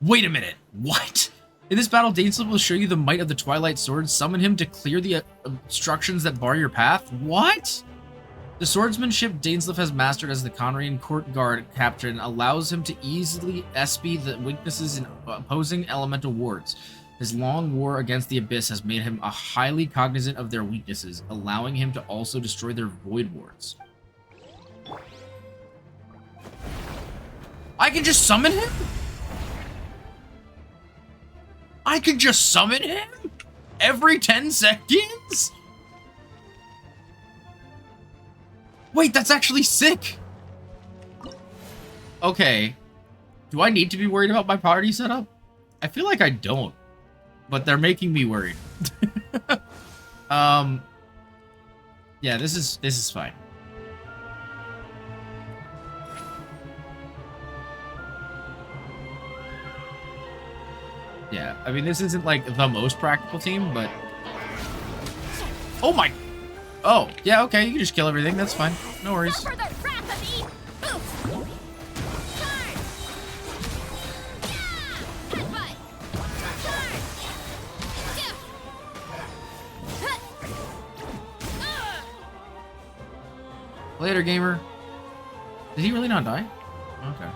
Wait a minute, what? In this battle, Dainsleif will show you the might of the Twilight Sword, summon him to clear the obstructions that bar your path? What? The swordsmanship Dainsleif has mastered as the Conrian court guard captain allows him to easily SP the weaknesses in opposing elemental wards. His long war against the Abyss has made him a highly cognizant of their weaknesses, allowing him to also destroy their void wards. I can just summon him? I can just summon him? Every 10 seconds? Wait, that's actually sick! Okay. Do I need to be worried about my party setup? I feel like I don't. But they're making me worried. Yeah, this is fine. Yeah, I mean, this isn't like the most practical team, but... Oh my... Oh, yeah, okay, you can just kill everything, that's fine. No worries. Further tracks enough of me! Oof! Charge! Yeah! Headbutt! Charge! Yeah! Huh! Later, gamer. Did he really not die? Okay.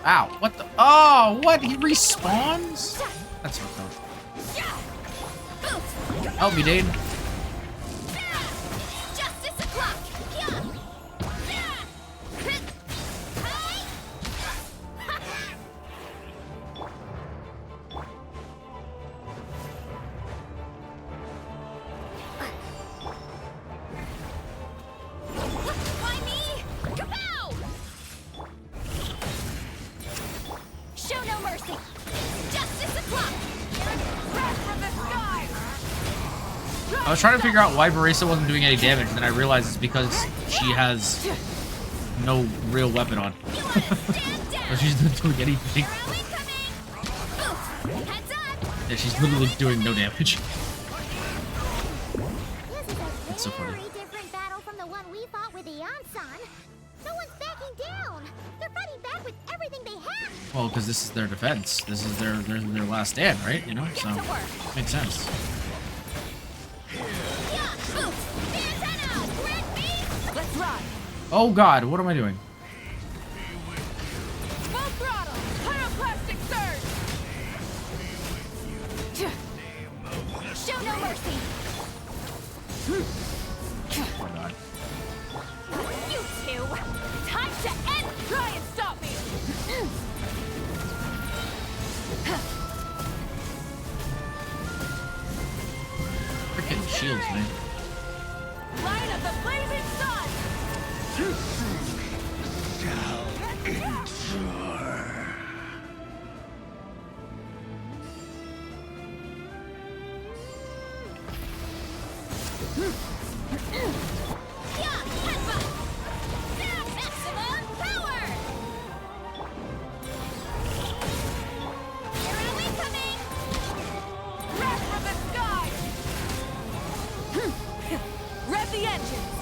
Ow, what the? Oh, what? He respawns? That's fucked up. Help me, Dane. Justice o'clock! Why me? Kapow! Show no mercy! Justice o'clock! Wrath from the sky! I was trying to figure out why Barisa wasn't doing any damage, and then I realized it's because she has no real weapon on. So she's not doing anything. Yeah, she's literally doing no damage. It's so funny. Very different battle from the one we fought with the Ansan. No one's backing down. They're fighting back with everything they have. Well, because this is their defense. This is their last stand, right? You know, so makes sense. Let's ride! Oh God, what am I doing? Full throttle! Pyroclastic surge! Show no mercy! Oh God. You two! Time to end! Try and stop me! Freaking shields, man. Light of the blazing sun! Yeah, headbutt! Maximum power! Hero incoming! Wrath from the sky! Rev the engines!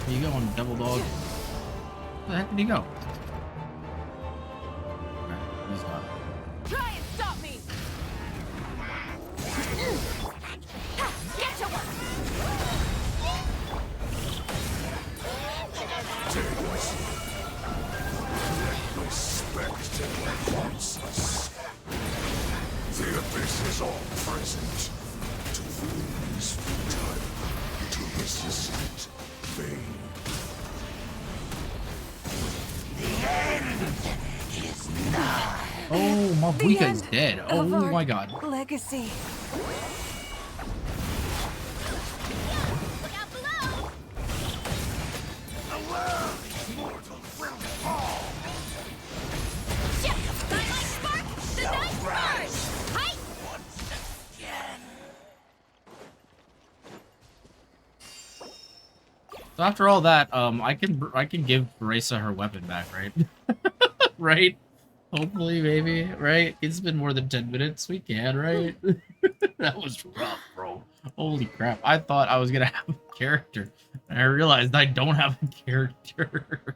Where you going, double dog? Where the heck did he go? Okay, he's gone. Try and stop me! Get to work! Respect advances us. The abyss is all present. To whom is futile, to resist it vain. The end is nigh. Oh, Mabuika is dead. Oh my God. Legacy. Look out below! The world mortal will fall. Ship! By my spark, the night burns! Height! Once again. So after all that, I can give Barisa her weapon back, right? Right? Hopefully, maybe, right? It's been more than 10 minutes. We can, right? That was rough, bro. Holy crap. I thought I was gonna have a character, and I realized I don't have a character.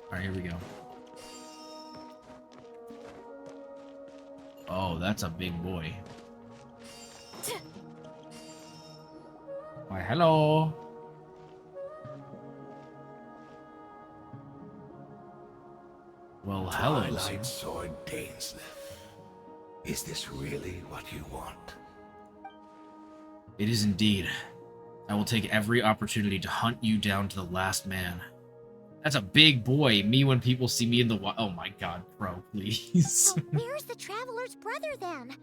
Alright, here we go. Oh, that's a big boy. Why, hello. Well, hello, sir. Twilight Sword Dainsleif. Is this really what you want? It is indeed. I will take every opportunity to hunt you down to the last man. That's a big boy. Me when people see me in the wild. Oh my God, bro, please. Well, where's the Traveler's brother then?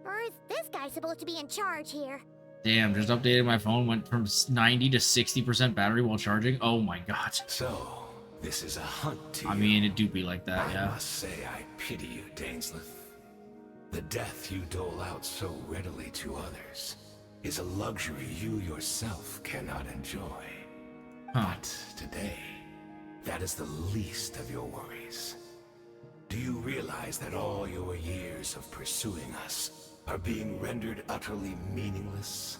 Or is this guy supposed to be in charge here? Damn, just updated my phone. Went from 90 to 60% battery while charging. Oh my God. So, this is a hunt to I you. mean, it do be like that, I yeah. must say I pity you, Dainsleif. The death you dole out so readily to others. is a luxury you yourself cannot enjoy. But today, that is the least of your worries. Do you realize that all your years of pursuing us are being rendered utterly meaningless,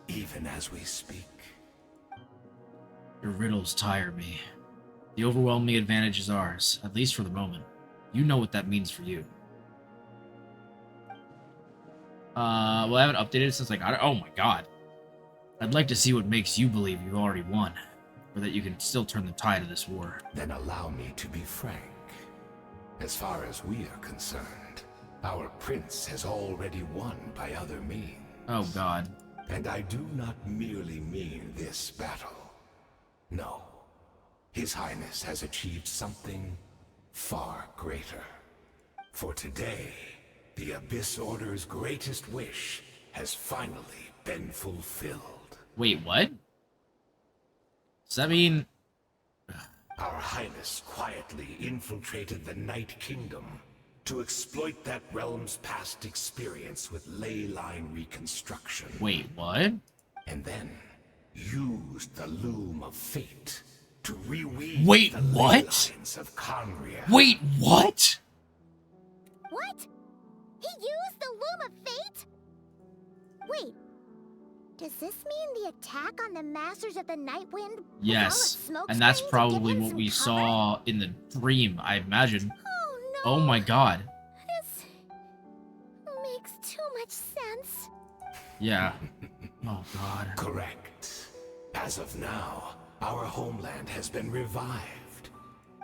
even as we speak? Your riddles tire me. The overwhelming advantage is ours, at least for the moment. You know what that means for you. Well, I haven't updated since I got it. Oh my god. I'd like to see what makes you believe you've already won, or that you can still turn the tide of this war. Then allow me to be frank. As far as we are concerned, our prince has already won by other means. Oh god. And I do not merely mean this battle. No. His Highness has achieved something far greater. For today, the Abyss Order's greatest wish has finally been fulfilled. Wait, what? Does that mean... Our Highness quietly infiltrated the Night Kingdom to exploit that realm's past experience with ley line reconstruction. Wait, what? And then used the Loom of Fate to reweave the ley lines of Conria. Wait, what? What? He used the Loom of Fate? Wait. Does this mean the attack on the Masters of the Nightwind? Yes, and that's probably what we saw in the dream, I imagine. Oh no! Oh my god. This makes too much sense. Yeah. Oh god. Correct. As of now, our homeland has been revived.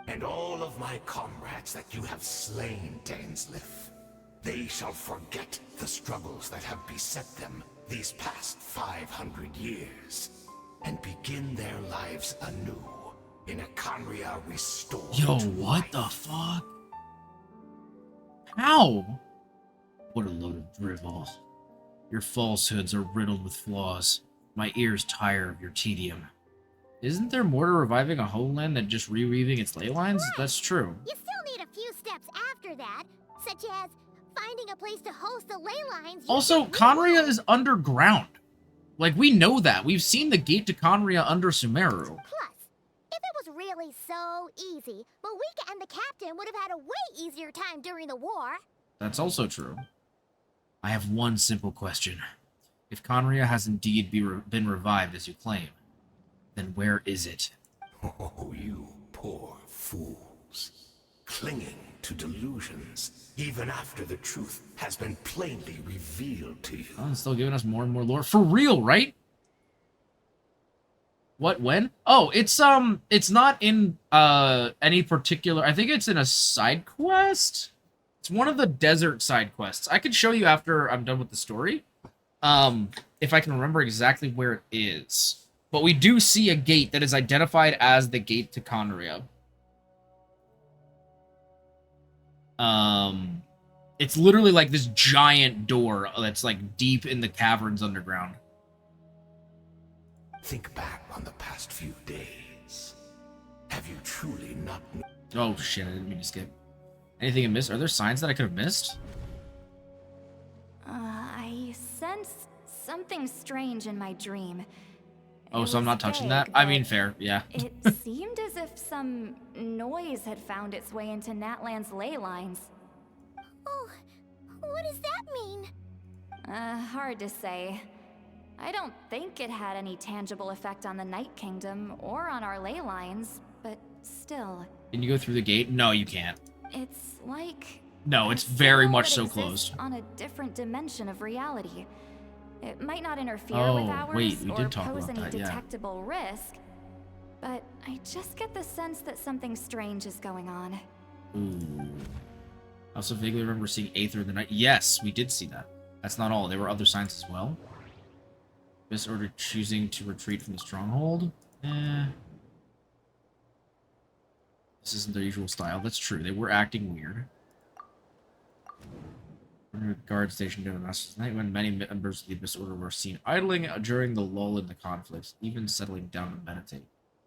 And all of my comrades that you have slain, Dainsleif, they shall forget the struggles that have beset them these past 500 years, and begin their lives anew in a Conria restored. Yo, what the fuck? How? What a load of dribbles. Your falsehoods are riddled with flaws. My ears tire of your tedium. Isn't there more to reviving a homeland than just reweaving its ley lines? Right. That's true. You still need a few steps after that, such as finding a place to host the ley lines. Also, Conria is underground. Like, we know that. We've seen the gate to Conria under Sumeru. Plus, if it was really so easy, Moeka and the captain would have had a way easier time during the war. That's also true. I have one simple question. If Conria has indeed been revived as you claim, then where is it? Oh, you poor fools. Clinging to delusions, even after the truth has been plainly revealed to you. Oh, it's still giving us more and more lore. For real, right? What, when? Oh, it's not in, any particular... I think it's in a side quest? It's one of the desert side quests. I could show you after I'm done with the story. If I can remember exactly where it is. But we do see a gate that is identified as the gate to Conria. It's literally like this giant door that's like deep in the caverns underground. Think back on the past few days. Have you truly not... Oh shit, I didn't mean to skip. Anything I missed? Are there signs that I could have missed? I sensed something strange in my dream. Oh, It so I'm was not touching vague, that? I but mean, fair, yeah. It seemed as if some noise had found its way into Natlan's ley lines. Oh, what does that mean? Hard to say. I don't think it had any tangible effect on the Night Kingdom or on our ley lines, but still. Can you go through the gate? No, you can't. It's like... No, a it's very signal much that so exists closed. on a different dimension of reality. It might not interfere Oh, with ours wait, we or did talk pose about any that, yeah. detectable risk, but I just get the sense that something strange is going on. Ooh. I also vaguely remember seeing Aether in the night. Yes, we did see that. That's not all. There were other signs as well. This order choosing to retreat from the stronghold. This isn't their usual style. That's true. They were acting weird. Guard station during the Master's Night when many members of the Abyss Order were seen idling during the lull in the conflicts, even settling down to meditate.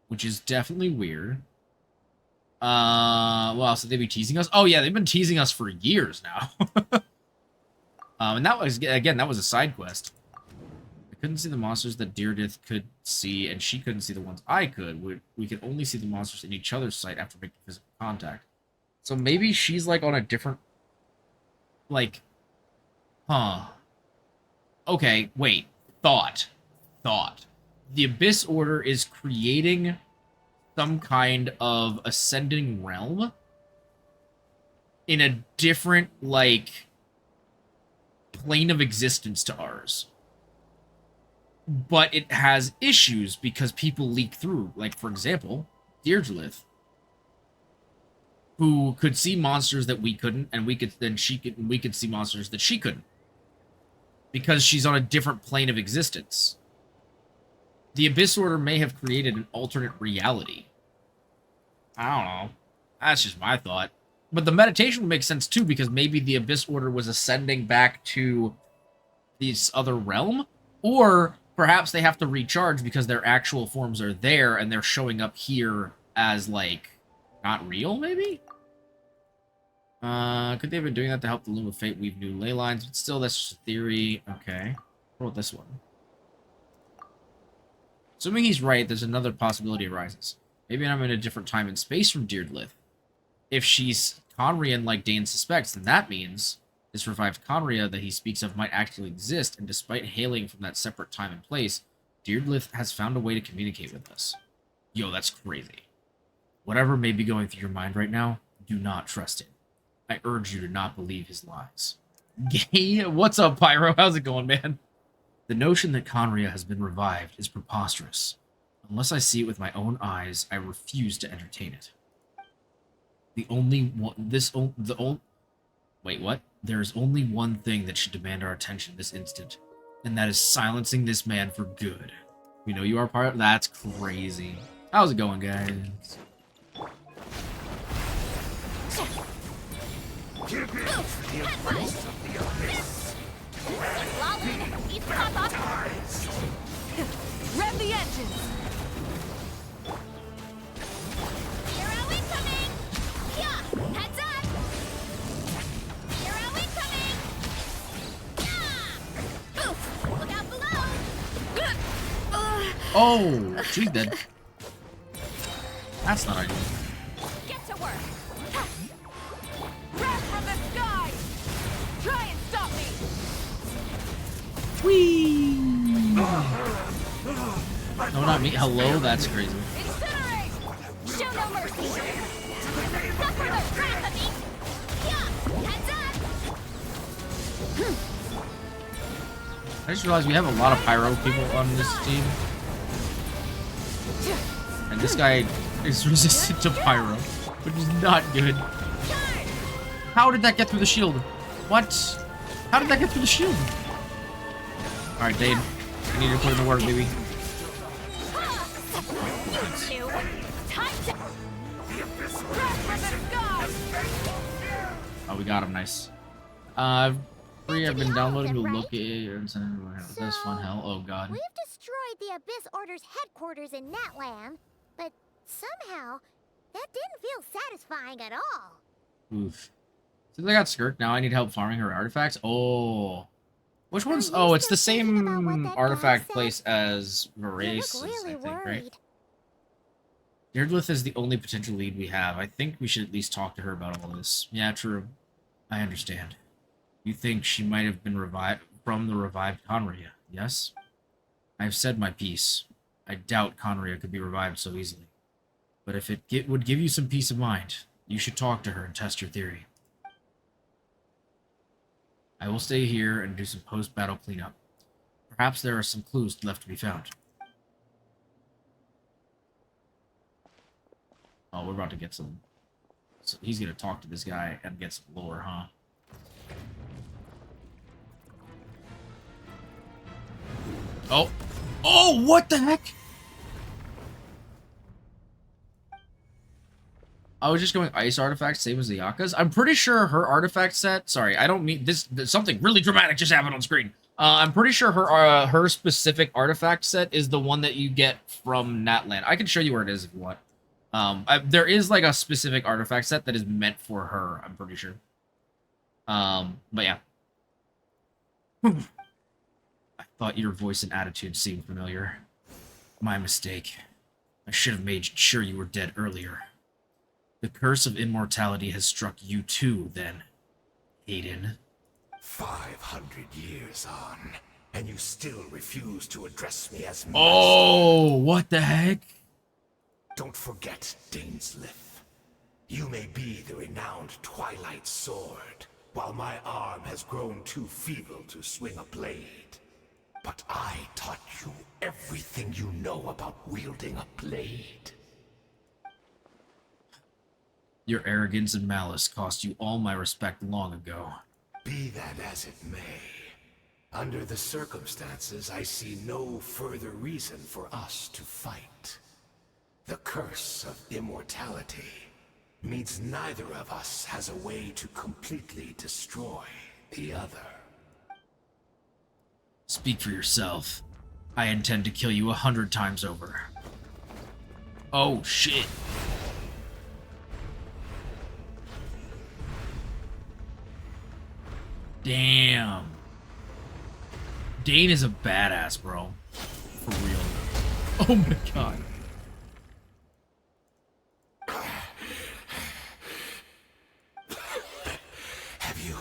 Which is definitely weird. Well, so they'd be teasing us? Oh yeah, they've been teasing us for years now. And that was, again, that was a side quest. I couldn't see the monsters that Deirdre could see, and she couldn't see the ones I could. We could only see the monsters in each other's sight after making physical contact. So maybe she's, like, on a different... Like... Huh. Okay, wait. Thought. The Abyss Order is creating some kind of ascending realm in a different, like, plane of existence to ours. But it has issues because people leak through. Like, for example, Deirdre, who could see monsters that we couldn't, and we could see monsters that she couldn't. Because she's on a different plane of existence. The Abyss Order may have created an alternate reality. I don't know. That's just my thought. But the meditation would make sense too, because maybe the Abyss Order was ascending back to this other realm. Or perhaps they have to recharge because their actual forms are there and they're showing up here as, like, not real, maybe? Could they have been doing that to help the Loom of Fate weave new ley lines? But still, that's just a theory. Okay. What about this one? Assuming he's right, there's another possibility arises. Maybe I'm in a different time and space from Deirdre. If she's Conrian like Dain suspects, then that means this revived Conria that he speaks of might actually exist, and despite hailing from that separate time and place, Deirdre has found a way to communicate with us. Yo, that's crazy. Whatever may be going through your mind right now, do not trust it. I urge you to not believe his lies. Gay? What's up, Pyro? How's it going, man? The notion that Conria has been revived is preposterous. Unless I see it with my own eyes, I refuse to entertain it. Wait, what? There is only one thing that should demand our attention this instant, and that is silencing this man for good. We know you are part of... That's crazy. How's it going, guys? Give in to the embrace of the abyss. Rev the engines! Hero incoming! Yeah! Heads up! Hero incoming! Yeah! Oof! Look out below! Oh, she's dead. That's not ideal. Get to work! Rev from the sky! Try and stop me! Whee! No, not me. Hello? That's crazy. Incinerate! Show no mercy! Suffer the wrath of me! Yeah! Heads up! I just realized we have a lot of pyro people on this team. And this guy is resistant to pyro, which is not good. How did that get through the shield? What? How did that get through the shield? Alright, Dane. I need to put in the work, baby. Oh, we got him. Nice. I've been downloading to look at this fun hell. Oh god. We've destroyed the Abyss Order's headquarters in Natlan, but somehow that didn't feel satisfying at all. Oof. Since I got SKIRK, now I need help farming her artifacts. Oh. Which one's... Oh, it's the same artifact place as Verace's, I think, right? Deirdre is the only potential lead we have. I think we should at least talk to her about all this. Yeah, true. I understand. You think she might have been revived from the revived Conria, yes? I've said my piece. I doubt Conria could be revived so easily. But if it would give you some peace of mind, you should talk to her and test your theory. I will stay here and do some post-battle cleanup. Perhaps there are some clues left to be found. Oh, we're about to get some... So he's gonna talk to this guy and get some lore, huh? Oh! Oh, what the heck? I was just going ice artifacts, same as the Yaka's. I'm pretty sure her artifact set... Sorry, I don't mean... Something really dramatic just happened on screen. I'm pretty sure her specific artifact set is the one that you get from Natlan. I can show you where it is if you want. There is, like, a specific artifact set that is meant for her, I'm pretty sure. But yeah. I Thought your voice and attitude seemed familiar. My mistake. I should have made sure you were dead earlier. The curse of immortality has struck you too, then, Hayden. 500 years on, and you still refuse to address me as master. Oh, what the heck? Don't forget, Dainsleif. You may be the renowned Twilight Sword, while my arm has grown too feeble to swing a blade. But I taught you everything you know about wielding a blade. Your arrogance and malice cost you all my respect long ago. Be that as it may, under the circumstances, I see no further reason for us to fight. The curse of immortality means neither of us has a way to completely destroy the other. Speak for yourself. I intend to kill you 100 times over. Oh, shit. Damn. DAIN is a badass, bro. For real. Oh my god. Have you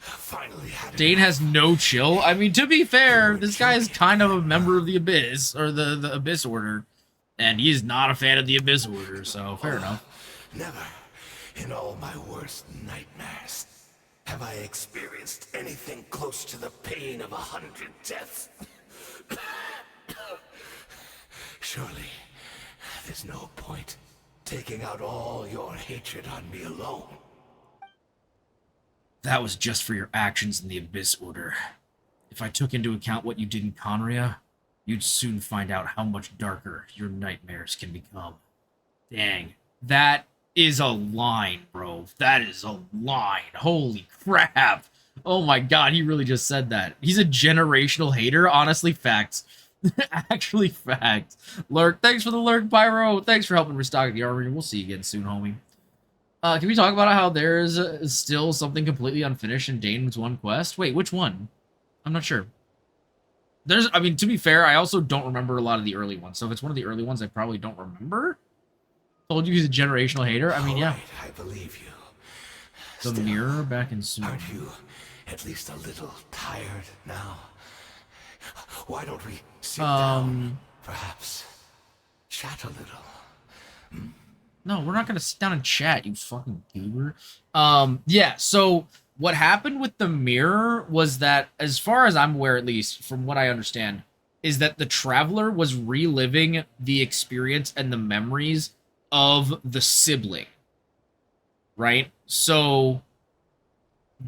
finally had DAIN has no chill. I mean, to be fair, this guy is kind of a member of the Abyss, or the Abyss Order. And he's not a fan of the Abyss Order, so fair enough. Never, in all my worst nightmares, have I experienced anything close to the pain of 100 deaths. Surely, there's no point taking out all your hatred on me alone. That was just for your actions in the Abyss Order. If I took into account what you did in Conria, you'd soon find out how much darker your nightmares can become. Dang. That is a line, bro. That is a line. Holy crap. Oh my god, he really just said that. He's a generational hater. Honestly, facts. Actually, facts. Lurk, thanks for the lurk, Pyro. Thanks for helping restock the armory. We'll see you again soon, homie. Can we talk about how there's still something completely unfinished in DAIN's one quest? Wait, which one? I'm not sure. I mean, to be fair, I also don't remember a lot of the early ones. So if it's one of the early ones, I probably don't remember. Told you he's a generational hater. I mean, yeah. Right, I believe you. The Still, mirror back in soon. aren't you at least a little tired now? Why don't we sit down? Perhaps chat a little. No, we're not gonna sit down and chat, you fucking goober. Yeah, so what happened with the mirror was that, as far as I'm aware, at least, from what I understand, is that the Traveler was reliving the experience and the memories of the sibling. Right? So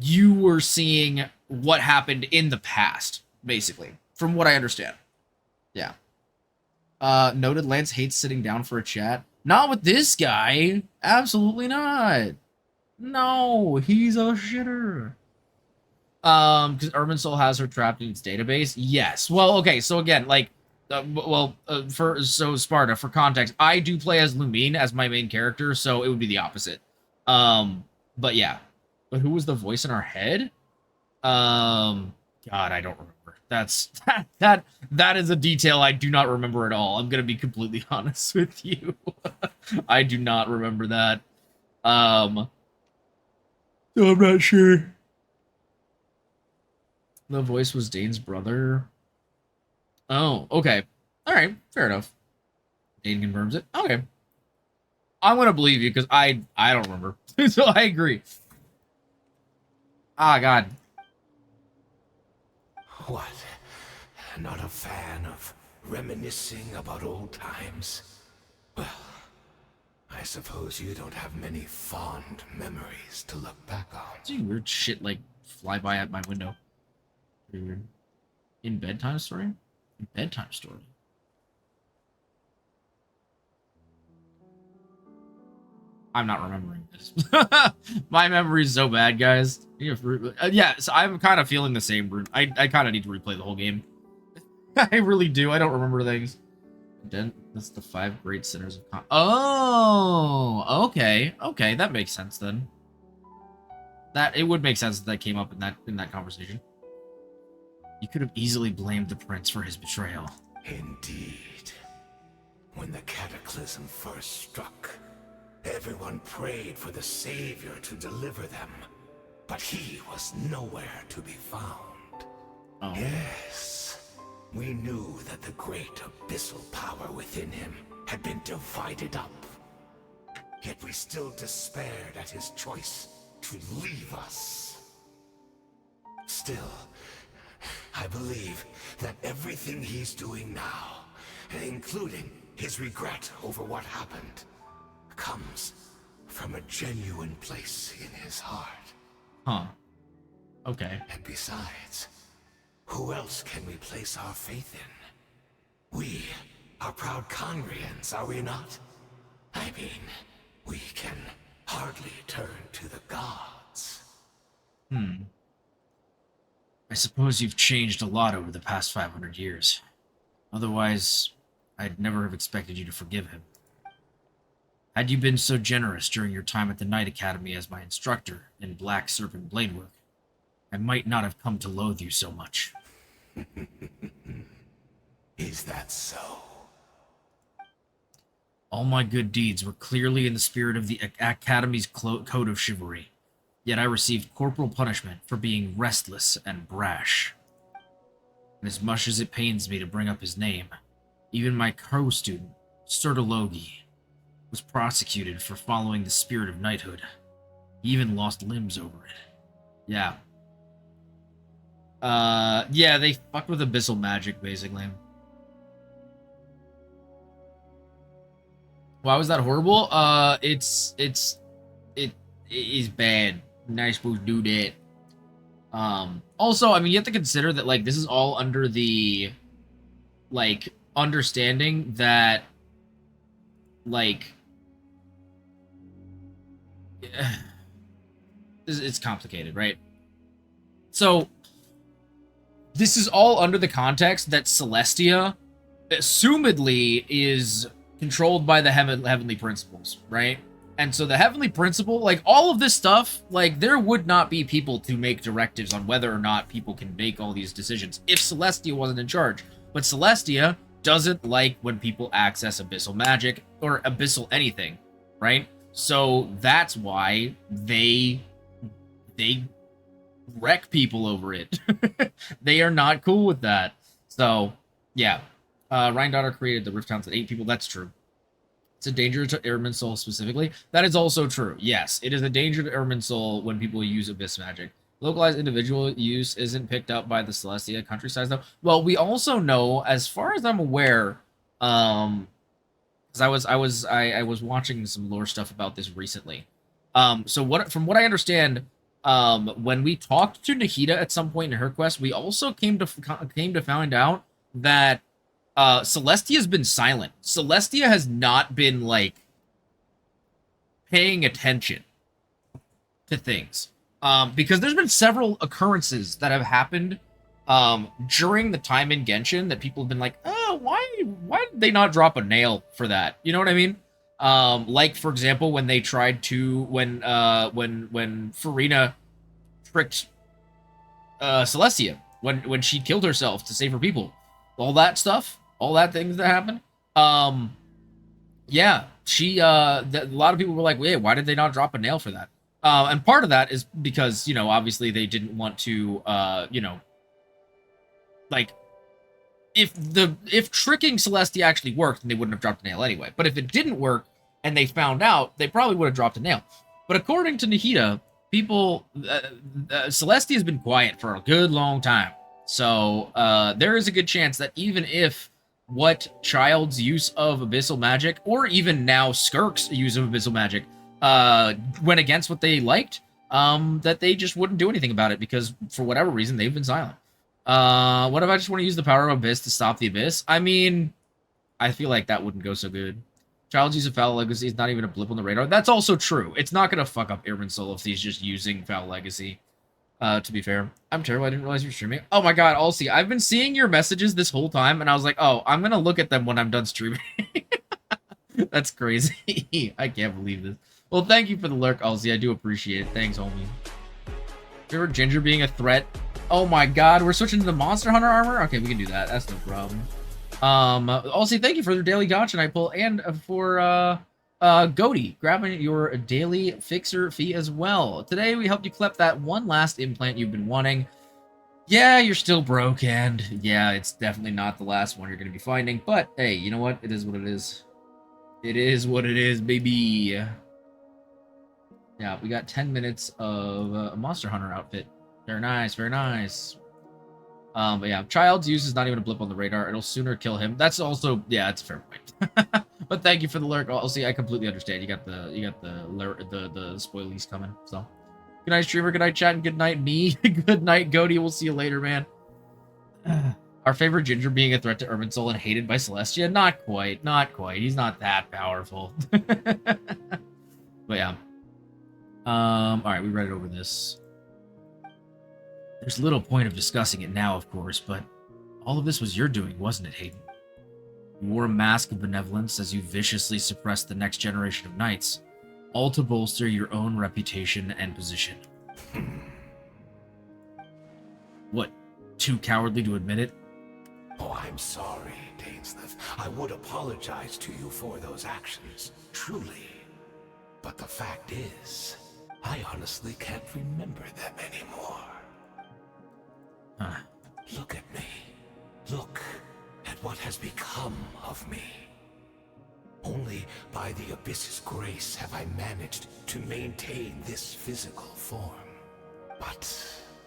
you were seeing what happened in the past, basically, from what I understand. Yeah. Noted Lance hates sitting down for a chat. Not with this guy. Absolutely not. No, he's a shitter. Because Urban Soul has her trapped in its database. Yes. Well, okay. So again, like, so Sparta, for context, I do play as Lumine as my main character, so it would be the opposite. But yeah. But who was the voice in our head? God, I don't remember. That is a detail I do not remember at all. I'm gonna be completely honest with you. I do not remember that. So I'm not sure. The voice was Dane's brother. Oh, okay. All right, fair enough. Dane confirms it. Okay. I'm gonna believe you because I don't remember. So I agree. Ah, God. What? Not a fan of reminiscing about old times? Well, I suppose you don't have many fond memories to look back on. See weird shit like fly by at my window. Pretty weird. In bedtime story? In bedtime story. I'm not remembering this. My memory's so bad, guys. Yeah, so I'm kind of feeling the same. I kind of need to replay the whole game. I really do. I don't remember things. That's the 5 great sinners of Oh, okay. Okay, that makes sense then. It would make sense that came up in that conversation. You could have easily blamed the prince for his betrayal. Indeed. When the cataclysm first struck, everyone prayed for the savior to deliver them, but he was nowhere to be found. Oh. Yes, we knew that the great abyssal power within him had been divided up. Yet we still despaired at his choice to leave us. Still, I believe that everything he's doing now, including his regret over what happened, comes from a genuine place in his heart. Huh. Okay. And besides, who else can we place our faith in? We are proud Conrians, are we not? I mean, we can hardly turn to the gods. I suppose you've changed a lot over the past 500 years. Otherwise, I'd never have expected you to forgive him. Had you been so generous during your time at the Knight Academy as my instructor in Black Serpent Blade Work, I might not have come to loathe you so much. Is that so? All my good deeds were clearly in the spirit of the Academy's code of chivalry, yet I received corporal punishment for being restless and brash. And as much as it pains me to bring up his name, even my co-student, Sertologi, was prosecuted for following the spirit of knighthood. He even lost limbs over it. Yeah. Yeah, they fucked with abyssal magic, basically. Why was that horrible? It is bad. Not supposed to do that. Also, I mean, you have to consider that, like, this is all under the, like, understanding that, like, it's complicated, right? So, this is all under the context that Celestia, assumedly, is controlled by the heavenly principles, right? And so the heavenly principle, like, all of this stuff, like, there would not be people to make directives on whether or not people can make all these decisions if Celestia wasn't in charge. But Celestia doesn't like when people access abyssal magic or abyssal anything, right? So that's why they wreck people over it. They are not cool with that. So, yeah. Rhine created the Rift Towns at 8 people. That's true. It's a danger to Irminsul specifically. That is also true. Yes, it is a danger to Irminsul when people use Abyss magic. Localized individual use isn't picked up by the Celestia countryside, though. Well, we also know, as far as I'm aware, because I was watching some lore stuff about this recently. So from what I understand, when we talked to Nahida at some point in her quest, we also came to find out that Celestia has been silent. Celestia has not been, like, paying attention to things. Because there's been several occurrences that have happened during the time in Genshin that people have been like, oh, why did they not drop a nail for that? You know what I mean? Like, for example, when they tried to, when Farina tricked Celestia, when she killed herself to save her people. All that stuff, all that things that happened. Yeah, a lot of people were like, wait, why did they not drop a nail for that? And part of that is because, you know, obviously they didn't want to, you know, like, if tricking Celestia actually worked, then they wouldn't have dropped a nail anyway. But if it didn't work and they found out, they probably would have dropped a nail. But according to Nahida, people, Celestia has been quiet for a good long time. So there is a good chance that even if what Child's use of abyssal magic, or even now SKIRK's use of abyssal magic, went against what they liked, that they just wouldn't do anything about it because for whatever reason they've been silent. What if I just want to use the power of Abyss to stop the Abyss? I mean, I feel like that wouldn't go so good. Child's use of Foul Legacy is not even a blip on the radar. That's also true. It's not going to fuck up Irminsul if he's just using Foul Legacy. To be fair. I'm terrible. I didn't realize you were streaming. Oh my god, Alsi, I've been seeing your messages this whole time, and I was like, oh, I'm going to look at them when I'm done streaming. That's crazy. I can't believe this. Well, thank you for the lurk, Alsi. I do appreciate it. Thanks, homie. Remember Ginger being a threat Oh my god, we're switching to the Monster Hunter armor? Okay, we can do that. That's no problem. Also, thank you for the daily gotcha night pull and for Goaty grabbing your daily fixer fee as well. Today we helped you collect that one last implant you've been wanting. Yeah, you're still broke, and yeah, it's definitely not the last one you're going to be finding, but hey, you know what? It is what it is. It is what it is, baby. Yeah, we got 10 minutes of a Monster Hunter outfit. Very nice, very nice. But yeah, Child's use is not even a blip on the radar. It'll sooner kill him. That's also, yeah, that's a fair point. But thank you for the lurk. Also, I completely understand. You got the spoilies coming. So, good night, streamer. Good night, chat, and good night, me. Good night, Goaty. We'll see you later, man. Our favorite Ginger being a threat to Urban Soul and hated by Celestia? Not quite. Not quite. He's not that powerful. But yeah. Alright, we read it over this. There's little point of discussing it now, of course, but all of this was your doing, wasn't it, Hayden? You wore a mask of benevolence as you viciously suppressed the next generation of knights, all to bolster your own reputation and position. What, too cowardly to admit it? Oh, I'm sorry, Dainsleif. I would apologize to you for those actions, truly. But the fact is, I honestly can't remember them anymore. Huh. Look at me. Look at what has become of me. Only by the Abyss's grace have I managed to maintain this physical form. But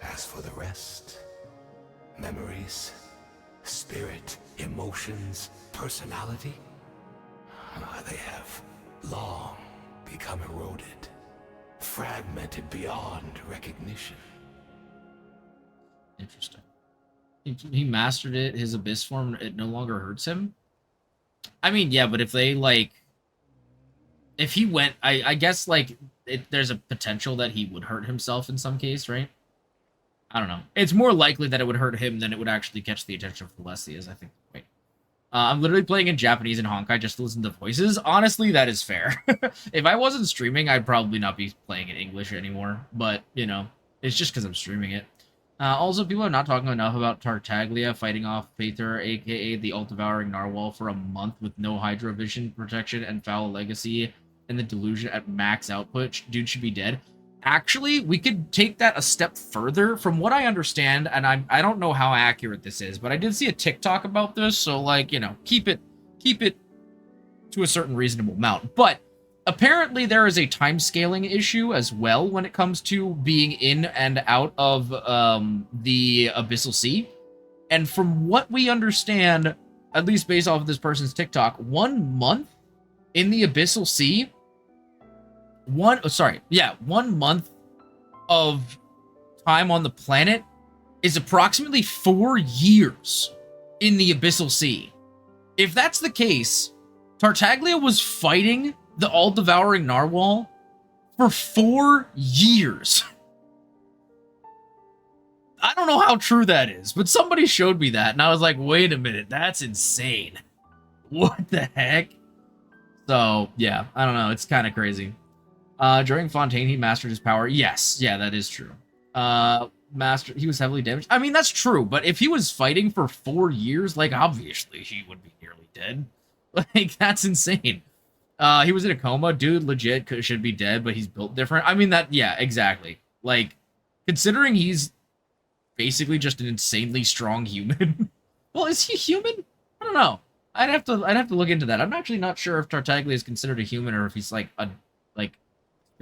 as for the rest, memories, spirit, emotions, personality, they have long become eroded, fragmented beyond recognition. Interesting. He mastered it, his abyss form, it no longer hurts him? I mean, yeah, but if they, like... If he went... I guess, like, there's a potential that he would hurt himself in some case, right? I don't know. It's more likely that it would hurt him than it would actually catch the attention of Celestias, I think. Wait. I'm literally playing in Japanese and Honkai just to listen to voices. Honestly, that is fair. If I wasn't streaming, I'd probably not be playing in English anymore. But, you know, it's just because I'm streaming it. Also, people are not talking enough about Tartaglia fighting off Aether, aka the all-devouring narwhal, for a month with no Hydra vision protection and foul legacy and the delusion at max output. Dude should be dead. Actually, we could take that a step further. From what I understand, and I don't know how accurate this is, but I did see a TikTok about this, so, like, you know, keep it to a certain reasonable amount. But apparently there is a time scaling issue as well when it comes to being in and out of the Abyssal Sea. And from what we understand, at least based off of this person's TikTok, 1 month in the Abyssal Sea, 1 month of time on the planet is approximately 4 years in the Abyssal Sea. If that's the case, Tartaglia was fighting the all-devouring narwhal for 4 years. I don't know how true that is, but somebody showed me that, and I was like, wait a minute, that's insane. What the heck? So, yeah, I don't know, it's kind of crazy. During Fontaine, he mastered his power. Yes, yeah, that is true. He was heavily damaged. I mean, that's true, but if he was fighting for 4 years, like, obviously he would be nearly dead. Like, that's insane. He was in a coma. Dude legit should be dead, but he's built different. I mean, that, yeah, exactly. Like, considering he's basically just an insanely strong human. Well, is he human? I don't know. I'd have to look into that. I'm actually not sure if Tartaglia is considered a human or if he's like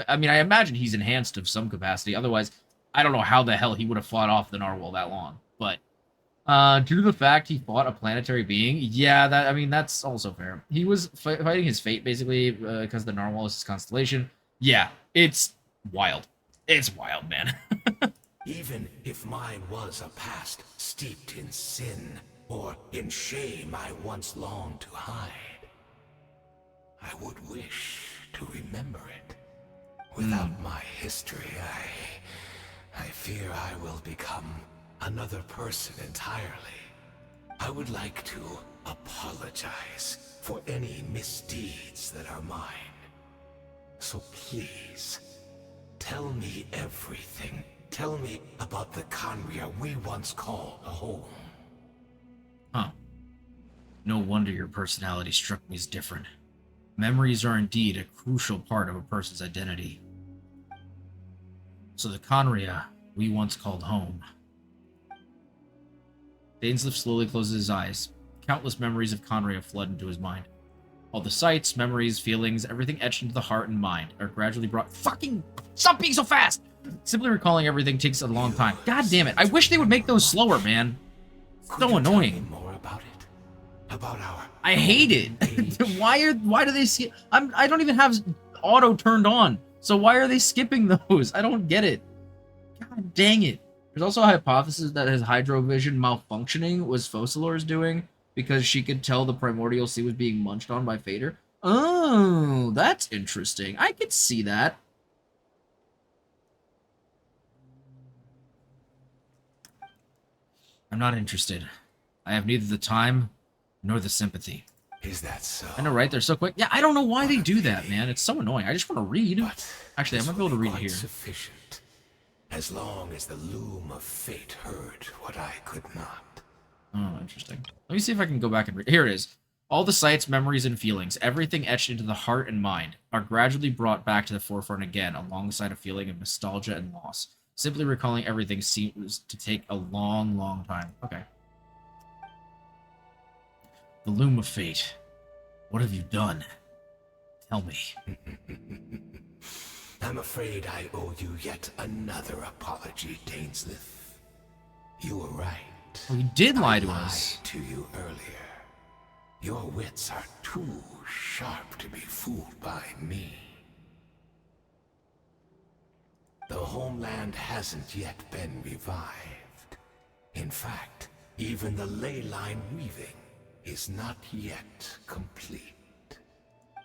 I mean, I imagine he's enhanced of some capacity. Otherwise, I don't know how the hell he would have fought off the narwhal that long. But due to the fact he fought a planetary being, yeah, I mean, that's also fair. He was fighting his fate, basically, because the narwhal is his constellation. Yeah, it's wild. It's wild, man. Even if mine was a past steeped in sin or in shame I once longed to hide, I would wish to remember it. Without my history, I fear I will become another person entirely. I would like to apologize for any misdeeds that are mine. So please, tell me everything Tell me about the Khaenri'ah we once called home. Huh. No wonder your personality struck me as different. Memories are indeed a crucial part of a person's identity. So the Khaenri'ah we once called home. Dainsleif slowly closes his eyes. Countless memories of Khaenri'ah flood into his mind. All the sights, memories, feelings, everything etched into the heart and mind are gradually brought— Fucking stop being so fast! Simply recalling everything takes a long time. God damn it! I wish they would make those slower, man. So annoying. More about it? About our I hate it. Why do they skip? I don't even have auto turned on. So why are they skipping those? I don't get it. God dang it. There's also a hypothesis that his hydrovision malfunctioning was Focalor's doing because she could tell the primordial sea was being munched on by Fader. Oh, that's interesting. I could see that. I'm not interested. I have neither the time nor the sympathy. Is that so? I know, right? They're so quick. Yeah, I don't know why they do that, man. It's so annoying. I just want to read. But Actually, I might be able to read it here. Sufficient, as long as the loom of fate heard what I could not. Oh, interesting. Let me see if I can go back and read. Here it is. All the sights, memories, and feelings, everything etched into the heart and mind, are gradually brought back to the forefront again, alongside a feeling of nostalgia and loss. Simply recalling everything seems to take a long, long time. Okay. The loom of fate. What have you done? Tell me. I'm afraid I owe you yet another apology, Dainsleif. You were right. Well, you did lie to I us. lied to you earlier. Your wits are too sharp to be fooled by me. The homeland hasn't yet been revived. In fact, even the ley line weaving is not yet complete.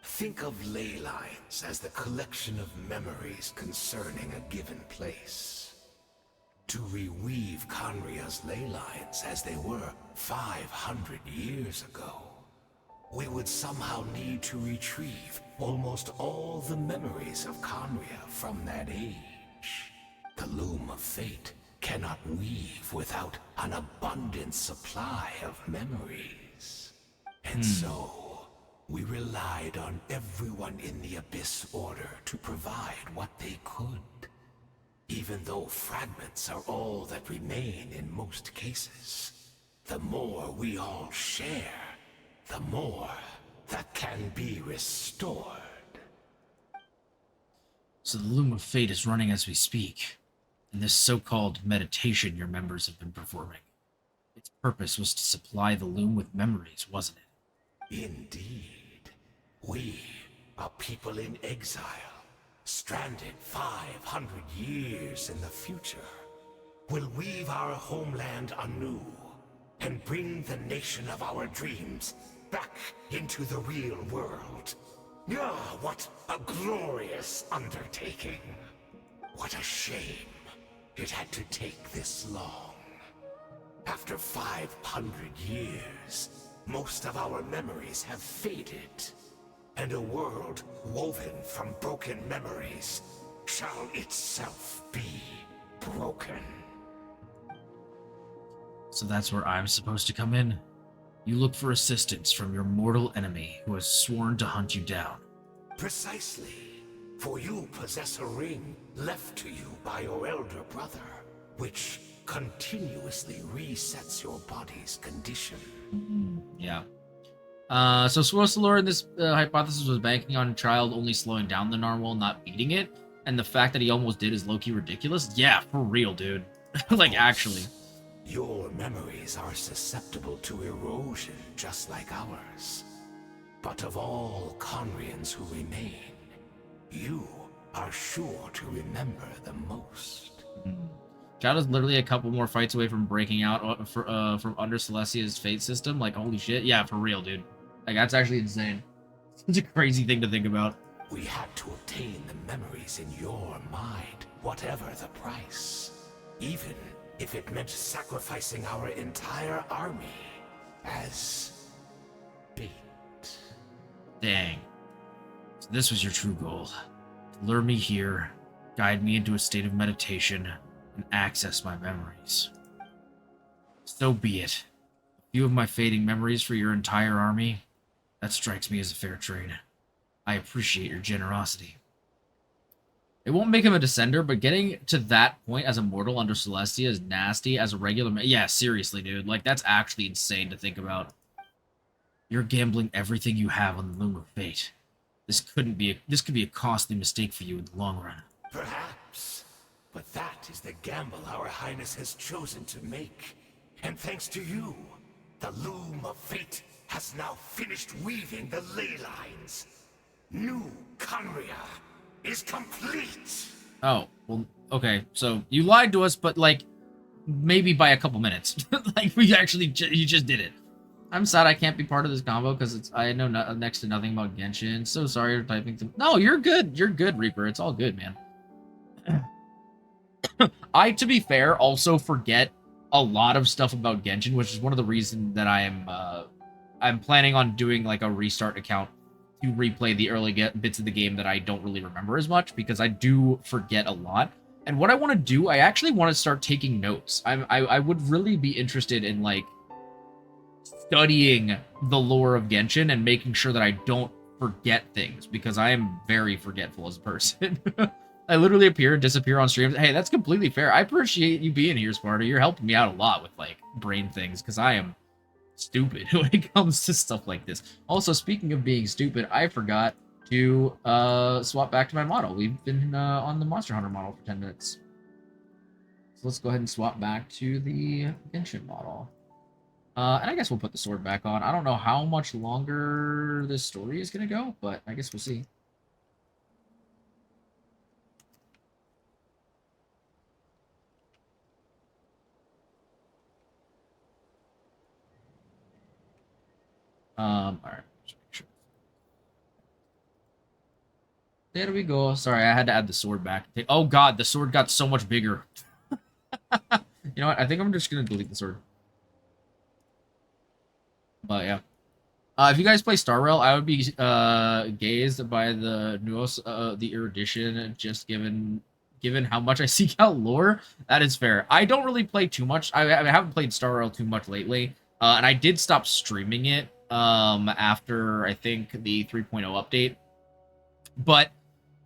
Think of ley lines as the collection of memories concerning a given place. To reweave Khaenri'ah's ley lines as they were 500 years ago, we would somehow need to retrieve almost all the memories of Khaenri'ah from that age. The loom of fate cannot weave without an abundant supply of memories. And so, we relied on everyone in the Abyss Order to provide what they could. Even though fragments are all that remain in most cases, the more we all share, the more that can be restored. So the loom of fate is running as we speak, in this so-called meditation your members have been performing. Its purpose was to supply the loom with memories, wasn't it? Indeed. We, a people in exile, stranded 500 years in the future, will weave our homeland anew and bring the nation of our dreams back into the real world. Ah, what a glorious undertaking. What a shame it had to take this long. After 500 years, most of our memories have faded, and a world woven from broken memories shall itself be broken. So that's where I'm supposed to come in? You look for assistance from your mortal enemy who has sworn to hunt you down. Precisely. For you possess a ring left to you by your elder brother, which continuously resets your body's condition. Yeah. So Swarsalor in this hypothesis was banking on child only slowing down the narwhal, not beating it, and the fact that he almost did is low-key ridiculous? Yeah, for real, dude. Like, actually. Your memories are susceptible to erosion just like ours. But of all Khaenri'ahns who remain, you are sure to remember the most. Child is literally a couple more fights away from breaking out from under Celestia's fate system. Like, holy shit. Yeah, for real, dude. Like, that's actually insane. It's a crazy thing to think about. We had to obtain the memories in your mind, whatever the price. Even if it meant sacrificing our entire army as bait. Dang. So this was your true goal. To lure me here, guide me into a state of meditation, and access my memories. So be it. A few of my fading memories for your entire army? That strikes me as a fair trade. I appreciate your generosity. It won't make him a descender, but getting to that point as a mortal under Celestia is nasty as a regular man. Yeah, seriously, dude. Like, that's actually insane to think about. You're gambling everything you have on the loom of fate. This could be a costly mistake for you in the long run. Perhaps. But that is the gamble our Highness has chosen to make. And thanks to you, the loom of fate has now finished weaving the ley lines. New Conria is complete. Oh, well, okay. So you lied to us, but like maybe by a couple minutes. Like we actually, you just did it. I'm sad I can't be part of this combo because I know next to nothing about Genshin. So sorry for typing. No, you're good. You're good, Reaper. It's all good, man. I, to be fair, also forget a lot of stuff about Genshin, which is one of the reasons that I'm planning on doing like a restart account to replay the early bits of the game that I don't really remember as much, because I do forget a lot. And what I want to do, I actually want to start taking notes. I would really be interested in like studying the lore of Genshin and making sure that I don't forget things, because I am very forgetful as a person. I literally appear and disappear on streams. Hey, that's completely fair. I appreciate you being here, Sparta. You're helping me out a lot with like brain things, because I am stupid when it comes to stuff like this. Also, speaking of being stupid, I forgot to swap back to my model. We've been on the Monster Hunter model for 10 minutes. So let's go ahead and swap back to the Genshin model. And I guess we'll put the sword back on. I don't know how much longer this story is going to go, but I guess we'll see. All right. Just make sure. There we go. Sorry, I had to add the sword back. Oh god, the sword got so much bigger. You know what? I think I'm just going to delete the sword. But yeah. If you guys play Star Rail, I would be gazed by the newest, the erudition, just given how much I seek out lore. That is fair. I don't really play too much. I haven't played Star Rail too much lately. And I did stop streaming it after, I think, the 3.0 update. But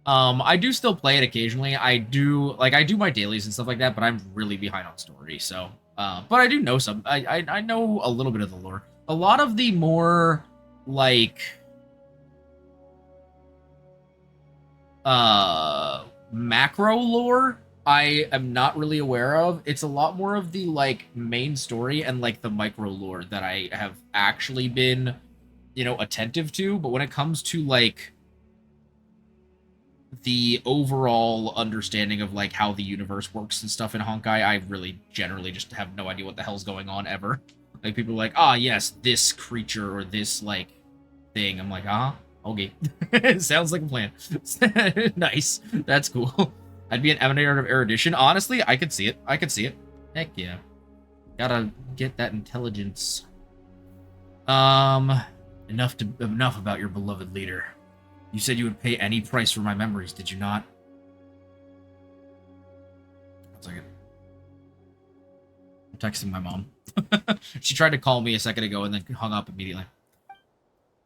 I do still play it occasionally. I do my dailies and stuff like that, but I'm really behind on story. So, but I do know some. I know a little bit of the lore. A lot of the more, like, macro lore, I am not really aware of. It's a lot more of the, like, main story and, like, the micro lore that I have actually been, you know, attentive to. But when it comes to, like, the overall understanding of, like, how the universe works and stuff in Honkai, I really generally just have no idea what the hell's going on ever. Like, people are like, ah, yes, this creature or this, like, thing. I'm like, okay. Sounds like a plan. Nice. That's cool. I'd be an emanator of erudition. Honestly, I could see it. I could see it. Heck yeah. Gotta get that intelligence. Enough about your beloved leader. You said you would pay any price for my memories, did you not? 1 second. I'm texting my mom. She tried to call me a second ago and then hung up immediately.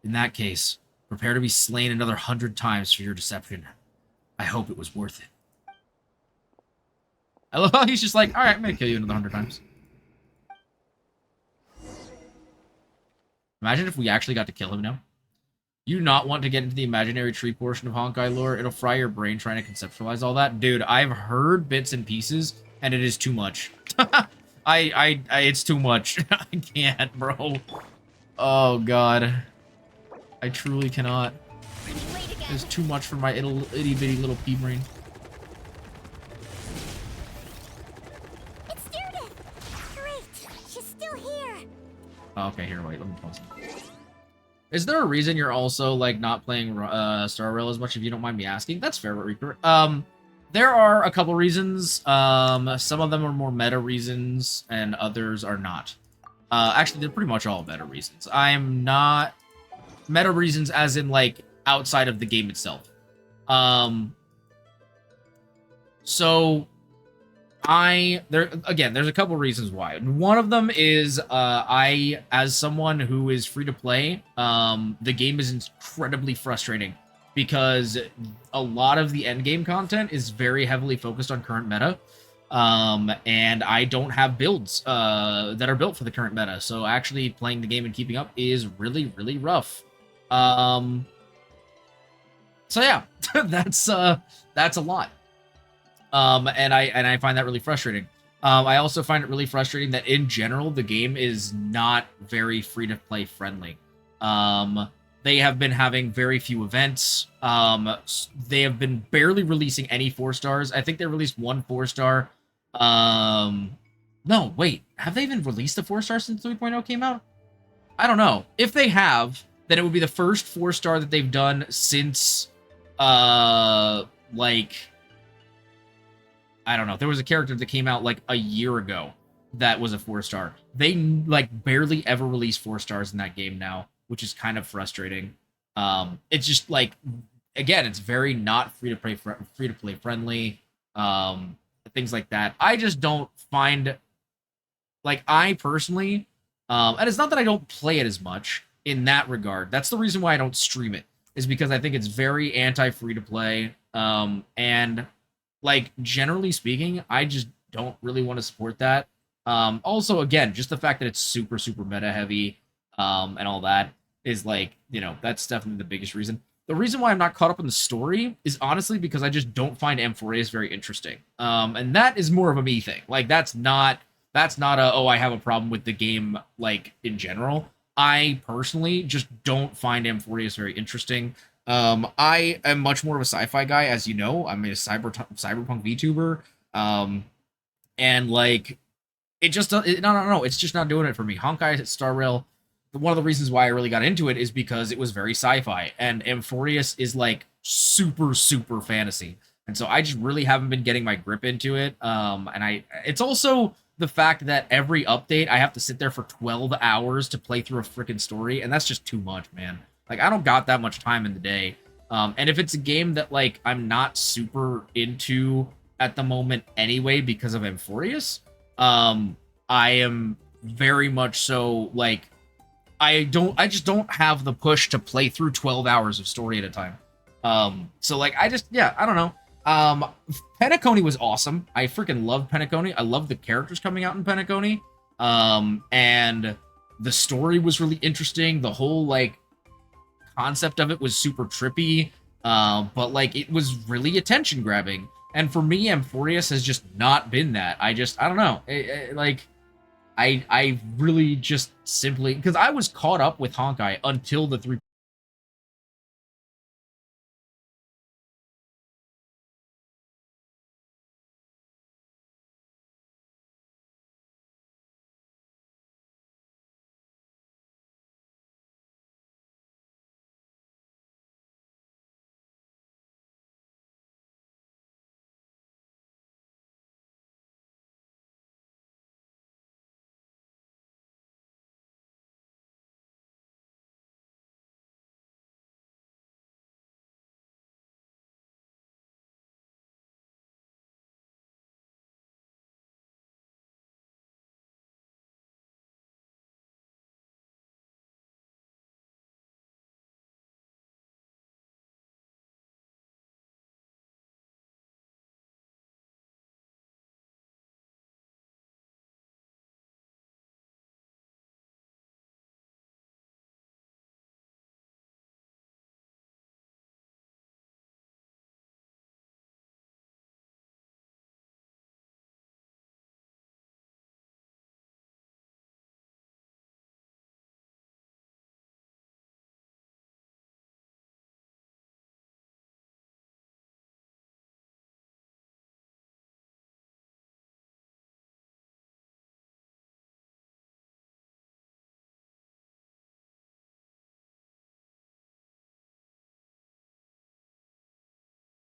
In that case, prepare to be slain another 100 times for your deception. I hope it was worth it. I love how he's just like, alright, I'm gonna kill you another 100 times. Imagine if we actually got to kill him now. You do not want to get into the imaginary tree portion of Honkai lore. It'll fry your brain trying to conceptualize all that. Dude, I've heard bits and pieces, and it is too much. It's too much. I can't, bro. Oh, God. I truly cannot. It's too much for my itty-bitty little pea brain. It's Judith! Great! She's still here! Oh, okay, here, wait, let me pause it. Is there a reason you're also, like, not playing Star Rail as much, if you don't mind me asking? That's fair, Reaper. There are a couple reasons. Some of them are more meta reasons, and others are not. Actually, they're pretty much all meta reasons. I am not... Meta reasons as in, like, outside of the game itself. So, there's a couple reasons why. One of them is I, as someone who is free to play, the game is incredibly frustrating because a lot of the end game content is very heavily focused on current meta. And I don't have builds that are built for the current meta, so actually playing the game and keeping up is really, really rough. So yeah, that's a lot. And I find that really frustrating. I also find it really frustrating that in general the game is not very free to play friendly. They have been having very few events. They have been barely releasing any 4 stars. I think they released 1 4-star. No, wait. Have they even released a 4-star since 3.0 came out? I don't know. If they have, then it would be the first 4-star that they've done since, like, I don't know. There was a character that came out, like, a year ago that was a 4-star. They, like, barely ever release 4 stars in that game now, which is kind of frustrating. It's just, like, again, it's very not free-to-play friendly. Things like that. I just don't find, like, I personally, and it's not that I don't play it as much in that regard. That's the reason why I don't stream it, is because I think it's very anti-free-to-play, and, like, generally speaking, I just don't really want to support that. Also, again, just the fact that it's super, super meta-heavy, and all that is, like, you know, that's definitely the biggest reason. The reason why I'm not caught up in the story is honestly because I just don't find Amphoreus very interesting. And that is more of a me thing. Like, that's not a, oh, I have a problem with the game, like, in general. I personally just don't find Amphoreus very interesting. I am much more of a sci-fi guy, as you know. I'm a cyberpunk VTuber. And, like, it just, no, it's just not doing it for me. Honkai Star Rail, one of the reasons why I really got into it is because it was very sci-fi, and Amphoreus is, like, super, super fantasy. And so I just really haven't been getting my grip into it. It's also the fact that every update I have to sit there for 12 hours to play through a freaking story, and that's just too much, man. Like, I don't got that much time in the day. And if it's a game that, like, I'm not super into at the moment anyway because of Amphoreus, I am very much so, like, I just don't have the push to play through 12 hours of story at a time. So, like, I don't know. Penacony was awesome. I freaking love Penacony. I love the characters coming out in Penacony. And the story was really interesting. The whole, like, concept of it was super trippy. But, like, it was really attention grabbing. And for me, Amphoreus has just not been that. I don't know. I really just simply, because I was caught up with Honkai until the 3.